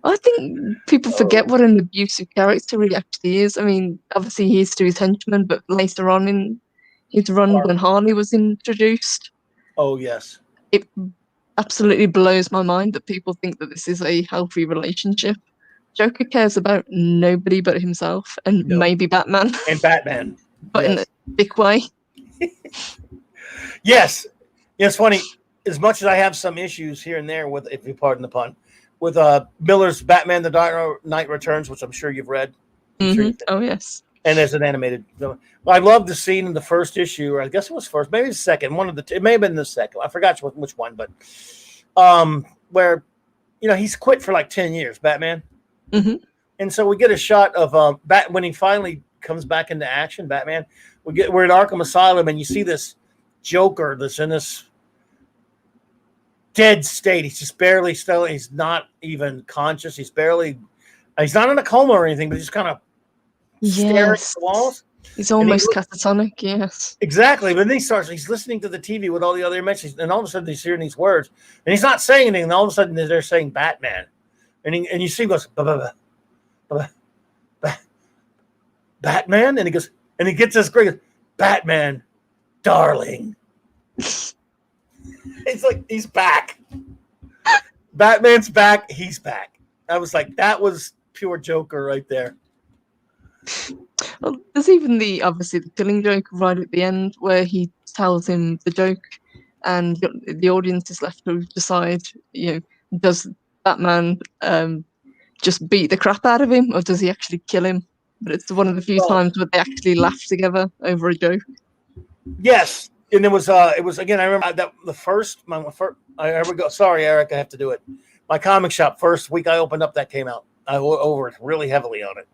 I think people forget what an abusive character he actually is. I mean, obviously he is to his henchmen, but later on in his run when Harley was introduced. Oh, yes. It absolutely blows my mind that people think that this is a healthy relationship. Joker cares about nobody but himself and maybe Batman. And Batman. But in a big way. Yes. It's funny. As much as I have some issues here and there with, if you pardon the pun, with Miller's Batman The Dark Knight Returns, which I'm sure you've read. Oh, yes. And there's an animated. I love the scene in the first issue, or I guess it was first, maybe the second. It may have been the second. I forgot which one, but where he's quit for like 10 years, Batman. And so we get a shot of when he finally comes back into action, Batman. We're at Arkham Asylum, and you see this Joker that's in this dead state. He's just barely still. He's not even conscious. He's not in a coma or anything, but he's just kind of staring at the walls. He's almost catatonic, yes. Exactly. But then he's listening to the TV with all the other images, and all of a sudden he's hearing these words, and he's not saying anything, and all of a sudden they're saying Batman. And you see him goes, Batman? And he goes, and he gets this great, Batman, darling. It's like, he's back. Batman's back. He's back. I was like, that was pure Joker right there. Well, there's even obviously the killing joke right at the end where he tells him the joke, and the audience is left to decide, does Batman just beat the crap out of him, or does he actually kill him? But it's one of the few times where they actually laugh together over a joke. Yes, and it was again. I remember that the first. I go. Sorry, Eric, I have to do it. My comic shop first week I opened up that came out. I went over it really heavily on it,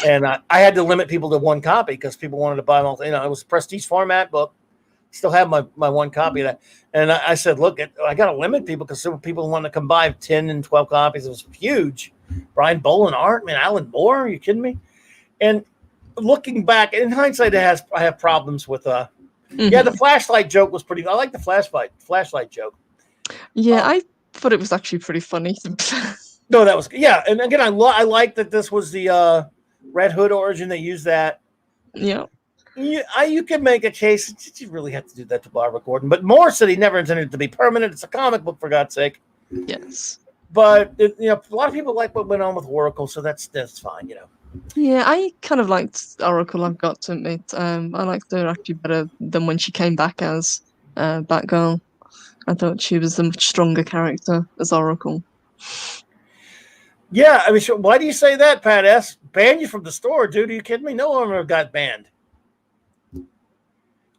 and I had to limit people to one copy because people wanted to buy them all. It was a prestige format book. Still have my one copy of that, and I said, look, I got to limit people because there were people who wanted to come buy 10 and 12 copies. It was huge. Brian Boland art, man, Alan Moore, are you kidding me? And looking back, in hindsight, I have problems with the flashlight joke was pretty. I like the flashlight joke. Yeah, I thought it was actually pretty funny. No, that was and again, I like that this was the Red Hood origin. They used that. Yeah. You can make a case. Did you really have to do that to Barbara Gordon? But Moore said he never intended it to be permanent. It's a comic book, for God's sake. Yes. But a lot of people like what went on with Oracle, so that's fine. Yeah, I kind of liked Oracle, I've got to admit. I liked her actually better than when she came back as Batgirl. I thought she was a much stronger character as Oracle. Yeah, I mean, why do you say that, Pat S? Ban you from the store, dude? Are you kidding me? No one ever got banned.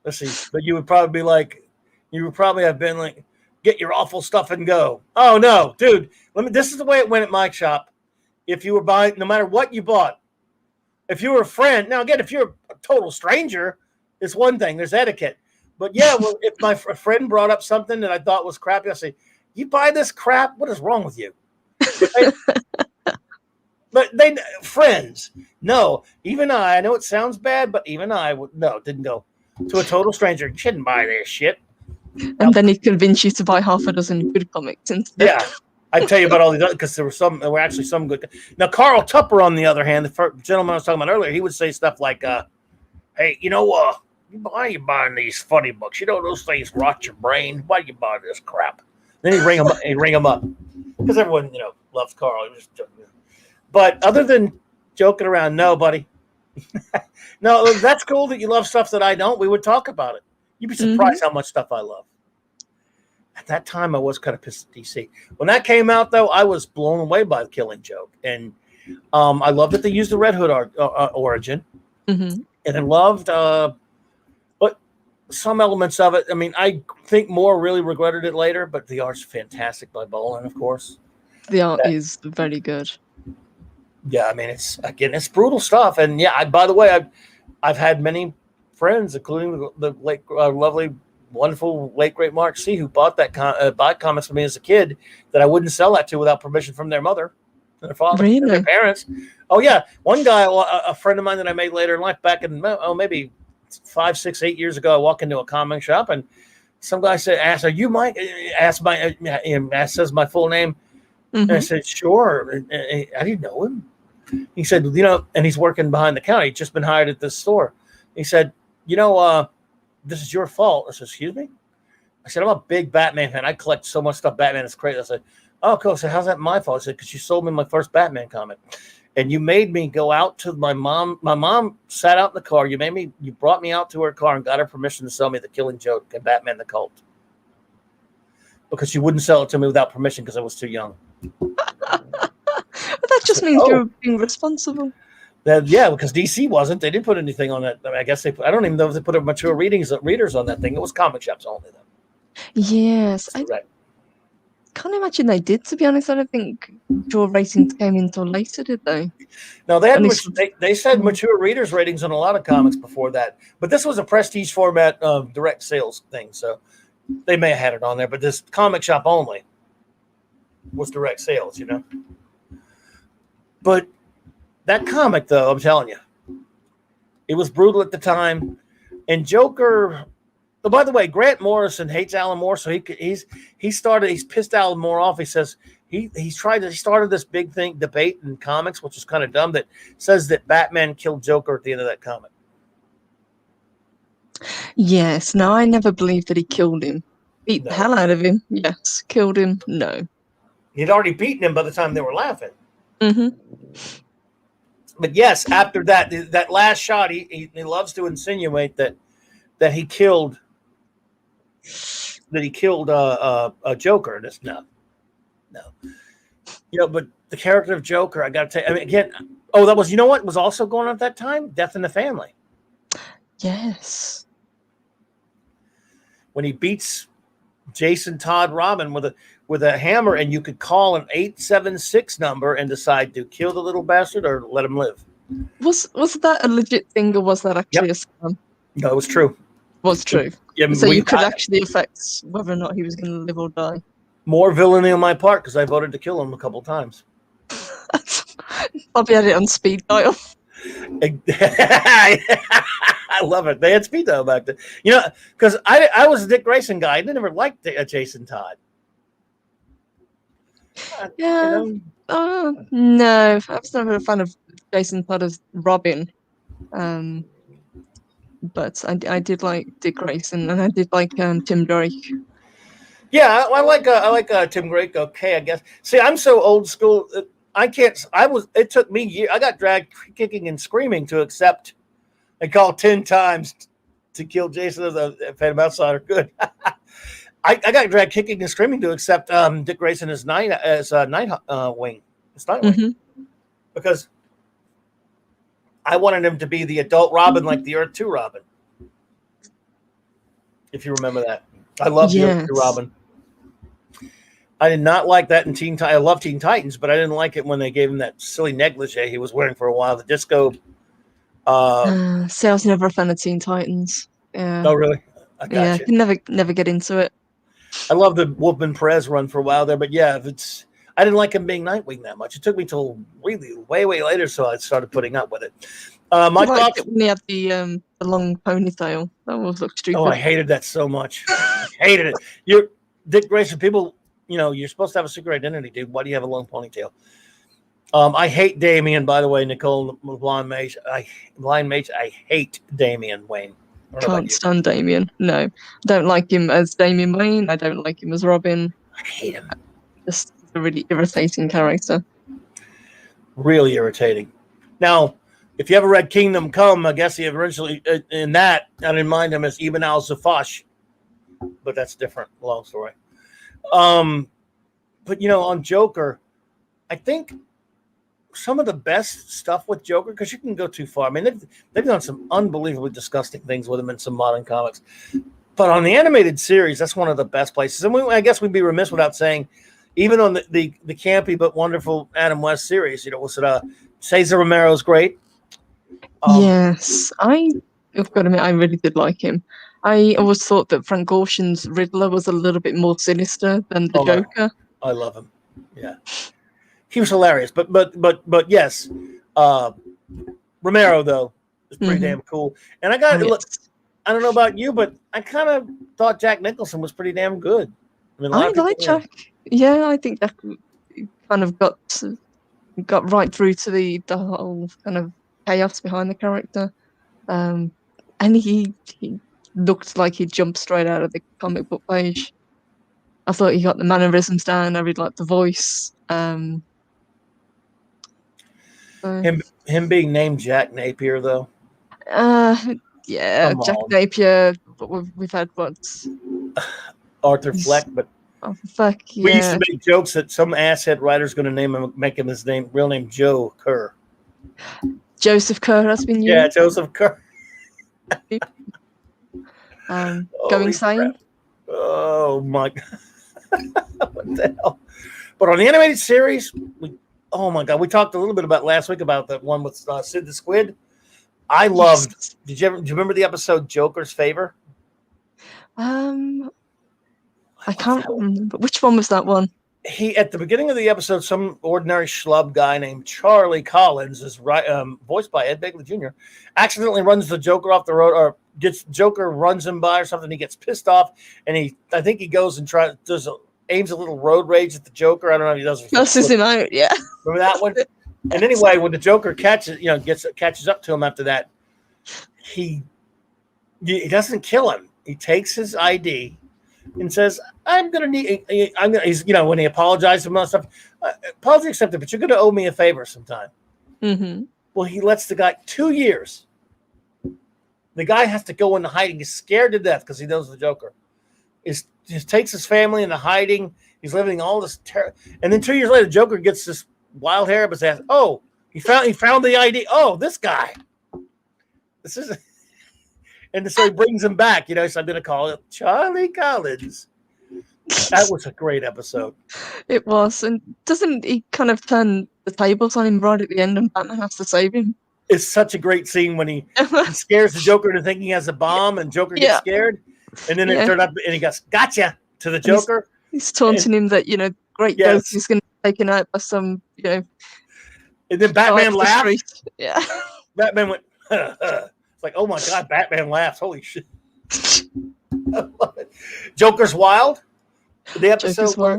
Let's see, but you would probably have been like, get your awful stuff and go. Oh no, dude. This is the way it went at my shop. If you were buying, no matter what you bought, if you were a friend, now again, if you're a total stranger, it's one thing. There's etiquette. But yeah, well, if my friend brought up something that I thought was crappy, I say, "You buy this crap? What is wrong with you?" But friends, no. Even I know it sounds bad, but even I didn't go to a total stranger. You shouldn't buy this shit. And then he'd convince you to buy half a dozen good comics instead. Yeah. I'd tell you about all these because there were actually some good. Now, Carl Tupper, on the other hand, the gentleman I was talking about earlier, he would say stuff like, hey, why are you buying these funny books? Those things rot your brain. Why do you buy this crap? Then he'd ring them up. Because everyone, loves Carl. But other than joking around, no, buddy. No, that's cool that you love stuff that I don't. We would talk about it. You'd be surprised how much stuff I love. At that time, I was kind of pissed at DC. When that came out, though, I was blown away by the Killing Joke. And I loved that they used the Red Hood origin. Mm-hmm. And I loved but some elements of it. I mean, I think Moore really regretted it later, but the art's fantastic by Boland, of course. The art is very good. Yeah, I mean, it's brutal stuff. And yeah, by the way, I've had many friends, including the late, lovely, wonderful late great Mark C, who bought comics from me as a kid that I wouldn't sell that to without permission from their mother, and their father, and their parents. Oh yeah, one guy, a friend of mine that I made later in life, back in maybe 5, 6, 8 years ago, I walk into a comic shop and some guy asked, "Are you Mike?" Says my full name, and I said, "Sure." And I didn't know him. He said, and he's working behind the counter. He'd just been hired at this store. He said, this is your fault. I said, excuse me? I said, I'm a big Batman fan. I collect so much stuff. Batman is crazy. I said, oh, cool. I said, how's that my fault? I said, because you sold me my first Batman comic. And you made me go out to my mom. My mom sat out in the car. You brought me out to her car and got her permission to sell me The Killing Joke and Batman the Cult. Because she wouldn't sell it to me without permission because I was too young. But that just means you're being responsible. Because DC wasn't. They didn't put anything on that. I mean, I guess I don't even know if they put mature readers on that thing. It was comic shops only, though. Yes. Right. can't imagine they did, to be honest. I don't think draw ratings came until later, did they? No, they had At least, they said mature readers ratings on a lot of comics before that, but this was a prestige format direct sales thing, so they may have had it on there. But this comic shop only was direct sales, you know. But that comic, though, I'm telling you, it was brutal at the time. And Joker. Oh, by the way, Grant Morrison hates Alan Moore, so he's pissed Alan Moore off. He says he started this big debate in comics, which is kind of dumb, that says that Batman killed Joker at the end of that comic. yes. No, I never believed that he killed him. Beat the hell out of him. Yes. Killed him. No. He'd already beaten him by the time they were laughing. Mm-hmm. But yes, after that last shot, he loves to insinuate that he killed a Joker. That's no. You know, but the character of Joker, I got to tell you, I mean, again, that was, you know what was also going on at that time? Death in the Family. Yes. When he beats Jason Todd Robin with a hammer, and you could call an 876 number and decide to kill the little bastard or let him live. Was that a legit thing, or was that actually a scam? No, it was true. Was true. Yeah, so you could actually affect whether or not he was going to live or die. More villainy on my part because I voted to kill him a couple of times. Probably had it on speed dial. I love it. They had speed dial back then. You know, because I was a Dick Grayson guy. I never liked Jason Todd. Yeah. You know. No, I was never a fan of Jason Todd as Robin. But I did like Dick Grayson, and I did like Tim Drake. Yeah, I like Tim Drake. Okay, I guess. See, I'm so old school. It took me years. I got dragged kicking and screaming to accept and call 10 times to kill Jason as a Phantom Outsider. Good. I got dragged kicking and screaming to accept Dick Grayson as Nightwing. It's Nightwing. Mm-hmm. Because I wanted him to be the adult Robin, like the Earth 2 Robin. If you remember that. I love the Earth 2 Robin. I did not like that in Teen Titans. I love Teen Titans, but I didn't like it when they gave him that silly negligee he was wearing for a while. The disco. See, I was never a fan of Teen Titans. Yeah. Oh, really? I got you. Never get into it. I love the Wolfman Perez run for a while there, but yeah, I didn't like him being Nightwing that much. It took me till really way later, so I started putting up with it. My thoughts when he had the long ponytail. That was look stupid. Oh, I hated that so much. I hated it. You're Dick Grayson. People, you know, you're supposed to have a secret identity, dude. Why do you have a long ponytail? I hate Damian, by the way, Nicole Blind Mage. I hate Damian Wayne. Can't stand Damian. No, don't like him as Damian Wayne. I don't like him as Robin. I hate him. Just a really irritating character. Really irritating. Now, if you ever read Kingdom Come, I guess he originally in that I didn't mind him as Ibn al-Zafash, but that's different. Long story. But you know, on Joker, I think some of the best stuff with Joker, because you can go too far. I mean, they've done some unbelievably disgusting things with him in some modern comics. But on the animated series, that's one of the best places. And I guess we'd be remiss without saying, even on the campy but wonderful Adam West series, you know, was it Cesar Romero's great. Yes, I've got to admit, I really did like him. I always thought that Frank Gorshin's Riddler was a little bit more sinister than the Joker. I love him. Yeah. He was hilarious, but yes, Romero though is pretty damn cool. And I got look. I don't know about you, but I kind of thought Jack Nicholson was pretty damn good. I mean, I like Jack. Yeah, I think Jack kind of got right through to the whole kind of chaos behind the character, and he looked like he jumped straight out of the comic book page. I thought he got the mannerisms down. I really liked the voice. Him being named Jack Napier, though. Yeah, Jack Napier. But we've had what? Arthur Fleck, but Fleck. Yeah. We used to make jokes that some asshead writer's going to make him his real name Joe Kerr. Joseph Kerr has been used. Yeah, Joseph Kerr. Going sane. Oh my God. What the hell? But on the animated series, oh my god, we talked a little bit about last week about that one with Sid the Squid. I loved. Yes. Do you remember the episode Joker's Favor? I can't remember which one was that one. He at the beginning of the episode, some ordinary schlub guy named Charlie Collins is voiced by Ed Begley Jr. accidentally runs the Joker off the road, or gets Joker runs him by or something. He gets pissed off, and I think he goes and aims a little road rage at the Joker. I don't know if he does. Cusses him out, yeah. Remember that one? And anyway, when the Joker catches up to him after that, he doesn't kill him. He takes his ID and says, he's, when he apologized to him and stuff, apology accepted, but you're going to owe me a favor sometime. Mm-hmm. Well, he lets the guy 2 years. The guy has to go into hiding. He's scared to death because he knows the Joker. Just takes his family into hiding. He's living all this terror. And then 2 years later, the Joker gets this wild hair up his ass. Oh, he found the ID. Oh, this guy. This is... And so he brings him back, so I'm going to call it Charlie Collins. That was a great episode. It was. And doesn't he kind of turn the tables on him right at the end and Batman has to save him? It's such a great scene when he scares the Joker into thinking he has a bomb and Joker gets scared. And then it turned up and he goes, gotcha, to the Joker. He's taunting him that, great Joker is going to be taken out by some, And then Batman laughed. Yeah. Batman went, It's like, oh my God, Batman laughs. Holy shit. I love it. Joker's Wild. The episode where,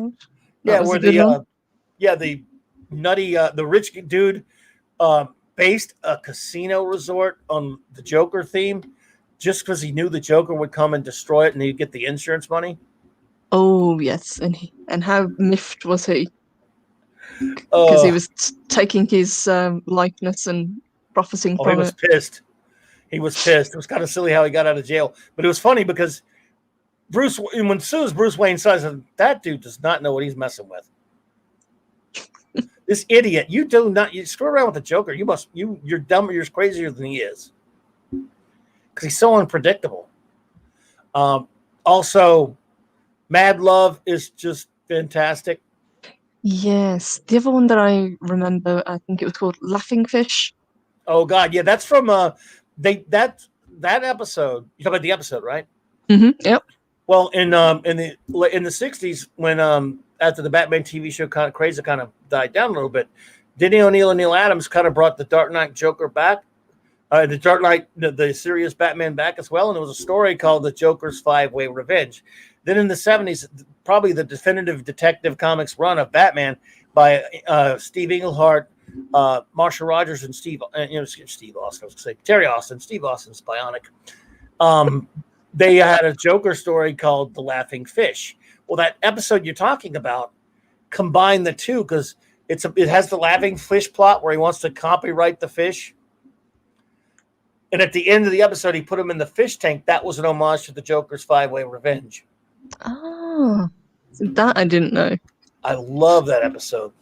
where the nutty, the rich dude based a casino resort on the Joker theme just because he knew the Joker would come and destroy it and he'd get the insurance money. Oh, yes. And how miffed was he? Because he was taking his likeness and profiting from it. He was pissed. He was pissed. It was kind of silly how he got out of jail. But it was funny because when Bruce Wayne says that dude does not know what he's messing with. This idiot, you screw around with the Joker. You're dumb. You're crazier than he is. Because he's so unpredictable. Also, Mad Love is just fantastic. Yes. The other one that I remember, I think it was called Laughing Fish. Oh God, yeah, that's from that episode. You talk about the episode, right? Mm-hmm. Yep. Well, in the 60s, when after the Batman TV show kind of died down a little bit, Denny O'Neil and Neil Adams kind of brought the Dark Knight Joker back, the Dark Knight, the serious Batman back as well, and there was a story called The Joker's Five-Way Revenge. Then in the 70s, probably the definitive Detective Comics run of Batman by Steve Englehart, Marcia Rogers, and Steve Austin. I was going to say Terry Austin. Steve Austin's Bionic. They had a Joker story called The Laughing Fish. Well, that episode you're talking about combined the two because it has the Laughing Fish plot where he wants to copyright the fish. And at the end of the episode, he put him in the fish tank. That was an homage to the Joker's Five-Way Revenge. Oh, that I didn't know. I love that episode.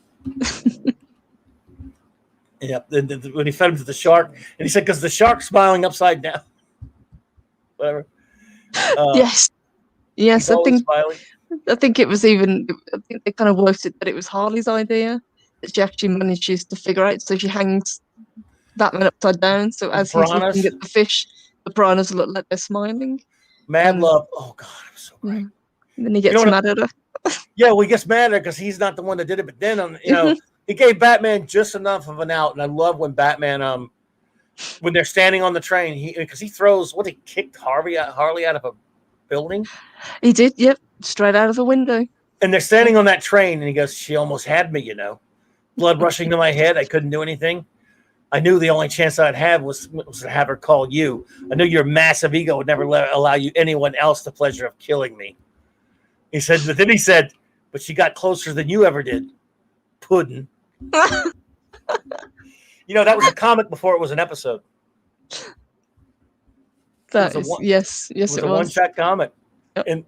Yeah, when he fed him to the shark, and he said, because the shark's smiling upside down. Whatever. Yes. I think it was even. I think they kind of worked it that it was Harley's idea that she actually manages to figure out. So she hangs Batman upside down. So as he's looking at the fish, the piranhas look like they're smiling. Mad Love. Oh God, it was so great. Yeah. And then he gets mad at her. Yeah, well, he gets mad at her because he's not the one that did it. But then, he gave Batman just enough of an out. And I love when Batman, when they're standing on the train, because he throws, he kicked Harley out of a building? He did, yep, straight out of the window. And they're standing on that train, and he goes, she almost had me, Blood rushing to my head. I couldn't do anything. I knew the only chance I'd have was to have her call you. I knew your massive ego would never allow anyone else the pleasure of killing me. He said, but then he said, but she got closer than you ever did. Puddin'. That was a comic before it was an episode. Yes, it was. A one-shot comic. Yep. And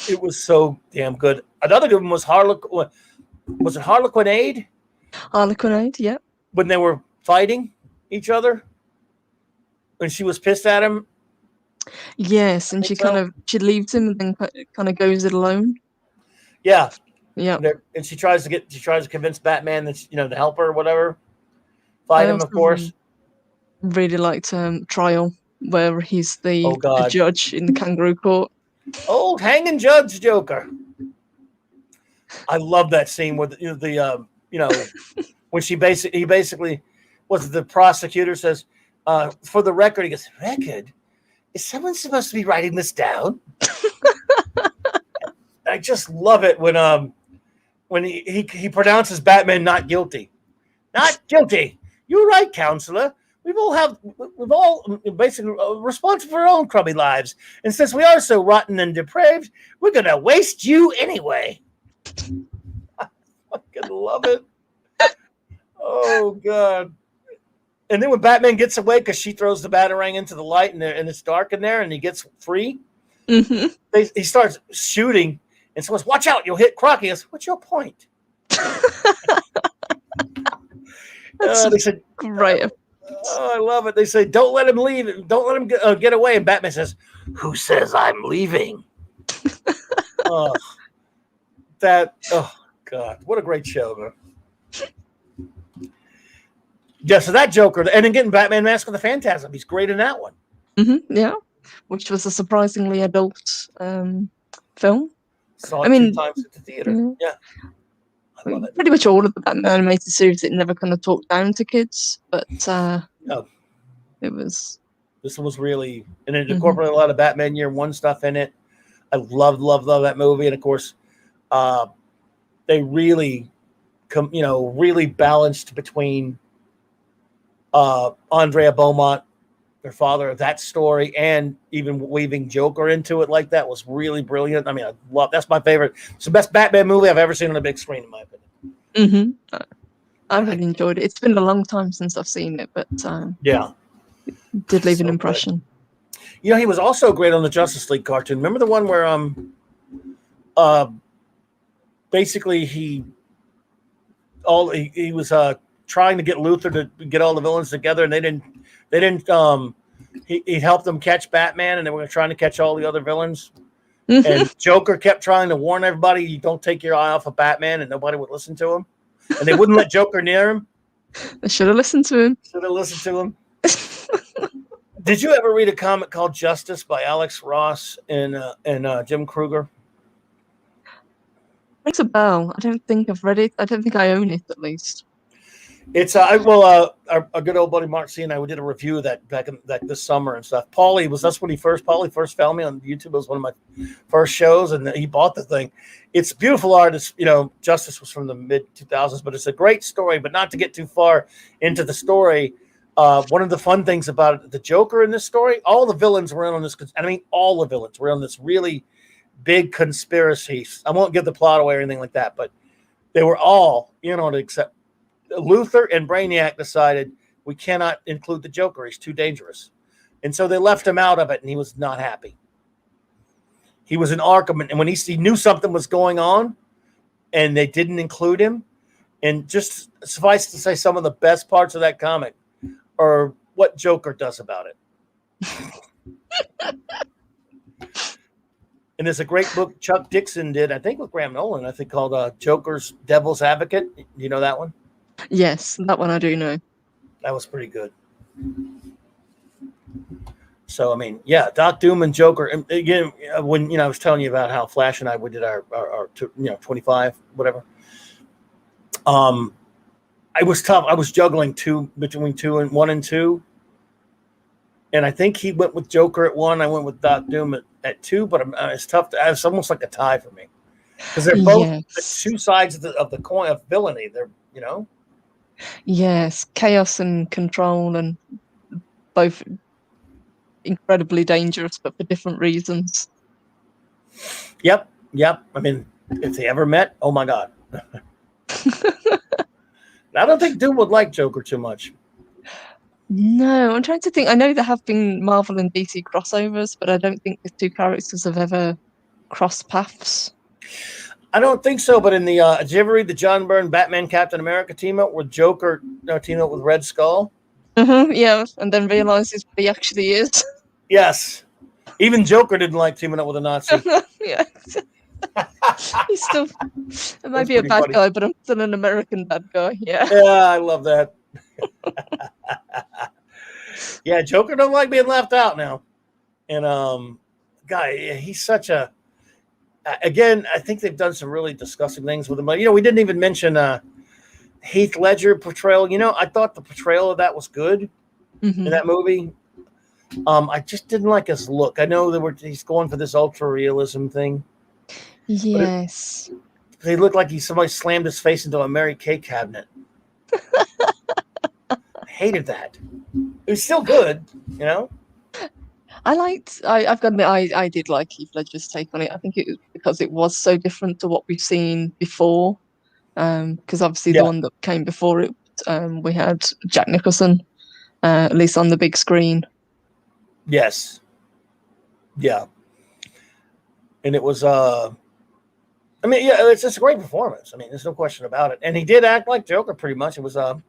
it was so damn good. Another good one was Harlequin. Was it Harlequinade? Harlequinade, yep. When they were fighting each other? When she was pissed at him? Yes, and she leaves him and then kind of goes it alone. Yeah. Yeah. And she tries to convince Batman that to help her or whatever. I Fight him, also of course. really liked Trial, where he's Oh the God, judge in the kangaroo court. old hanging judge Joker. I love that scene where when he basically was the prosecutor says, for the record, he goes, record? Is someone supposed to be writing this down? I just love it when he pronounces Batman not guilty. Not guilty. You're right, counselor. We've all basically responsible for our own crummy lives. And since we are so rotten and depraved, we're gonna waste you anyway. I fucking love it. Oh God. And then when Batman gets away because she throws the Batarang into the light and it's dark in there and he gets free, Hmm. he starts shooting and someone says, watch out, you'll hit Croc. He goes, what's your point? That's They said, great. oh, I love it. They say, don't let him leave. Don't let him get away. And Batman says, who says I'm leaving? Oh, God. What a great show, man. Yeah, so that Joker, and then getting Batman Mask of the Phantasm. He's great in that one. Yeah, which was a surprisingly adult film. Saw I it mean, 2 times at the theater. Yeah. I love it. Pretty much all of the Batman animated series, it never kind of talked down to kids, but No. it was. This one was really, and it incorporated a lot of Batman Year One stuff in it. I love that movie, and of course, they really, really balanced between Andrea Beaumont, their father, that story, and even weaving Joker into it like that was really brilliant. I mean, that's my favorite. It's the best Batman movie I've ever seen on a big screen, in my opinion. I really enjoyed it. It's been a long time since I've seen it, but yeah, it did leave an So impression. good. He was also great on the Justice League cartoon. Remember the one where basically he was trying to get Luthor to get all the villains together, and they didn't. He helped them catch Batman, and they were trying to catch all the other villains. And Joker kept trying to warn everybody, you don't take your eye off of Batman, and nobody would listen to him. And they wouldn't let Joker near him. I should have listened to him. Should have listened to him. Did you ever read a comic called Justice by Alex Ross and Jim Kruger? Rings a bell. I don't think I've read it. I don't think I own it, at least. It's our good old buddy Mark C and I, we did a review of that back in this summer and stuff. Paulie first found me on YouTube. It was one of my first shows, and he bought the thing. It's beautiful art. It's, Justice was from the mid 2000s, but it's a great story. But not to get too far into the story, one of the fun things about the Joker in this story, all the villains were in on this. I mean, all the villains were on this really big conspiracy. I won't give the plot away or anything like that, but they were all in on it except Luthor and Brainiac decided we cannot include the Joker. He's too dangerous. And so they left him out of it, and he was not happy. He was in Arkham, and when he knew something was going on, and they didn't include him, and just suffice to say, some of the best parts of that comic are what Joker does about it. And there's a great book Chuck Dixon did, I think with Graham Nolan, I think called Joker's Devil's Advocate. You know that one? Yes, that one I do know. That was pretty good. So, I mean, yeah, Doc Doom and Joker. And again, when I was telling you about how Flash and I we did our 25, whatever. I was tough. I was juggling between 1 and 2. And I think he went with Joker at 1. I went with Doc Doom at 2, but it's tough. It's almost like a tie for me. Because they're both the two sides of the coin of villainy. They're, Yes, chaos and control, and both incredibly dangerous, but for different reasons. Yep. I mean, if they ever met, oh my God. I don't think Doom would like Joker too much. No, I'm trying to think. I know there have been Marvel and DC crossovers, but I don't think the two characters have ever crossed paths. I don't think so, but in the did you ever read the John Byrne Batman Captain America team up where Joker team up with Red Skull? Yeah, and then realizes what he actually is. Yes. Even Joker didn't like teaming up with a Nazi. Yeah. He's still, it might That's be a pretty bad funny. guy, but I'm still an American bad guy. Yeah. Yeah, I love that. Yeah, Joker don't like being left out now. And guy, yeah, he's such a. Again, I think they've done some really disgusting things with him. Like, we didn't even mention Heath Ledger portrayal. I thought the portrayal of that was good in Hmm. that movie. I just didn't like his look. I know he's going for this ultra realism thing, but Yes. he looked like somebody slammed his face into a Mary Kay cabinet. I hated that. It was still good. I've got to admit, I did like Heath Ledger's take on it. I think it was because it was so different to what we've seen before. Because obviously the Yeah. one that came before it, we had Jack Nicholson, at least on the big screen. Yes. Yeah. And it was I mean, yeah, it's just a great performance. I mean, there's no question about it. And he did act like Joker pretty much. It was And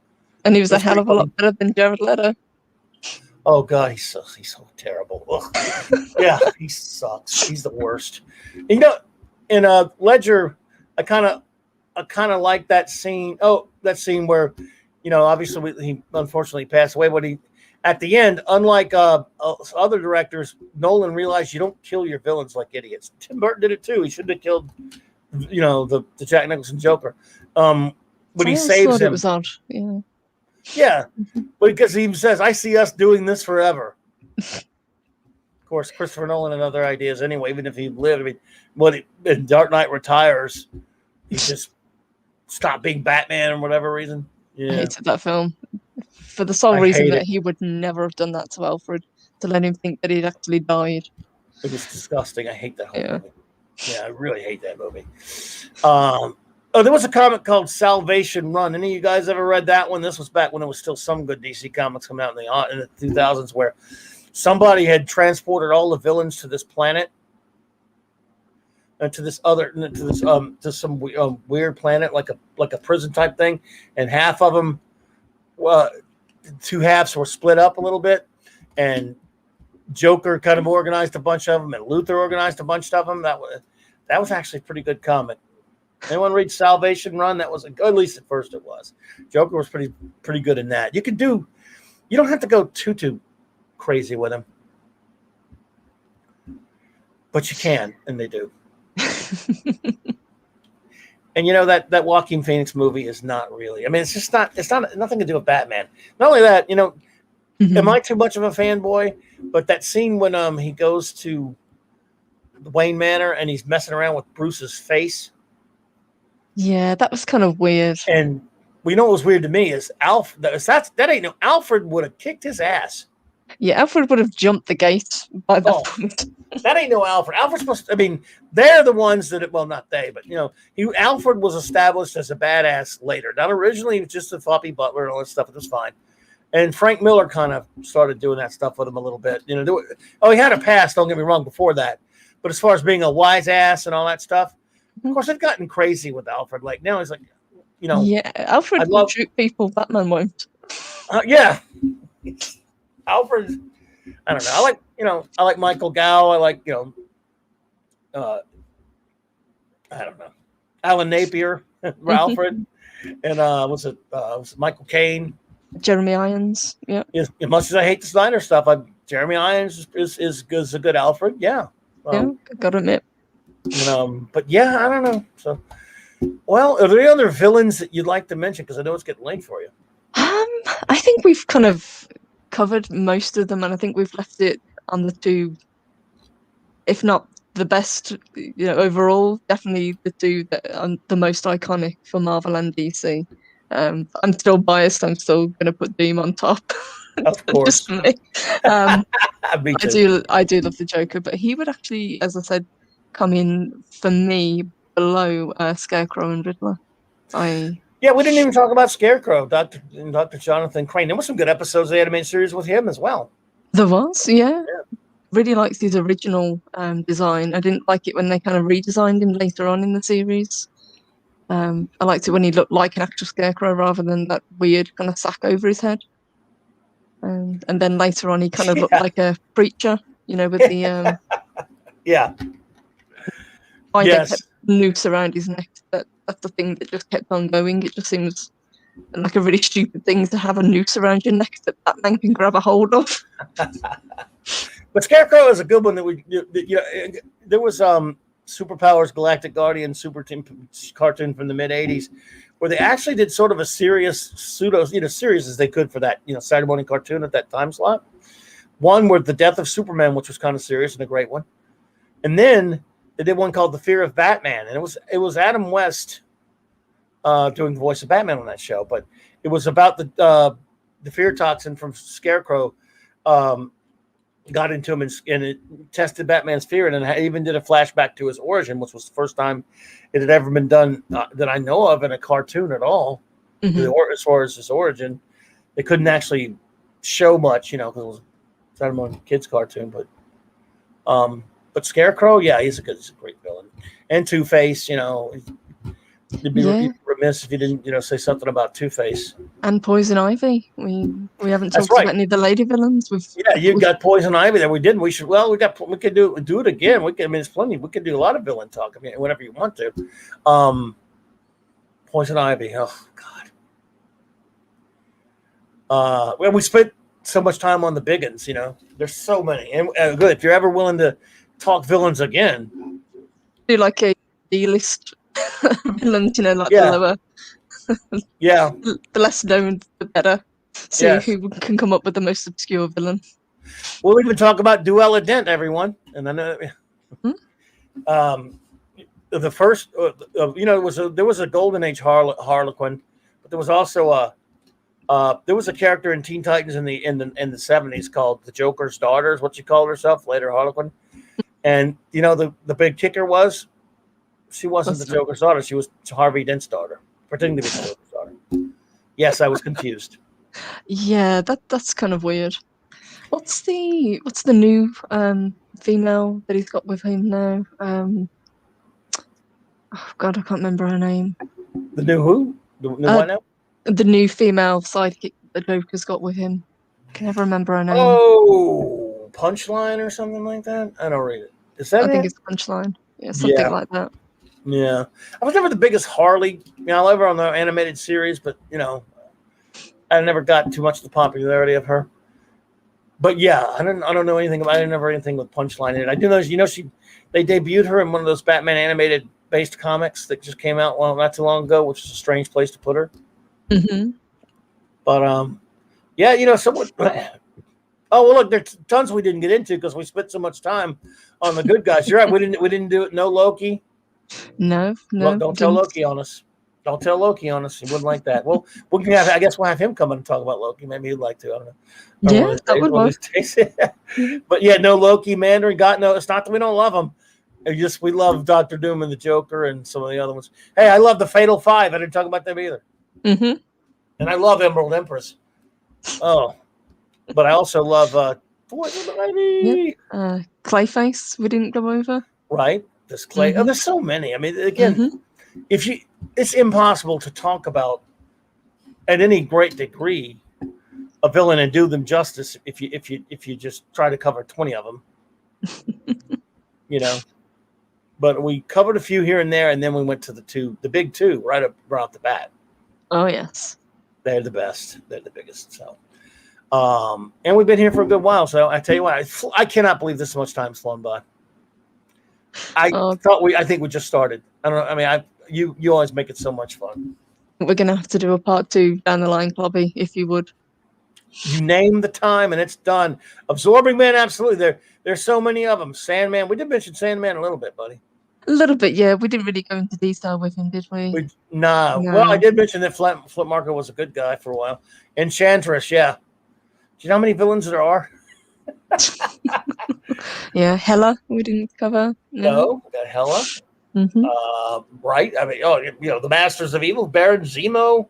he was it a was hell pretty of a lot funny. better than Jared Leto. Oh god, he's so terrible. Ugh. Yeah, he sucks. He's the worst. In Ledger, I kind of like that scene. Oh, that scene where, obviously he unfortunately passed away. But he, at the end, unlike other directors, Nolan realized you don't kill your villains like idiots. Tim Burton did it too. He shouldn't have killed, the Jack Nicholson Joker. But he I always saves thought it him. was odd. Yeah. Yeah, but because he even says, "I see us doing this forever." Of course, Christopher Nolan and other ideas anyway. Even if he lived, I mean, when Dark Knight retires, he just stopped being Batman or whatever reason. I Yeah, hated that film for the sole I reason hate that it. he would never have done that to Alfred, to let him think that he'd actually died. It was disgusting. I hate that whole Yeah. movie. Yeah, I really hate that movie. There was a comic called Salvation Run. Any of you guys ever read that one? This was back when it was still some good DC comics coming out in the 2000s, where somebody had transported all the villains to this planet, to this other, to some weird planet, like a prison type thing, and half of them, two halves were split up a little bit, and Joker kind of organized a bunch of them, and Luther organized a bunch of them. That was actually a pretty good comic. Anyone read Salvation Run? That was at least at first it was. Joker was pretty good in that. You don't have to go too crazy with him, but you can, and they do. And that Joaquin Phoenix movie is not really. I mean, it's just not. It's not nothing to do with Batman. Not only that, am I too much of a fanboy? But that scene when he goes to the Wayne Manor and he's messing around with Bruce's face. Yeah, that was kind of weird. And what was weird to me is that ain't no Alfred would have kicked his ass. Yeah, Alfred would have jumped the gate by that Oh, point. that ain't no Alfred. Alfred's supposed to, I mean, they're the ones not they, but Alfred was established as a badass later. Not originally, he was just a floppy butler and all that stuff. It was fine. And Frank Miller kind of started doing that stuff with him a little bit. He had a past, don't get me wrong, before that. But as far as being a wise ass and all that stuff, of course, they've gotten crazy with Alfred. Like now he's like, Yeah, Alfred will shoot people, Batman won't. Yeah. Alfred, I don't know. I like Michael Gow. I like, I don't know, Alan Napier, Alfred, and was it Michael Caine? Jeremy Irons, yeah. As much as I hate the Snyder stuff, Jeremy Irons is a good Alfred. Yeah. Yeah, gotta admit. But yeah, I don't know. So, well, are there any other villains that you'd like to mention? Because I know it's getting late for you. I think we've kind of covered most of them, and I think we've left it on the two, if not the best, overall, definitely the two that are the most iconic for Marvel and DC. I'm still biased. I'm still going to put Doom on top. Of course. Just for me. Me too. I do love the Joker, but he would actually, as I said, come in for me below Scarecrow and Riddler. Yeah, we didn't even talk about Scarecrow, Dr. Jonathan Crane. There were some good episodes of the animated series with him as well. There was, yeah. Really liked his original design. I didn't like it when they kind of redesigned him later on in the series. I liked it when he looked like an actual Scarecrow rather than that weird kind of sack over his head. And then later on, he kind of looked like a preacher, with the... Yeah. why they kept Yes. noose around his neck. That's the thing that just kept on going. It just seems like a really stupid thing to have a noose around your neck that Batman can grab a hold of. But Scarecrow is a good one there was Superpowers Galactic Guardian super team cartoon from the mid 80s where they actually did sort of a serious series as they could for that, Saturday morning cartoon at that time slot. One with the death of Superman, which was kind of serious and a great one. And then they did one called The Fear of Batman, and it was Adam West doing the voice of Batman on that show, but it was about the fear toxin from Scarecrow got into him and it tested Batman's fear, and then even did a flashback to his origin, which was the first time it had ever been done that I know of in a cartoon at all. Mm-hmm. As far as his origin, they couldn't actually show much, because it was Saturday morning kids cartoon, but Scarecrow, yeah, he's a great villain. And Two-Face, you'd be remiss if you didn't, say something about Two-Face. And Poison Ivy. We haven't talked about any of the lady villains. You got Poison Ivy there. We didn't. We should. Well, we could do it again. It's plenty. We could do a lot of villain talk. Whenever you want to. Poison Ivy. Oh God. Well, we spent so much time on the big ones. There's so many. And good. If you're ever willing to talk villains again, do like a D-list villains. The lower. The less known, the better. See who can come up with the most obscure villain. We'll even talk about Duella Dent, everyone. And then, the first, there was a Golden Age Harlequin, but there was also there was a character in Teen Titans in the 70s called the Joker's daughter, is what she called herself, later Harlequin. And the big kicker was she wasn't the Joker's daughter; she was Harvey Dent's daughter, pretending to be the Joker's daughter. Yes, I was confused. Yeah, that's kind of weird. What's the new female that he's got with him now? Oh God, I can't remember her name. The new who? The new what now? The new female sidekick the Joker's got with him. I can never remember her name. Oh, Punchline or something like that? I don't read it. Is that I think it's Punchline. Yeah, something like that. Yeah. I was never the biggest Harley. I love her on the animated series, but, I never got too much of the popularity of her. But, yeah, I don't know anything about it. I didn't know anything with Punchline in it. I do know, they debuted her in one of those Batman animated-based comics that just came out not too long ago, which is a strange place to put her. Mm-hmm. But, someone... Oh, well, look, there's tons we didn't get into because we spent so much time on the good guys. You're right. We didn't do it. No Loki. No. Don't tell Loki on us. Don't tell Loki on us. He wouldn't like that. Well, we can I guess we'll have him come and talk about Loki. Maybe he'd like to. I don't know. Yeah, that would work. But yeah, no Loki, Mandarin. It's not that we don't love him. We love Dr. Doom and the Joker and some of the other ones. Hey, I love the Fatal Five. I didn't talk about them either. Mm-hmm. And I love Emerald Empress. Oh. But I also love Clayface. We didn't go over. Right. This Clay. Mm-hmm. Oh, there's so many. Again, it's impossible to talk about at any great degree a villain and do them justice if you just try to cover 20 of them. But we covered a few here and there, and then we went to the big two right off the bat. Oh yes, they're the best. They're the biggest. So. And we've been here for a good while, so I tell you what, I cannot believe this much time's flown by. I think we just started. I don't know. You always make it so much fun. We're gonna have to do a part 2 down the line, Clobby, if you would. You name the time and it's done. Absorbing Man, absolutely. There's so many of them. Sandman, we did mention Sandman a little bit, buddy. A little bit, yeah. We didn't really go into detail with him, did we? No. Well, I did mention that Flip Marker was a good guy for a while. Enchantress, yeah. Do you know how many villains there are? Yeah, Hela, we didn't cover. No, we got Hela. Mm-hmm. Right? The Masters of Evil, Baron Zemo,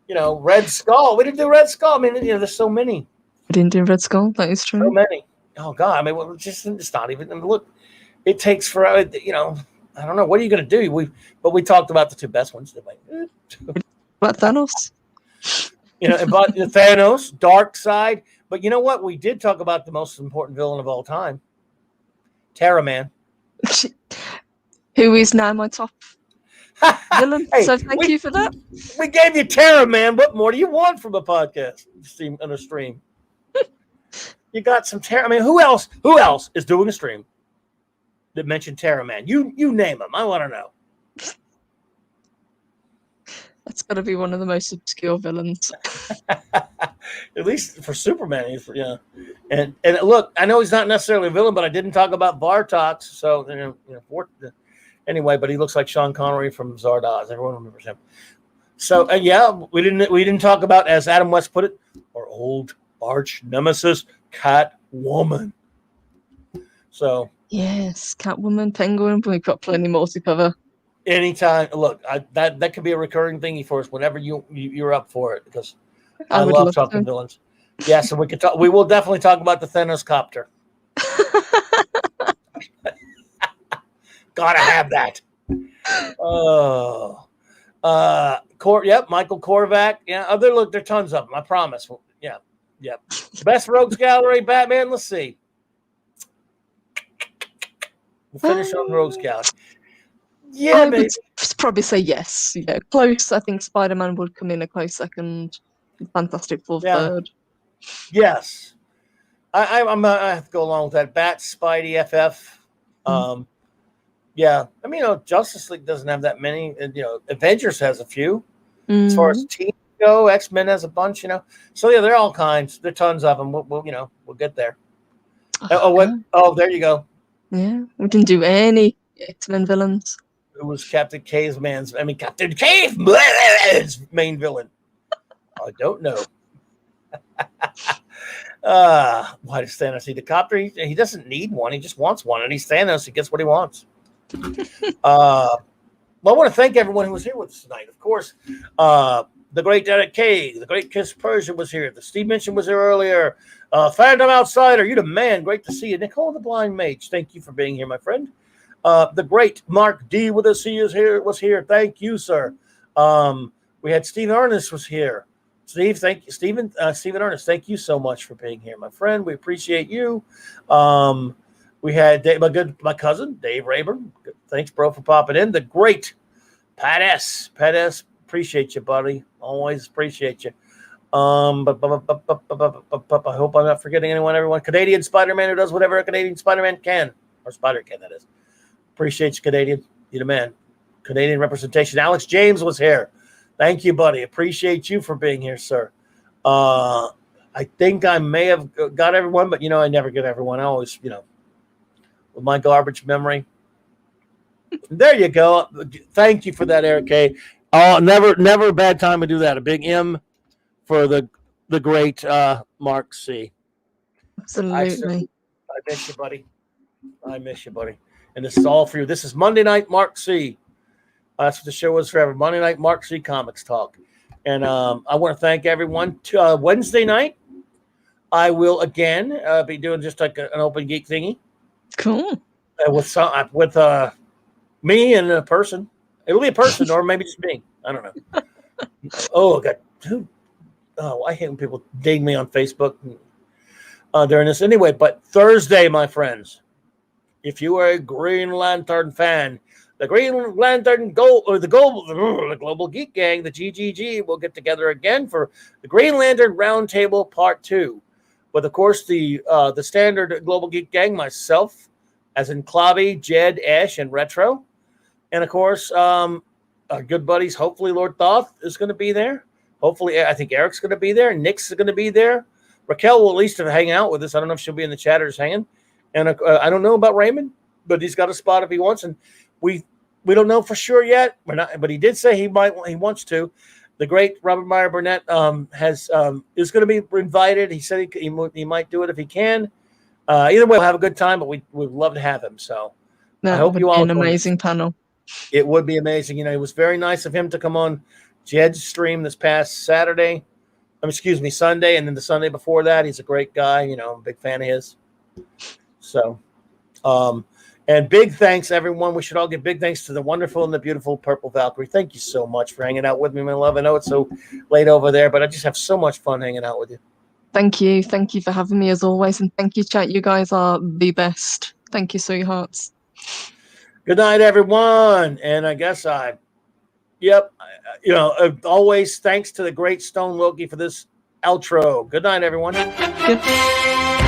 Red Skull. We didn't do Red Skull. There's so many. We didn't do Red Skull, that is true. So many. Oh, God. It's not even. Look, it takes forever. I don't know. What are you going to do? But we talked about the two best ones. About Thanos? About Thanos, Dark Side. But you know what? We did talk about the most important villain of all time, Terra Man. who is now my top villain. Hey, So thank you for that. We gave you Tara, man. What more do you want from a podcast on a stream? You got some Tara. I mean, who else is doing a stream that mentioned Tara, man? You name them. I want to know. That's got to be one of the most obscure villains. At least for Superman, yeah. And look, I know he's not necessarily a villain, but I didn't talk about Bartox. So anyway, but he looks like Sean Connery from Zardoz. Everyone remembers him. So we didn't talk about, as Adam West put it, our old arch nemesis, Catwoman. So yes, Catwoman, Penguin. We've got plenty more to cover. Anytime, look, that could be a recurring thingy for us whenever you're up for it, because I would love talking villains. Yeah, so we could talk. We will definitely talk about the Thanos copter. Gotta have that. Oh, Michael Korvac. Yeah, there are tons of them. I promise. Yeah. Best Rogues Gallery, Batman. Let's see. We'll finish on Rogues Gallery. Yeah, I would probably say yes. Yeah, close. I think Spider-Man would come in a close second. Fantastic Four third. Yes, I have to go along with that. Bat, Spidey, FF. Yeah, I mean, Justice League doesn't have that many, and Avengers has a few. As far as teams go, X-Men has a bunch. So yeah, they're all kinds. There are tons of them. We'll get there. There you go. Yeah, we can do any X-Men villains. It was Captain Caveman's main villain. I don't know. Why does Thanos need a copter? He doesn't need one. He just wants one. And he's Thanos. He gets what he wants. Well, I want to thank everyone who was here with us tonight. Of course, the great Derek K, the great Kiss Persian was here. The Steve Minchin was here earlier. Phantom Outsider, you the man. Great to see you. Nicole the Blind Mage, thank you for being here, my friend. The great Mark D with us, was here. Thank you, sir. We had Steve Ernest was here. Steve, thank you. Stephen Ernest, thank you so much for being here, my friend. We appreciate you. We had my cousin, Dave Rayburn. Thanks, bro, for popping in. The great Pat S. Appreciate you, buddy. Always appreciate you. I hope I'm not forgetting anyone, everyone. Canadian Spider-Man who does whatever a Canadian Spider-Man can. Or Spider can, that is. Appreciate you, Canadian. You're the man. Canadian representation. Alex James was here. Thank you, buddy. Appreciate you for being here, sir. I think I may have got everyone, but, I never get everyone. I always, with my garbage memory. There you go. Thank you for that, Eric K. Never a bad time to do that. A big M for the great Mark C. Absolutely. I miss you, buddy. And this is all for you. This is Monday Night Mark C. That's what the show was forever. Monday Night Mark C. Comics Talk. And I want to thank everyone. Wednesday night, I will again be doing just like an open geek thingy. Cool. With me and a person. It'll be a person or maybe just me. I don't know. I hate when people ding me on Facebook during this. Anyway, but Thursday, my friends, if you are a Green Lantern fan, the Green Lantern the Global Geek Gang, the GGG, will get together again for the Green Lantern Roundtable Part 2. With, of course, the standard Global Geek Gang, myself, as in Clobby, Jed, Ash, and Retro. And, of course, our good buddies, hopefully Lord Thoth is going to be there. Hopefully, I think Eric's going to be there. Nick's going to be there. Raquel will at least hang out with us. I don't know if she'll be in the chat or just hanging. And I don't know about Raymond, but he's got a spot if he wants. And we don't know for sure yet. But he did say he wants to. The great Robert Meyer Burnett is going to be invited. He said he might do it if he can. Either way, we'll have a good time. But we'd love to have him. So I hope you all. An amazing panel. It would be amazing. It was very nice of him to come on Jed's stream this past Sunday, and then the Sunday before that. He's a great guy. I'm a big fan of his. So, and big thanks, everyone. We should all give big thanks to the wonderful and the beautiful Purple Valkyrie. Thank you so much for hanging out with me, my love. I know it's so late over there, but I just have so much fun hanging out with you. Thank you. Thank you for having me as always. And thank you, chat. You guys are the best. Thank you, sweethearts. Good night, everyone. And I guess always thanks to the great Stone Wilkie for this outro. Good night, everyone. Good.